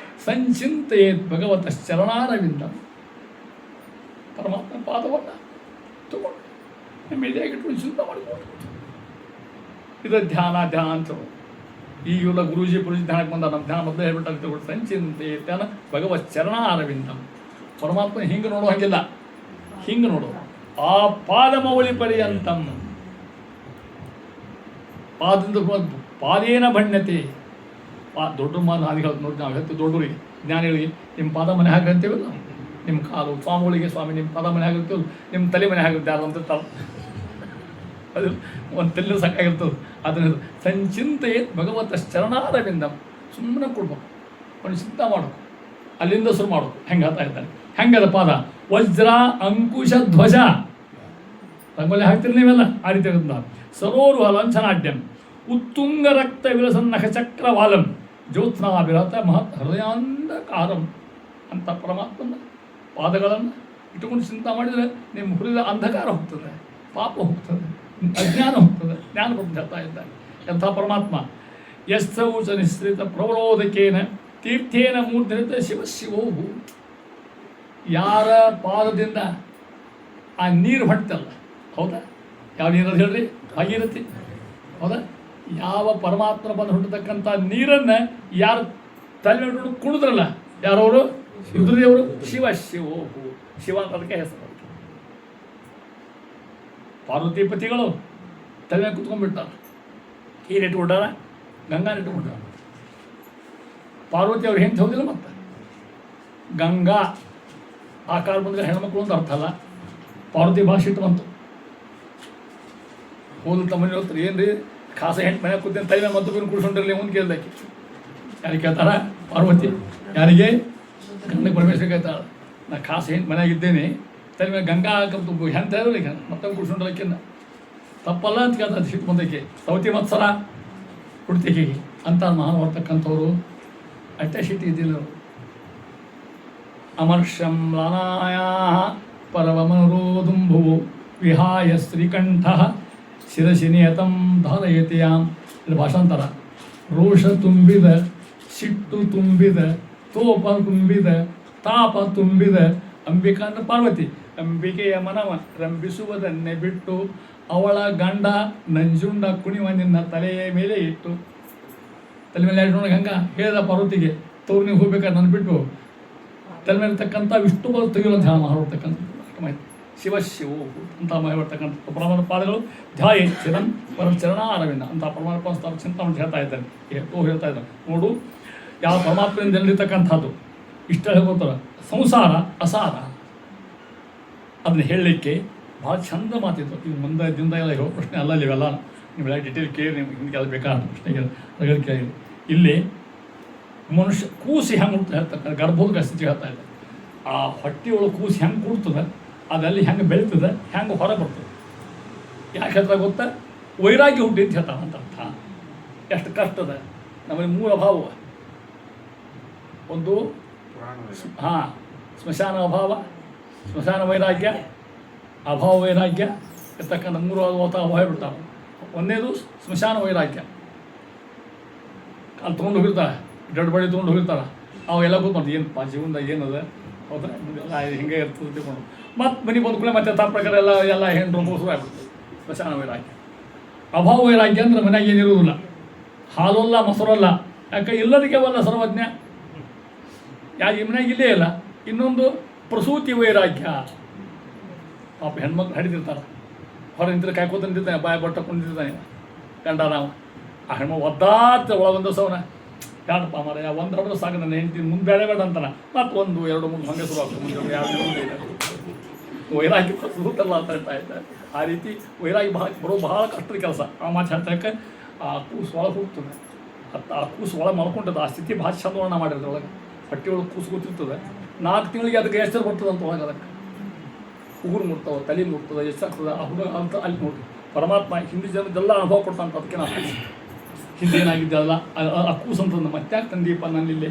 ಸಂಚಿಂತೆಯೇ ಭಗವತ ಚರಣಾರವಿಂದ. ಪರಮಾತ್ಮ ಪಾದವನ್ನು ತಗೊಂಡು ನಿಮ್ಮ ಎದೆಯಾಗಿಟ್ಕೊಂಡು ಚಿಂತ ಮಾಡಿಕೊಂಡು ಇದು ಧ್ಯಾನ ಅಂತೇಳಿ ಈಗೆಲ್ಲ ಗುರೂಜಿ ಧ್ಯಾನಕ್ಕೆ ಬಂದ ನಮ್ಮ ಧ್ಯಾನ ಮೊದಲೇ ಹೇಳ್ಬಿಟ್ಟು ತಗೊಂಡು ಸಂಚಿಂತೆ ಧ್ಯಾನ ಭಗವತ್ ಚರಣ ಅರವಿಂದ. ಪರಮಾತ್ಮ ಹಿಂಗೆ ನೋಡೋ ಹಾಗಿಲ್ಲ, ಹಿಂಗೆ ನೋಡು. ಆ ಪಾದಮೌಳಿ ಪರ್ಯಂತಂ, ಪಾದದಿಂದ ಪಾದೇನ ಭಣ್ಯತೆ. ದೊಡ್ಡ ಮಾತು ಹಾಗೆ ಹೇಳ್ತು ನೋಡಿ, ನಾವು ಹೇಳ್ತೀವಿ ದೊಡ್ಡವರಿಗೆ ಜ್ಞಾನಿಗಳಿಗೆ, ನಿಮ್ಮ ಪಾದ ಮನೆ ಹಾಗೆ ಅಂತೀವಲ್ಲ, ನಿಮ್ಮ ಕಾಲು ಸ್ವಾಮಿಗಳಿಗೆ ಸ್ವಾಮಿ ನಿಮ್ಮ ಪಾದ ಮನೆ ಆಗಿರ್ತೀವಲ್ಲ, ನಿಮ್ಮ ತಲೆ ಮನೆ ಆಗಿರುತ್ತೆ ಯಾರು ಅಂತಿರ್ತಾರೆ. ಅದು ಒಂದು ತಲೆ ಸಾಕಾಗಿರ್ತದೆ. ಅದನ್ನು ಸಂಚಿಂತೆ ಭಗವತ ಚರಣಾರವಿಂದ ಸುಮ್ಮನೆ ಕೊಡ್ಬೇಕು, ಒಂದು ಚಿಂತ ಮಾಡಬೇಕು, ಅಲ್ಲಿಂದ ಶುರು ಮಾಡಬೇಕು. ಹೆಂಗೆ ಹೇಳ್ತಾ ಇದ್ದಾನೆ, ಹೆಂಗದ ಪಾದ ವಜ್ರ ಅಂಕುಶ ಧ್ವಜ. ರಂಗೋಲಿ ಹಾಕ್ತೀರಿ ನೀವೆಲ್ಲ ಆ ರೀತಿ ಸರೋರು ಲಂಚನಾಡ್ಯಂ ಉತ್ತುಂಗ ರಕ್ತ ವಿಲಸನ್ನಖ ಚಕ್ರವಾಲಂ ಜ್ಯೋತ್ಸ್ನಾಭಿರತ ಮಹತ್ ಹೃದಯಾಂಧಕಾರಂ ಅಂತ ಪರಮಾತ್ಮನ ಪಾದಗಳನ್ನು ಇಟ್ಟುಕೊಂಡು ಚಿಂತ ಮಾಡಿದರೆ ನಿಮ್ಮ ಹೃದಯ ಅಂಧಕಾರ ಹೋಗ್ತದೆ, ಪಾಪ ಹೋಗ್ತದೆ, ಅಜ್ಞಾನ ಹೋಗ್ತದೆ, ಜ್ಞಾನ ಬಂದು ಹೇಳ್ತಾ ಇದ್ದಾನೆ. ಎಂಥ ಪರಮಾತ್ಮ. ಯಸ್ಸೌಚ ನಿಶ್ರಿತ ಪ್ರವರೋಧಕೇನ ತೀರ್ಥೇನ ಮೂರ್ಧರಿತ ಶಿವಶಿವೋಹು. ಯಾರ ಪಾದದಿಂದ ಆ ನೀರು ಹೊಟ್ಟಲ್ಲ, ಹೌದಾ? ಯಾವ ನೀರದು ಹೇಳ್ರಿ? ಭಾಗೀರಥಿ, ಹೌದಾ? ಯಾವ ಪರಮಾತ್ಮನ ಬಂದು ಹುಟ್ಟತಕ್ಕಂಥ ನೀರನ್ನು ಯಾರು ತಲೆ ಕುಣಿದ್ರಲ್ಲ, ಯಾರವರು? ರುದ್ರದೇವರು. ಶಿವಶಿವೋಹು, ಶಿವ ಅಂತ ಅದಕ್ಕೆ ಹೆಸರು. ಪಾರ್ವತಿಪತಿಗಳು ತಲೆ ಕುತ್ಕೊಂಡ್ಬಿಟ್ಟಾರ, ನೀರಿಟ್ಟುಬಿಟ್ಟಾರ, ಗಂಗಾ ಇಟ್ಟುಬಿಟ್ಟಾರ. ಪಾರ್ವತಿ ಅವ್ರು ಹೆಂಗೆ ಹೋಗಿಲ್ಲ. ಮತ್ತೆ ಗಂಗಾ ಆಕಾರ ಬಂದರೆ ಹೆಣ್ಮಕ್ಳು ಅಂತ ಅರ್ಥ ಅಲ್ಲ, ಪಾರ್ವತಿ ಭಾಷೆ ಇಟ್ಟು ಬಂತು. ಹೋದ ತಮ್ಮನೆ ಹೇಳ್ತಾರೆ, ಏನು ರೀ ಖಾಸ ಹೆಂಟು ಮನೆ ಕೂತೇನೆ ತಲೆ ಮತ್ತು ಕುಡ್ಸ್ಕೊಂಡಿರಲಿ ಮುಂದೆ ಕೇಳ್ದಾಕಿ. ಯಾರಿಗೆ ಕೇಳ್ತಾರ? ಪಾರ್ವತಿ. ಯಾರಿಗೆ? ಗಂಗಾ ಪರಮೇಶ್ವರ ಕೇಳ್ತಾಳ. ನಾ ಖಾಸ ಹೆಂಟು ಮನೆಯಾಗಿದ್ದೇನೆ, ತಲೆ ಮೇಲೆ ಗಂಗಾ ಹಾಕಂತು ಹೆಂತ ಹೇಳಿ ಮತ್ತೊಂದು ಕುಡ್ಸ್ಕೊಂಡ್ರಕ್ಕಿನ್ನ ತಪ್ಪಲ್ಲ ಅಂತ ಕೇಳ್ತಾರೆ. ಸಿಟ್ಟು ಬಂದಕ್ಕೆ ಸೌತಿ ಮತ್ಸರ ಕುಡ್ತಿಗೆ ಅಂತ ಮಹಾನ್ ಬರ್ತಕ್ಕಂಥವ್ರು ಅಟ್ಟೆ ಸಿಟ್ಟು ಇದ್ದಿಲ್ಲ. ಅಮರ್ಷಂ ಲಾನಾಯ ಪರವಮನರೋದುಂಭುವು ವಿಹಾಯ ಶ್ರೀಕಂಠ ಶಿರಸಿ ನಿಯತಂ ಧಾರಯತಿಯಾಂ. ಇಲ್ಲಿ ಭಾಷಾಂತರ. ರೋಷ ತುಂಬಿದ, ಸಿಟ್ಟು ತುಂಬಿದ, ತೋಪ ತುಂಬಿದ, ತಾಪ ತುಂಬಿದ ಅಂಬಿಕಾ ಅಂದ್ರೆ ಪಾರ್ವತಿ. ಅಂಬಿಕೆಯ ಮನವ ರಂಭಿಸುವುದನ್ನೇ ಬಿಟ್ಟು ಅವಳ ಗಂಡ ನಂಜುಂಡ ಕುಣಿವ ನಿನ್ನ ತಲೆಯ ಮೇಲೆ ಇಟ್ಟು. ತಲೆ ಮೇಲೆ ನೋಡಿ ಹಂಗ ಹೇಳಿದ ಪಾರ್ವತಿಗೆ, ತೋರು ನೀವು ಹೋಗ್ಬೇಕಾದ್ರೆ ನನ್ನ ಬಿಟ್ಟು ತಲೆ ಮೇಲೆ ಇರ್ತಕ್ಕಂಥ ವಿಷ್ಣು ಬರು ತೆಗೆಯುವ ಧ್ಯಾನ ಮಾಡಿರ್ತಕ್ಕಂಥ ಮಾಹಿತಿ. ಶಿವಶಿವು ಅಂತ ಮಾಡಿರ್ತಕ್ಕಂಥ ಪರಮಾತ್ಮ ಪಾದಗಳು ಧ್ಯಾಯ ಚಿರಂ ಪರ ಚರಣಾರವಿಂದ ಅಂತ ಪರಮಾತ್ಮ ಚಿಂತನೆ ಹೇಳ್ತಾ ಇದ್ದಾನೆ. ಹೇಳ್ತಾ ಇದ್ದಾನೆ ನೋಡು, ಯಾವ ಪರಮಾತ್ಮದಿಂದ ಎಲ್ಲಿರ್ತಕ್ಕಂಥದ್ದು ಇಷ್ಟ ಹೇಳ್ಬೋತಾರೆ. ಸಂಸಾರ ಅಸಾರ ಅದನ್ನ ಹೇಳಲಿಕ್ಕೆ ಭಾಳ ಚಂದ ಮಾತಿತ್ತು. ಈಗ ಮುಂದೆ ದಿಂದ ಎಲ್ಲ ಹೇಳೋ ಪ್ರಶ್ನೆ ಅಲ್ಲ, ಇವೆಲ್ಲ ನೀವೆಲ್ಲ ಡಿಟೇಲ್ ಕೇಳಿ ನಿಮ್ಗೆ ಹಿಂಗೆಲ್ಲ ಬೇಕಾದ ಪ್ರಶ್ನೆಗೆ ರಗಡ್ ಕೇಳಿ. ಇಲ್ಲಿ ಮನುಷ್ಯ ಕೂಸಿ ಹೆಂಗೆ ಉಂಟು ಹೇಳ್ತಕ್ಕಂಥ ಗರ್ಭೋದಕ ಸ್ಥಿತಿ ಹೇಳ್ತಾ ಇದೆ. ಆ ಹೊಟ್ಟೆಯೊಳಗೆ ಕೂಸಿ ಹೆಂಗೆ ಕೂಡ್ತದೆ, ಅದಲ್ಲಿ ಹೆಂಗೆ ಬೆಳೀತದೆ, ಹೆಂಗೆ ಹೊರ ಬರ್ತದೆ. ಯಾಕೆ ಹೇಳ್ತಾ ಗೊತ್ತಾ? ವೈರಾಗ್ಯ ಹುಟ್ಟಿ ಅಂತ ಹೇಳ್ತಾನೆ ಅಂತ ಅರ್ಥ. ಎಷ್ಟು ಕಷ್ಟದ ನಮಗೆ ಮೂಲ ಅಭಾವ. ಒಂದು ಸ್ಮಶಾನ ಅಭಾವ, ಸ್ಮಶಾನ ವೈರಾಗ್ಯ, ಅಭಾವ ವೈರಾಗ್ಯ ಇರ್ತಕ್ಕಂಥ ಮೂರು ಅಭಾವ ಬಿಡ್ತಾವೆ. ಒಂದೇದು ಸ್ಮಶಾನ ವೈರಾಗ್ಯ. ಅಲ್ಲಿ ತೊಗೊಂಡು ಹೋಗಿರ್ತಾರೆ, ದೊಡ್ಡ ಬಡಿ ತೊಗೊಂಡು ಹೋಗಿರ್ತಾರೆ. ಅವೆಲ್ಲ ಕೂತ್ಕೊಂಡು ಏನಪ್ಪ ಜೀವನದಾಗ ಏನದ, ಹೌದಾ ಎಲ್ಲ ಹಿಂಗೆ ಇರ್ತದೆ ತಿಳ್ಕೊಂಡು ಮತ್ತು ಮನೆ ಬಂದ ಕೂಡ ಮತ್ತೆ ಪ್ರಕಾರ ಎಲ್ಲ ಹೆಣ್ಣು ಮೋಸ ಆಗ್ಬಿಡ್ತದೆ. ಸ್ಮಶಾನ ವೈರಾಗ್ಯ. ಅಭಾವ ವೈರಾಗ್ಯ ಅಂದ್ರೆ ಮನೆಯಾಗ ಏನಿರುವುದಿಲ್ಲ, ಹಾಲಲ್ಲ ಮೊಸರಲ್ಲ. ಯಾಕೆ ಎಲ್ಲದಕ್ಕೆ ಅವಲ್ಲ ಸರ್ವಜ್ಞ. ಯಾಕೆ ಮನೆಯಾಗ ಇಲ್ಲೇ ಇಲ್ಲ. ಇನ್ನೊಂದು ಪ್ರಸೂತಿ ವೈರಾಗ್ಯ. ಪಾಪ ಹೆಣ್ಮಕ್ಳು ಹಿಡಿದಿರ್ತಾರೆ, ಹೊರ ನಿಂತಿದ್ರೆ ಕಾಯ್ಕೋತ ನಿಂತಿರ್ತಾನೆ, ಬಾಯ ಬಟ್ಟ ಕುಂದಿರ್ತಾನೆ ಗಂಡ. ನಾವು ಆ ಹೆಣ್ಮಕ್ಳು ಒದ್ದಾಡ್ತ ಒಳಗೊಂದು ಸವನ ಯಾರಪ್ಪ ಮಾರ ಒಂದು ಹೊಡೆದು ಸಾಕು, ನನ್ನ ಹೆಂಡತಿ ಮುಂದೆ ಬೇಡ ಬೇಡ ಅಂತಾನೆ. ಮತ್ತು 1, 2, 3 ಹಂಗೆ ಶುರು ಆಗ್ತದೆ. ಮುಂದೆ ಯಾರು ವೈರಾಗಿ ಪ್ರಸೂತಲ್ಲ ಅಂತ ಹೇಳ್ತಾ ಇದ್ದಾರೆ. ಆ ರೀತಿ ವೈರಾಗಿ ಬಹಳ ಕಷ್ಟದ ಕೆಲಸ. ಆ ಮಾತು ಹೇಳ್ತಾಕೆ ಆ ಕೂಸು ಒಳಗೆ ಹೋಗ್ತದೆ. ಆ ಕೂಸು ಒಳಗೆ ಮಲ್ಕೊಂಡದ್ದು ಆ ಸ್ಥಿತಿ ಭಾಳ ಚಂದ ವರ್ಣ ಮಾಡಿರೋದು. ಒಳಗೆ ಹೊಟ್ಟೆ ಒಳಗೆ ಕೂಸು ಕೂತಿರ್ತದೆ. 4 ತಿಂಗಳಿಗೆ ಅದಕ್ಕೆ ಎಷ್ಟು ಬರ್ತದೆ ಅಂತ ಒಳಗೆ ಅದಕ್ಕೆ ಉಗುರು ಮುಟ್ತವೆ, ತಲೆ ಮುಟ್ತದೆ, ಎಷ್ಟಾಗ್ತದೆ ಆ ಹುಡುಗ ಅಂತ ಅಲ್ಲಿ ನೋಡಿ. ಪರಮಾತ್ಮ ಹಿಂದಿ ಜನದ್ದೆಲ್ಲ ಅನುಭವ ಕೊಡ್ತಾನೆ. ಅದಕ್ಕೆ ನಾವು ಹಿಂದೆ ಏನಾಗಿದ್ದೆಲ್ಲ ಆ ಕೂಸು ಅಂತಂದು ಮತ್ತ್ಯಾಕೆ ತಂದೀಪ ನನ್ನಿಲ್ಲಿ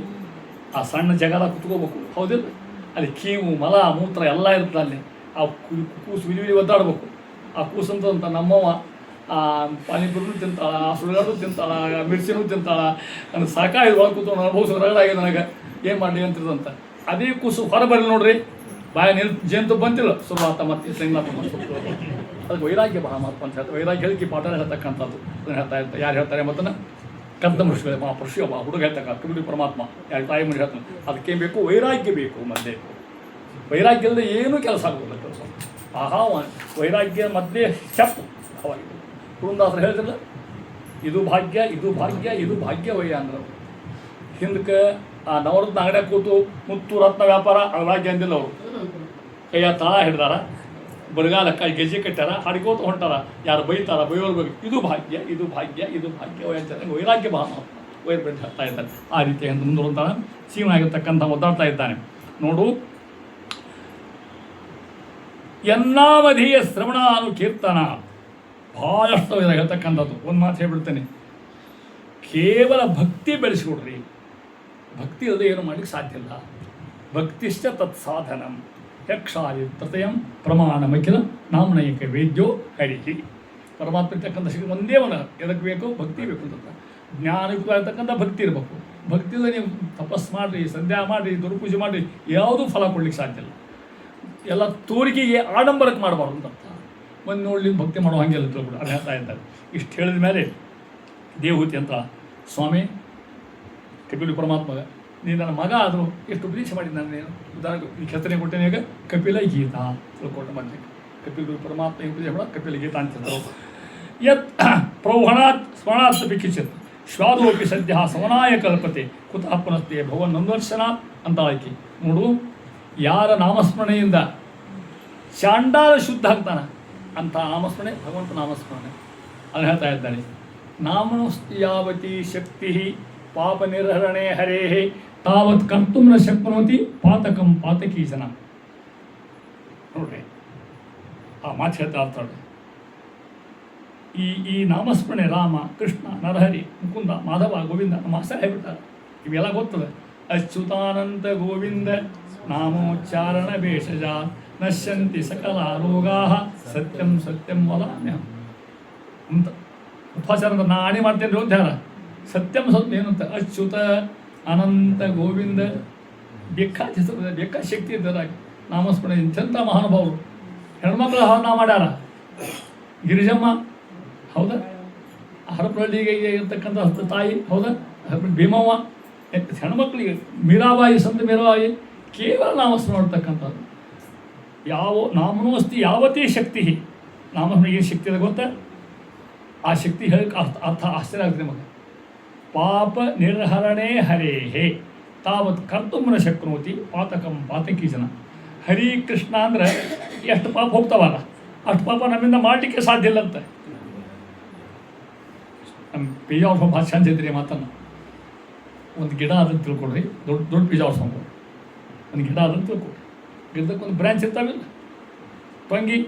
ಆ ಸಣ್ಣ ಜಗದ ಕುತ್ಕೋಬೇಕು, ಹೌದಿಲ್ಲ? ಅಲ್ಲಿ ಕೀವು ಮಲ ಮೂತ್ರ ಎಲ್ಲ ಇರ್ತದೆ ಅಲ್ಲಿ. ಆ ಕೂಸು ವಿಲಿ ಒದ್ದಾಡ್ಬೇಕು. ಆ ಕೂಸು ಅಂತ ನಮ್ಮವ್ವ ಪಾನಿಪುರಿನೂ ತಿಂತಾಳ, ಆ ಸುಳ್ಗಾಡು ತಿಂತಾಳ, ಮಿರ್ಚಿನೂ ತಿಂತಾಳ. ನನಗೆ ಸಾಕಾಗಿ ಒಳಗೆ ಕೂತ್ಕೊಂಡು ಅನುಭವಿಸೋ ರಗಡಾಗಿದೆ ನನಗೆ, ಏನು ಮಾಡಲಿ ಅಂತಿರ್ತಂತ. ಅದೇ ಕೂಸು ಹೊರ ಬರಲಿ ನೋಡ್ರಿ, ಬಾಯ ಜೇನು ಬಂತಿಲ್ಲ ಶುರುವಾತ ಮತ್ತೆ ಸಂಗ್ಲಾತ ಅದಕ್ಕೆ ವೈರಾಗ್ಯ ಬಹಳ ಮಹತ್ವ ಅಂತ ಹೇಳ್ತಾರೆ. ವೈರಾಗ್ಯ ಹೇಳಿಕೆ ಪಾಠ ಹೇಳ್ತಕ್ಕಂಥದ್ದು ಅದನ್ನು ಹೇಳ್ತಾ ಇರ್ತಾರೆ. ಯಾರು ಹೇಳ್ತಾರೆ ಮತ್ತನ್ನ ಕರ್ದ ಮನುಷ್ಯಗಳೇ ಮಹಾಪುರುಷ ಒಬ್ಬ ಹುಡುಗ ಹೇಳ್ತಕ್ಕ ಕಬೀರ್ ಪರಮಾತ್ಮ ಯಾರು ತಾಯಿ ಮನುಷ್ಯ ಹೇಳ್ತಾನೆ. ಅದಕ್ಕೆ ಬೇಕು ವೈರಾಗ್ಯ ಬೇಕು. ಮಧ್ಯೆ ವೈರಾಗ್ಯ ಇಲ್ಲದೆ ಏನೂ ಕೆಲಸ ಆಗೋದಿಲ್ಲ. ಕೆಲಸ ಆಹಾ ವೈರಾಗ್ಯ ಮಧ್ಯೆ ಸ್ಟೆಪ್ ಅವಾಗಿದ್ದು ಪುರಂದಾಸರು ಹೇಳ್ತಿಲ್ಲ, ಇದು ಭಾಗ್ಯ ಇದು ಭಾಗ್ಯ ಇದು ಭಾಗ್ಯವಯ್ಯ ಅಂದ್ರೆ. ಹಿಂದಕ್ಕೆ ಆ ನವರತ್ನ ಅಂಗಡಿಯಾಗ ಕೂತು ಮುತ್ತು ರತ್ನ ವ್ಯಾಪಾರ ಭಾಗ್ಯ ಅಂದಿಲ್ಲ. ಅವರು ಕೈಯ ತಾಳ ಹಿಡ್ದಾರ, ಬರಗಾಲ ಕೈ ಗೆಜ್ಜೆ ಕಟ್ಟಾರ, ಹಾಡ್ಕೋತ ಹೊಂಟಾರ. ಯಾರು ಬೈತಾರ ಬೈಯೋರು ಬಗ್ಗೆ ಇದು ಭಾಗ್ಯ ಇದು ಭಾಗ್ಯ ಇದು ಭಾಗ್ಯವಯ್ಯ ಅಂತ ವೈರಾಗ್ಯ ಬಹಳ ವೈರ್ಬೇಟ್ ಹೇಳ್ತಾ ಇದ್ದಾರೆ. ಆ ರೀತಿ ಅಂತ ಮುಂದುವರ್ತಾನೆ ಸೀಮನಾಗಿರ್ತಕ್ಕಂಥ ಒದ್ದಾಡ್ತಾ ಇದ್ದಾನೆ. ನೋಡು, ಎನ್ನಾವಧಿಯ ಶ್ರವಣಾನು ಕೀರ್ತನ ಭಾಳಷ್ಟು ಹೇಳ್ತಕ್ಕಂಥದ್ದು. ಒಂದು ಮಾತು ಹೇಳ್ಬಿಡ್ತೇನೆ, ಕೇವಲ ಭಕ್ತಿ ಬೆಳೆಸಿಕೊಡ್ರಿ. ಭಕ್ತಿ ಇಲ್ಲದೆ ಏನು ಮಾಡಲಿಕ್ಕೆ ಸಾಧ್ಯ ಇಲ್ಲ. ಭಕ್ತಿಶ್ಚ ತತ್ಸಾಧನಂ ಯಕ್ಷಾಯ ತೃತೀಯಂ ಪ್ರಮಾಣಮಖಿಲ ನಾಮನೈಕ ವೇದ್ಯೋ ಹರಿಹಿ. ಪರಮಾತ್ಮ ಇರ್ತಕ್ಕಂಥ ಶಕ್ತಿ ಒಂದೇ ಒಂದು ಎದಕ್ಕೆ ಬೇಕು? ಭಕ್ತಿ ಬೇಕು ಅಂತ. ಜ್ಞಾನಯುಕ್ತವಾಗಿರ್ತಕ್ಕಂಥ ಭಕ್ತಿ ಇರಬೇಕು. ಭಕ್ತಿಯಿಂದ ನೀವು ತಪಸ್ಸು ಮಾಡಿರಿ, ಸಂಧ್ಯಾ ಮಾಡಿರಿ, ದುರ್ಪೂಜೆ ಮಾಡಿರಿ, ಯಾವುದೂ ಫಲ ಕೊಡ್ಲಿಕ್ಕೆ ಸಾಧ್ಯ ಇಲ್ಲ. ಎಲ್ಲ ತೋರಿಕೆಗೆ ಆಡಂಬರಕ್ಕೆ ಮಾಡಬಾರ್ದು ಅಂತ. ಒಂದು ನೋಡಲಿ ಭಕ್ತಿ ಮಾಡೋ ಹಂಗೆಲ್ಲ ತಿಳ್ಬಿಡು. ಅದು ಹೇಳ್ತಾ ಇದ್ದಾರೆ. ಇಷ್ಟು ಹೇಳಿದ ಮೇಲೆ ದೇವಹೂತಿ ಅಂತ, ಸ್ವಾಮಿ ಕಪಿಲ ಪರಮಾತ್ಮಗ ನೀನು ನನ್ನ ಮಗ ಆದರೂ ಎಷ್ಟು ಉಪದೇಶ ಮಾಡಿದ್ದು ನಾನು. ನೀನು ಉದಾಹರಣೆ ಈ ಕೆತ್ತನೆ ಕೊಟ್ಟೇನೆ. ಈಗ ಕಪಿಲ ಗೀತಾ ತಿಳ್ಕೊಟ್ಟು ಮತ್ತೆ ಕಪಿಲ ಪರಮಾತ್ಮ ಉಪದೇಶ ಮಾಡ ಕಪಿಲ ಗೀತಾ ಅಂತಿದ್ರು. ಯತ್ ಪ್ರೌಹಣಾತ್ ಸ್ಮರಣಾತ್ ಪಿಕಿಚಿತ್ ಶ್ವಾದೋಪಿ ಸದ್ಯ ಸಮನಾಯ ಕಲ್ಪತೆ ಕುತಃ ಪುನಸ್ತೆ ಭಗವನ್ ನಂದರ್ಶನಾತ್ ಅಂತ ಆಯ್ಕೆ. ನೋಡು, ಯಾರ ನಾಮಸ್ಮರಣೆಯಿಂದ ಚಾಂಡಾಲ ಶುದ್ಧ ಆಗ್ತಾನೆ ಅಂಥ ನಾಮಸ್ಮರಣೆ ಭಗವಂತ ನಾಮಸ್ಮರಣೆ. ಅದು ಹೇಳ್ತಾ ಇದ್ದಾನೆ. ನಾಮನಸ್ತಿ ಯಾವತಿ ಶಕ್ತಿ ಪಾಪ ನಿರ್ಹರಣೆ ಹರೇ ತಾವತ್ ಕರ್ತುಂ ನ ಶಕ್ನೋತಿ ಪಾತಕಂ ಪಾತಕೀ ಜನ. ನೋಡ್ರಿ, ಆ ಮಾತು ಹೇಳ್ತಾ ಇರ್ತಾಳೆ. ಈ ನಾಮಸ್ಮರಣೆ ರಾಮ ಕೃಷ್ಣ ನರಹರಿ ಮುಕುಂದ ಮಾಧವ ಗೋವಿಂದ ನಮ್ಮ ಹೆಸರು ಹೇಳ್ಬಿಡ್ತಾರೆ. ಇವೆಲ್ಲ ಗೊತ್ತದ. ಅಚ್ಯುತಾನಂತ ಗೋವಿಂದ ನಾಮೋಚ್ಚಾರಣ ಭೇಷಜ ನಶ್ಯಂತಿ ಸಕಲ ರೋಗಾ ಸತ್ಯಂ ಸತ್ಯಂ ವದಾಮ್ಯಹಂ ಅಂತ ಉಪಚಾರ ನಾ ಆಣೆ ಮಾಡ್ತೇನೆ ಧ್ಯಾನ. ಸತ್ಯಂ ಸತ್ಯ ಏನಂತ ಅಚ್ಯುತ ಅನಂತ ಗೋವಿಂದ ಬೇಕಾದ ಹೆಸರು ಬೇಕಾದ ಶಕ್ತಿ ಇದ್ದಾರೆ ನಾಮಸ್ಮರಣೆ. ಇಂಥ ಮಹಾನುಭಾವರು ಹೆಣ್ಮಕ್ಳು ಹರಣ ಮಾಡ್ಯಾರ. ಗಿರಿಜಮ್ಮ ಹೌದಾ, ಹರಪಳ್ಳಿಗೆ ಇರ್ತಕ್ಕಂಥ ತಾಯಿ ಹೌದಾ, ಭೀಮವ್ವ, ಹೆಣ್ಮಕ್ಳಿಗೆ ಮೀರಾಬಾಯಿ, ಸಂತ ಮೀರಾಬಾಯಿ ಕೇವಲ ನಾಮಸ್ಮರಣೆ ಮಾಡ್ತಕ್ಕಂಥದ್ದು. ಯಾವ ನಾಮನೋಸ್ತಿ ಯಾವತ್ತೇ ಶಕ್ತಿ. ನಾಮಸ್ಮರಣೆ ಏನು ಶಕ್ತಿ ಇದೆ ಗೊತ್ತಾ? ಆ ಶಕ್ತಿ ಹೇಳಕ್ಕೆ ಅರ್ಥ ಆಶ್ಚರ್ಯ ಆಗುತ್ತೆ ಮಗ. ಪಾಪ ನಿರ್ಹರಣೆ ಹರೇಹೇ ತಾವತ್ ಕರ್ತುಮ್ನ ಶಕ್ನೋತಿ ಪಾತಕಂ ಪಾತಕೀ ಜನ. ಹರಿ ಕೃಷ್ಣ ಅಂದರೆ ಎಷ್ಟು ಪಾಪ ಹೋಗ್ತಾವಲ್ಲ ಅಷ್ಟು ಪಾಪ ನಮ್ಮಿಂದ ಮಾಡಲಿಕ್ಕೆ ಸಾಧ್ಯ ಇಲ್ಲ ಅಂತ. ನಮ್ಮ ಪಿಜಾವ್ರ ಭಾಳ ಚಂದ ಇದ್ರಿ ಮಾತನ್ನು. ಒಂದು ಗಿಡ ಅದನ್ನು ತಿಳ್ಕೊಡ್ರಿ, ದೊಡ್ಡ ದೊಡ್ಡ ಪಿಜಾವ್ರ ಸಂಭವ. ಒಂದು ಗಿಡ ಅದನ್ನು ತಿಳ್ಕೊಡ್ರಿ. ಗಿಡದಕ್ಕೆ ಒಂದು ಬ್ರ್ಯಾಂಚ್ ಇರ್ತಾವಿಲ್ಲ, ಟೊಂಗಿ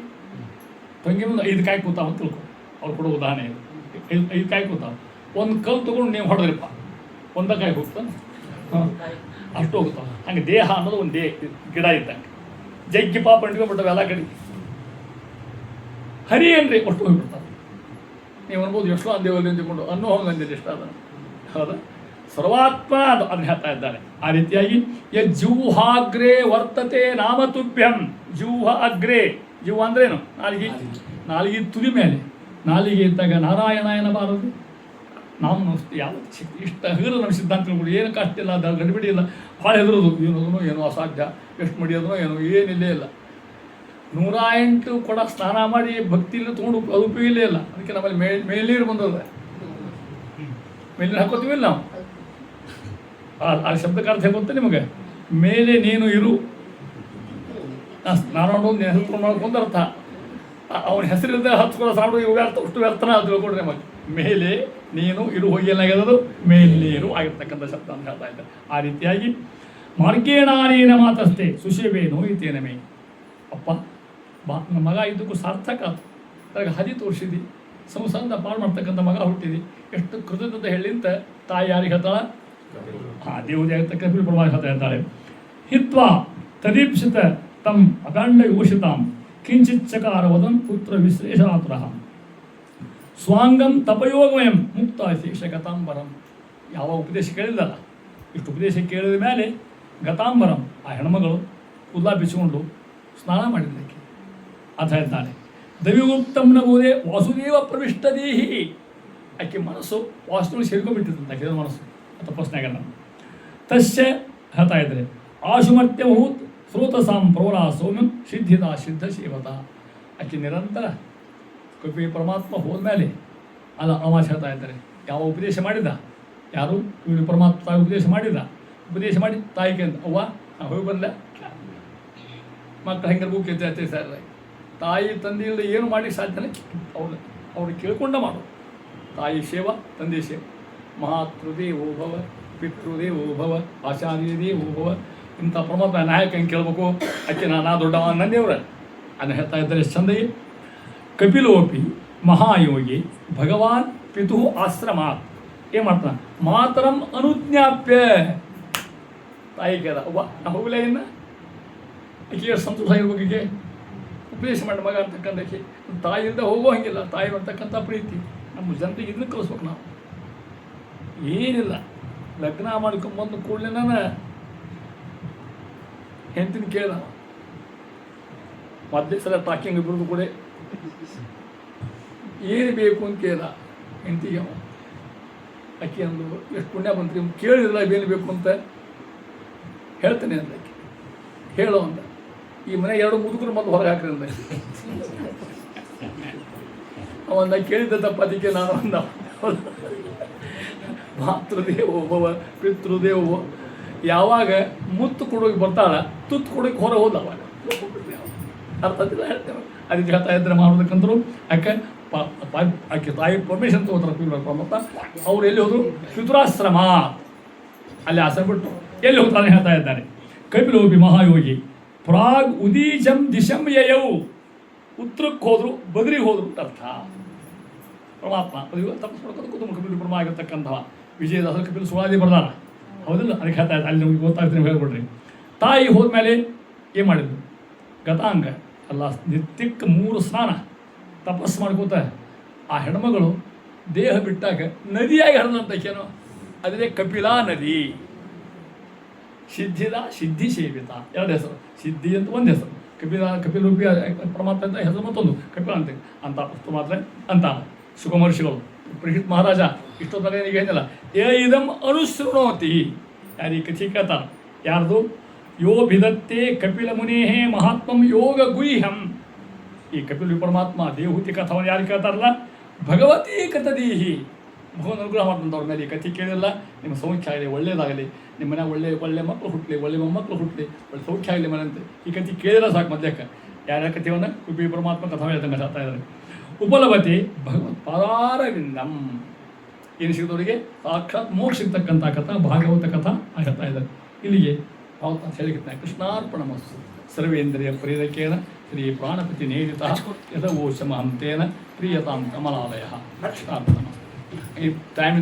ಮುಂದೆ 5 ಕಾಯಿ ಕೂತಾವ ಅಂತ ತಿಳ್ಕೊ. ಅವ್ರು ಕೊಡೋ ಉದಾಹರಣೆ ಇದು. 5 ಕಾಯಿ ಕೂತಾವ. ಒಂದು ಕಲ್ಲು ತೊಗೊಂಡು ನೀವು ಹೊಡೆದ್ರಿಪ್ಪ, ಒಂದ ಕಾಯಿ ಹೋಗ್ತಾನೆ. ಅಷ್ಟು ಹೋಗ್ತಾವೆ. ಹಂಗೆ ದೇಹ ಅನ್ನೋದು ಒಂದು ಗಿಡ ಇದ್ದಂಗೆ ಜಗ್ಗಿ ಪಾಪ ಅಂಟ್ಕೊಂಡ್ಬಿಡ್ತಾವೆ ಎಲ್ಲ ಕಡೆ. ಹರಿ ಏನ್ರಿ ಒಟ್ಟು ಹೋಗ್ಬಿಡ್ತಾವೆ. ನೀವು ಅನ್ಬೋದು ಎಷ್ಟೋ ಅಂದೇವಲ್ಲಿ ಅಂದ್ಕೊಂಡು ಅನ್ನೋ ಹೋಗಿ ಅಂದಿಲ್ಲ ಇಷ್ಟ ಅದನ್ನು ಹೌದಾ. ಸರ್ವಾತ್ಮ ಅದನ್ನು ಹೇಳ್ತಾ ಇದ್ದಾರೆ. ಆ ರೀತಿಯಾಗಿ ಜೂಹಾಗ್ರೇ ವರ್ತತೆ ನಾಮತುಭ್ಯಂ. ಜೂಹ ಅಗ್ರೇ, ಜೀವ ಅಂದ್ರೇನು? ನಾಲಿಗೆ ತುದಿ ಮೇಲೆ. ನಾಲಿಗೆ ಇದ್ದಾಗ ನಾರಾಯಣ ಎನ್ನಬಾರದು. ನಾವು ಯಾವ ಶಕ್ತಿ ಇಷ್ಟ ಹಗರು ನಮ್ಮ ಸಿದ್ಧಾಂತಗಳು ಏನು ಕಷ್ಟ ಇಲ್ಲ, ಅದು ಗಡಿಬಿಡಿ ಇಲ್ಲ. ಭಾಳ ಹೆದರೋದು ಏನೋದನೋ ಏನೋ ಅಸಾಧ್ಯ, ಎಷ್ಟು ಮಡಿಯೋದನೋ ಏನೋ ಏನಿಲ್ಲೇ ಇಲ್ಲ. 108 ಕೊಡ ಸ್ನಾನ ಮಾಡಿ ಭಕ್ತಿಯಲ್ಲಿ ತೊಗೊಂಡು ಅದು ಉಪಯೋಗ ಇಲ್ಲ. ಅದಕ್ಕೆ ನಮ್ಮಲ್ಲಿ ಮೇಲ್ನೀರು ಬಂದದ, ಮೇಲ್ನೀರು ಹಾಕೋತೀವಿಲ್ಲ ನಾವು. ಆ ಶಬ್ದಕ್ಕೆ ಅರ್ಥ ಗೊತ್ತ ನಿಮಗೆ? ಮೇಲೆ ನೀನು ಇರು. ಸ್ನಾನ ಮಾಡೋದು ಹೆಸರು ಮಾಡ್ಕೊಂಡು ಅರ್ಥ. ಅವನ ಹೆಸರಿಲ್ಲದೆ ಹಚ್ಕೊಳ್ಳೋ ಸಾಡು ಇವು ವ್ಯರ್ಥ, ಅಷ್ಟು ವ್ಯರ್ಥನ ಅದು ತಿಳ್ಕೊಡ್ರಿ ನಮಗೆ. ಮೇಲೆ ನೀನು ಇರು ಹೋಗಿ ಏನಾಗ್ಯದದು ಮೇಲ್ನೀರು ಆಗಿರ್ತಕ್ಕಂಥ ಶಬ್ದ ಅಂತ ಹೇಳ್ತಾ ಇದ್ದಾರೆ. ಆ ರೀತಿಯಾಗಿ ಮಾರ್ಗೇಣಾನೇನ ಮಾತಸ್ತೆ ಸುಶೇವೆ ನೋಯಿತೇನ ಮೇ. ಅಪ್ಪ ನಮ್ಮ ಮಗ ಇದಕ್ಕೂ ಸಾರ್ಥಕ ಆಯ್ತು. ಅದ್ರಾಗ ಹದಿ ತೋರಿಸಿದಿ, ಸಂಸಾರದ ಪಾಳು ಮಾಡ್ತಕ್ಕಂಥ ಮಗ ಹುಟ್ಟಿದಿ, ಎಷ್ಟು ಕೃತಜ್ಞತೆ ಹೇಳಿಂತ ತಾಯಿ ಯಾರಿಗೆ ಹೇಳ್ತಾಳ? ದೇವದೇ ಆಗಿರ್ತಕ್ಕಂಥ ಪ್ರಮಾಣ ಹೇಳ್ತಾ ಇದ್ದಾಳೆ. ಹಿತ್ವಾ ತದೀಪ್ಸಿತ ತಮ್ ಅಗಂಡ ಯೋಷಿತಾಂ ಕಿಂಚಿಚ್ಚಕಾರ ವದನ್ ಪುತ್ರ ವಿಶ್ಲೇಷಾತುರ ಸ್ವಾಂಗಂ ತಪಯೋಗಮಯಂ ಮುಕ್ತ ಶೇಷ ಗತಾಂಬರಂ. ಯಾವ ಉಪದೇಶ ಕೇಳಿದಲ್ಲ, ಇಷ್ಟು ಉಪದೇಶ ಕೇಳಿದ ಮೇಲೆ ಗತಾಂಬರಂ ಆ ಹೆಣ್ಮಗಳು ಕೂದಲ ಬಿಚ್ಚಿಕೊಂಡು ಸ್ನಾನ ಮಾಡಿದ್ದಕ್ಕೆ ಅಂತ ಹೇಳ್ತಾನೆ. ದವಿಗುಪ್ತಂ ನಬೋದೆ ವಾಸುದೇವ ಪ್ರವಿಷ್ಟದೇಹಿ. ಆಕೆ ಮನಸ್ಸು ವಾಸುದೇವ ಸೇರ್ಕೊಂಡ್ಬಿಟ್ಟಿರ್ತಂತೆ ಆಕೆ ಮನಸ್ಸು ತಪಸ್ನಾಗ. ತಸ್ಯ ಹೇಳ್ತಾ ಇದ್ದಾರೆ ಆಶುಮರ್ತ್ಯಭೂತ್ ಸ್ರೋತಸಾಂ ಪ್ರವರ ಸೌಮ್ಯಂ ಸಿದ್ಧಿತ ಸಿದ್ಧ ಸೇವತ. ಆಕೆ ನಿರಂತರ ಕಪಿ ಪರಮಾತ್ಮ ಹೋದ್ಮೇಲೆ ಅಲ್ಲ ಅಮಾಶ ಹೇಳ್ತಾ ಇದ್ದಾರೆ. ಯಾವ ಉಪದೇಶ ಮಾಡಿದ, ಯಾರು ಇವನು ಪರಮಾತ್ಮ ತಾಯಿ ಉಪದೇಶ ಮಾಡಿದ, ಉಪದೇಶ ಮಾಡಿ ತಾಯಿಗೆ ಅಂತ ಅವ್ವ ನಾ ಹೋಗಿ ಬರಲ್ಲ, ಮಕ್ಕಳು ಹೆಂಗಿರ್ಬೇಕು ಕೇಳ್ತಾರೆ. ತಾಯಿ ತಂದೆಯಿಂದ ಏನು ಮಾಡಿ ಸಾಧ್ಯನೇ ಅವ್ರು ಕೇಳ್ಕೊಂಡ ಮಾಡು. ತಾಯಿ ಸೇವಾ, ತಂದೆ ಸೇವೆ. ಮಹಾತೃದೇವೋ ಭವ, ಪಿತೃದೇವೋ ಭವ, ಆಚಾರ್ಯದೇವೋ ಭವ. ಇಂಥ ಪರಮಾತ್ಮ ನಾಯಕ ಹೆಂಗೆ ಕೇಳಬೇಕು, ಅಕ್ಕೆ ನಾ ದೊಡ್ಡವ ನನ್ನೇವ್ರ ಅದನ್ನು ಹೇಳ್ತಾ ಇದ್ದಾರೆ ಚಂದಗೆ. ಕಪಿಲೋಪಿ ಮಹಾಯೋಗಿ ಭಗವಾನ್ ಪಿತು ಆಶ್ರಮಾತ್ ಏನು ಮಾಡ್ತಾನೆ, ಮಾತರಂ ಅನುಜ್ಞಾಪ್ಯ. ತಾಯಿ ಕೇಳ ಅವ್ವ ನಾ ಹೋಗಲೇ ಇನ್ನು ಆಕೆ ಸಂತೋಷ ಆಗಿರ್ಬೇಕು. ಈಕೆ ಉಪದೇಶ ಮಾಡಿ ಮಗ ಅಂತಕ್ಕಂಥಕ್ಕೆ ತಾಯಿಯಿಂದ ಹೋಗೋ ಹಂಗಿಲ್ಲ. ತಾಯಿ ಬರ್ತಕ್ಕಂಥ ಪ್ರೀತಿ ನಮ್ಮ ಜನರಿಗೆ ಇದನ್ನು ಕಲಿಸ್ಬೇಕು. ನಾವು ಏನಿಲ್ಲ, ಲಗ್ನ ಮಾಡ್ಕೊಂಬಂದು ಕೂಡಲೇ ನಾನು ಹೆಂಡತಿನ ಕೇಳ ಮೊದಲೇ ಸಲ ಟಾಕಿಂಗ್ ಇಬ್ಬರದು ಕೂಡ ಏನು ಬೇಕು ಅಂತ ಕೇಳ ಹೆಂಡತಿಗೆ. ಅಕ್ಕಿ ಅಂದು ಎಷ್ಟು ಪುಣ್ಯ ಬಂತ್ರಿ ಕೇಳಿರಲ್ಲ ಏನು ಬೇಕು ಅಂತ ಹೇಳ್ತೇನೆ ಅಂದಕ್ಕೆ. ಹೇಳೋ ಅಂದ ಈ ಮನೆ 2 ಮುದುಕರು ಮೊದಲು ಹೊರಗೆ ಹಾಕ್ರಿ ಅಂದ. ಅವಂದ ಕೇಳಿದ್ದ ತಪ್ಪದಕ್ಕೆ ನಾನು ಅಂದ ಮಾತೃದೇವೋ ಭವ ಪಿತೃದೇವೋ. ಯಾವಾಗ ಮುತ್ತು ಕೊಡೋಕೆ ಬರ್ತಾಳ ತುತ್ತು ಕೊಡೋಕೆ ಹೊರ ಹೋದ ಅವಾಗ ಅರ್ಥದಿಲ್ಲ ಹೇಳ್ತೇವೆ. ಅದಕ್ಕೆ ಹೇಳ್ತಾ ಇದ್ರೆ ಮಾಡೋದಕ್ಕಂತರು ಯಾಕೆ ಆಕೆ ತಾಯಿ ಪರ್ಮಿಷನ್ ತಗೋತಾರೆ ಮತ್ತು ಅವ್ರು ಎಲ್ಲಿ ಹೋದ್ರು ಪಿತೃಾಶ್ರಮ, ಅಲ್ಲಿ ಆಶ್ರಮ ಬಿಟ್ಟು ಎಲ್ಲಿ ಹೋಗ್ತಾನೆ ಹೇಳ್ತಾ ಇದ್ದಾರೆ. ಕಪಿಲೋಪಿ ಮಹಾಯೋಗಿ ಪ್ರಾಗ್ ಉದೀಜಂ ದಿಶಂ ಯಯವು. ಉತ್ತರಕ್ಕೆ ಹೋದ್ರು ಬದರಿಗೆ ಹೋದ್ರು ಅರ್ಥ. ಪರಮಾತ್ಮ ತಪಸ್ ಮಾಡ್ಕೊಂಡು ಕಪಿಲ ಬ್ರಹ್ಮ ಆಗಿರ್ತಕ್ಕಂತಹ ವಿಜಯದಾಸರು ಕಪಿಲ ಸುಳಾದಿ ಬರ್ದಾರ ಹೌದಿಲ್ಲ. ಅದಕ್ಕೆ ಹೇಳ್ತಾ ಇದ್ದಾರೆ, ಅಲ್ಲಿ ನಮಗೆ ಗೊತ್ತಾಗ್ತೀನಿ ಹೇಳ್ಬಿಡ್ರಿ. ತಾಯಿ ಹೋದ್ಮೇಲೆ ಏನು ಮಾಡಿದ್ರು, ಗತಾಂಗ ಅಲ್ಲ ನಿತ್ಯಕ್ಕೆ 3 ಸ್ನಾನ ತಪಸ್ಸು ಮಾಡ್ಕೋತ ಆ ಹೆಣ್ಮಗಳು ದೇಹ ಬಿಟ್ಟಾಗ ನದಿಯಾಗಿ ಹರಿದಂತಕ್ಕೇನೋ ಅದೇ ಕಪಿಲಾ ನದಿ. ಸಿದ್ಧಿದ ಸಿದ್ಧಿ ಸೇವಿತ 2 ಹೆಸರು. ಸಿದ್ಧಿ ಅಂತ 1 ಹೆಸರು, ಕಪಿಲರೂಪಿ ಪರಮಾತ್ಮ ಅಂತ ಹೆಸರು ಮತ್ತೊಂದು ಕಪಿಲ ಅಂತ ಪುಸ್ತು ಮಾತ್ರ ಅಂತ ಸುಖಮಹರ್ಷಿಗಳು. ಪರೀಕ್ಷಿತ್ ಮಹಾರಾಜ ಇಷ್ಟೊತ್ತಾಗ ಏನಿಗೆ ಏನಿಲ್ಲ ಇದಂ ಅನುಸೃಣೋತಿ. ಯಾರೀ ಕಥಿ ಕೇಳ್ತಾರ ಯಾರ್ದು, ಯೋ ಭಿದತ್ತೆ ಕಪಿಲ ಮುನೇಹೇ ಮಹಾತ್ಮಂ ಯೋಗ ಗುಹ್ಯಂ. ಈ ಕಪಿಲ ಪರಮಾತ್ಮ ದೇವಹೂತಿ ಕಥವನ್ನು ಯಾರು ಕೇಳ್ತಾರಲ್ಲ, ಭಗವತೀ ಕಥದೀಹಿ. ಭಗವಂತ ಅನುಗ್ರಹ ಮಾಡ್ತಂಥವ್ರ ಮೇಲೆ ಈ ಕಥೆ ಕೇಳಿಲ್ಲ, ನಿಮ್ಮ ಸೌಖ್ಯ ಆಗಲಿ, ಒಳ್ಳೇದಾಗಲಿ, ನಿಮ್ಮ ಮನೆ ಒಳ್ಳೆ ಮಕ್ಕಳು ಹುಟ್ಟಲಿ, ಒಳ್ಳೆ ಮೊಮ್ಮಕ್ಕಳು ಹುಟ್ಟಲಿ, ಒಳ್ಳೆ ಸೌಖ್ಯ ಆಗಲಿ ಮನಂತೆ. ಈ ಕಥೆ ಕೇಳಿದ್ರೆ ಸಾಕು ಮಧ್ಯಕ್ಕೆ. ಯಾರ್ಯಾರ ಕಥೆಯನ್ನು ಕಪಿ ಪರಮಾತ್ಮ ಕಥಾ ಹೇಳ್ತಂಗೆ ಹೇಳ್ತಾ ಇದ್ದಾರೆ. ಉಪಲಭತೆ ಭಗವತ್ ಪಾದಾರವಿಂದಂ. ಏನು ಸಿಗೋದವರಿಗೆ ಸಾಕ್ಷಾತ್ ಮೋಕ್ಷ ಸಿಗ್ತಕ್ಕಂಥ ಕಥಾ ಭಾಗವತ ಕಥಾ ಹೇಳ್ತಾ ಇದ್ದಾರೆ. ಇಲ್ಲಿಗೆ ಅಂತ ಹೇಳಿಕೆ ಕೃಷ್ಣಾರ್ಪಣಮಸ್ಸು. ಸರ್ವೇಂದ್ರಿಯ ಪ್ರೇರಕೇನ ಶ್ರೀ ಪ್ರಾಣಪತಿ ನೇರಿತ ಯಥವೋಚಮ ಹಂತೇನ ಪ್ರಿಯತಾಂ ಕಮಲಾಲಯ. ಕೃಷ್ಣಾರ್ಪಣಮಸ್ಸು. ಈ ಟೈಮ್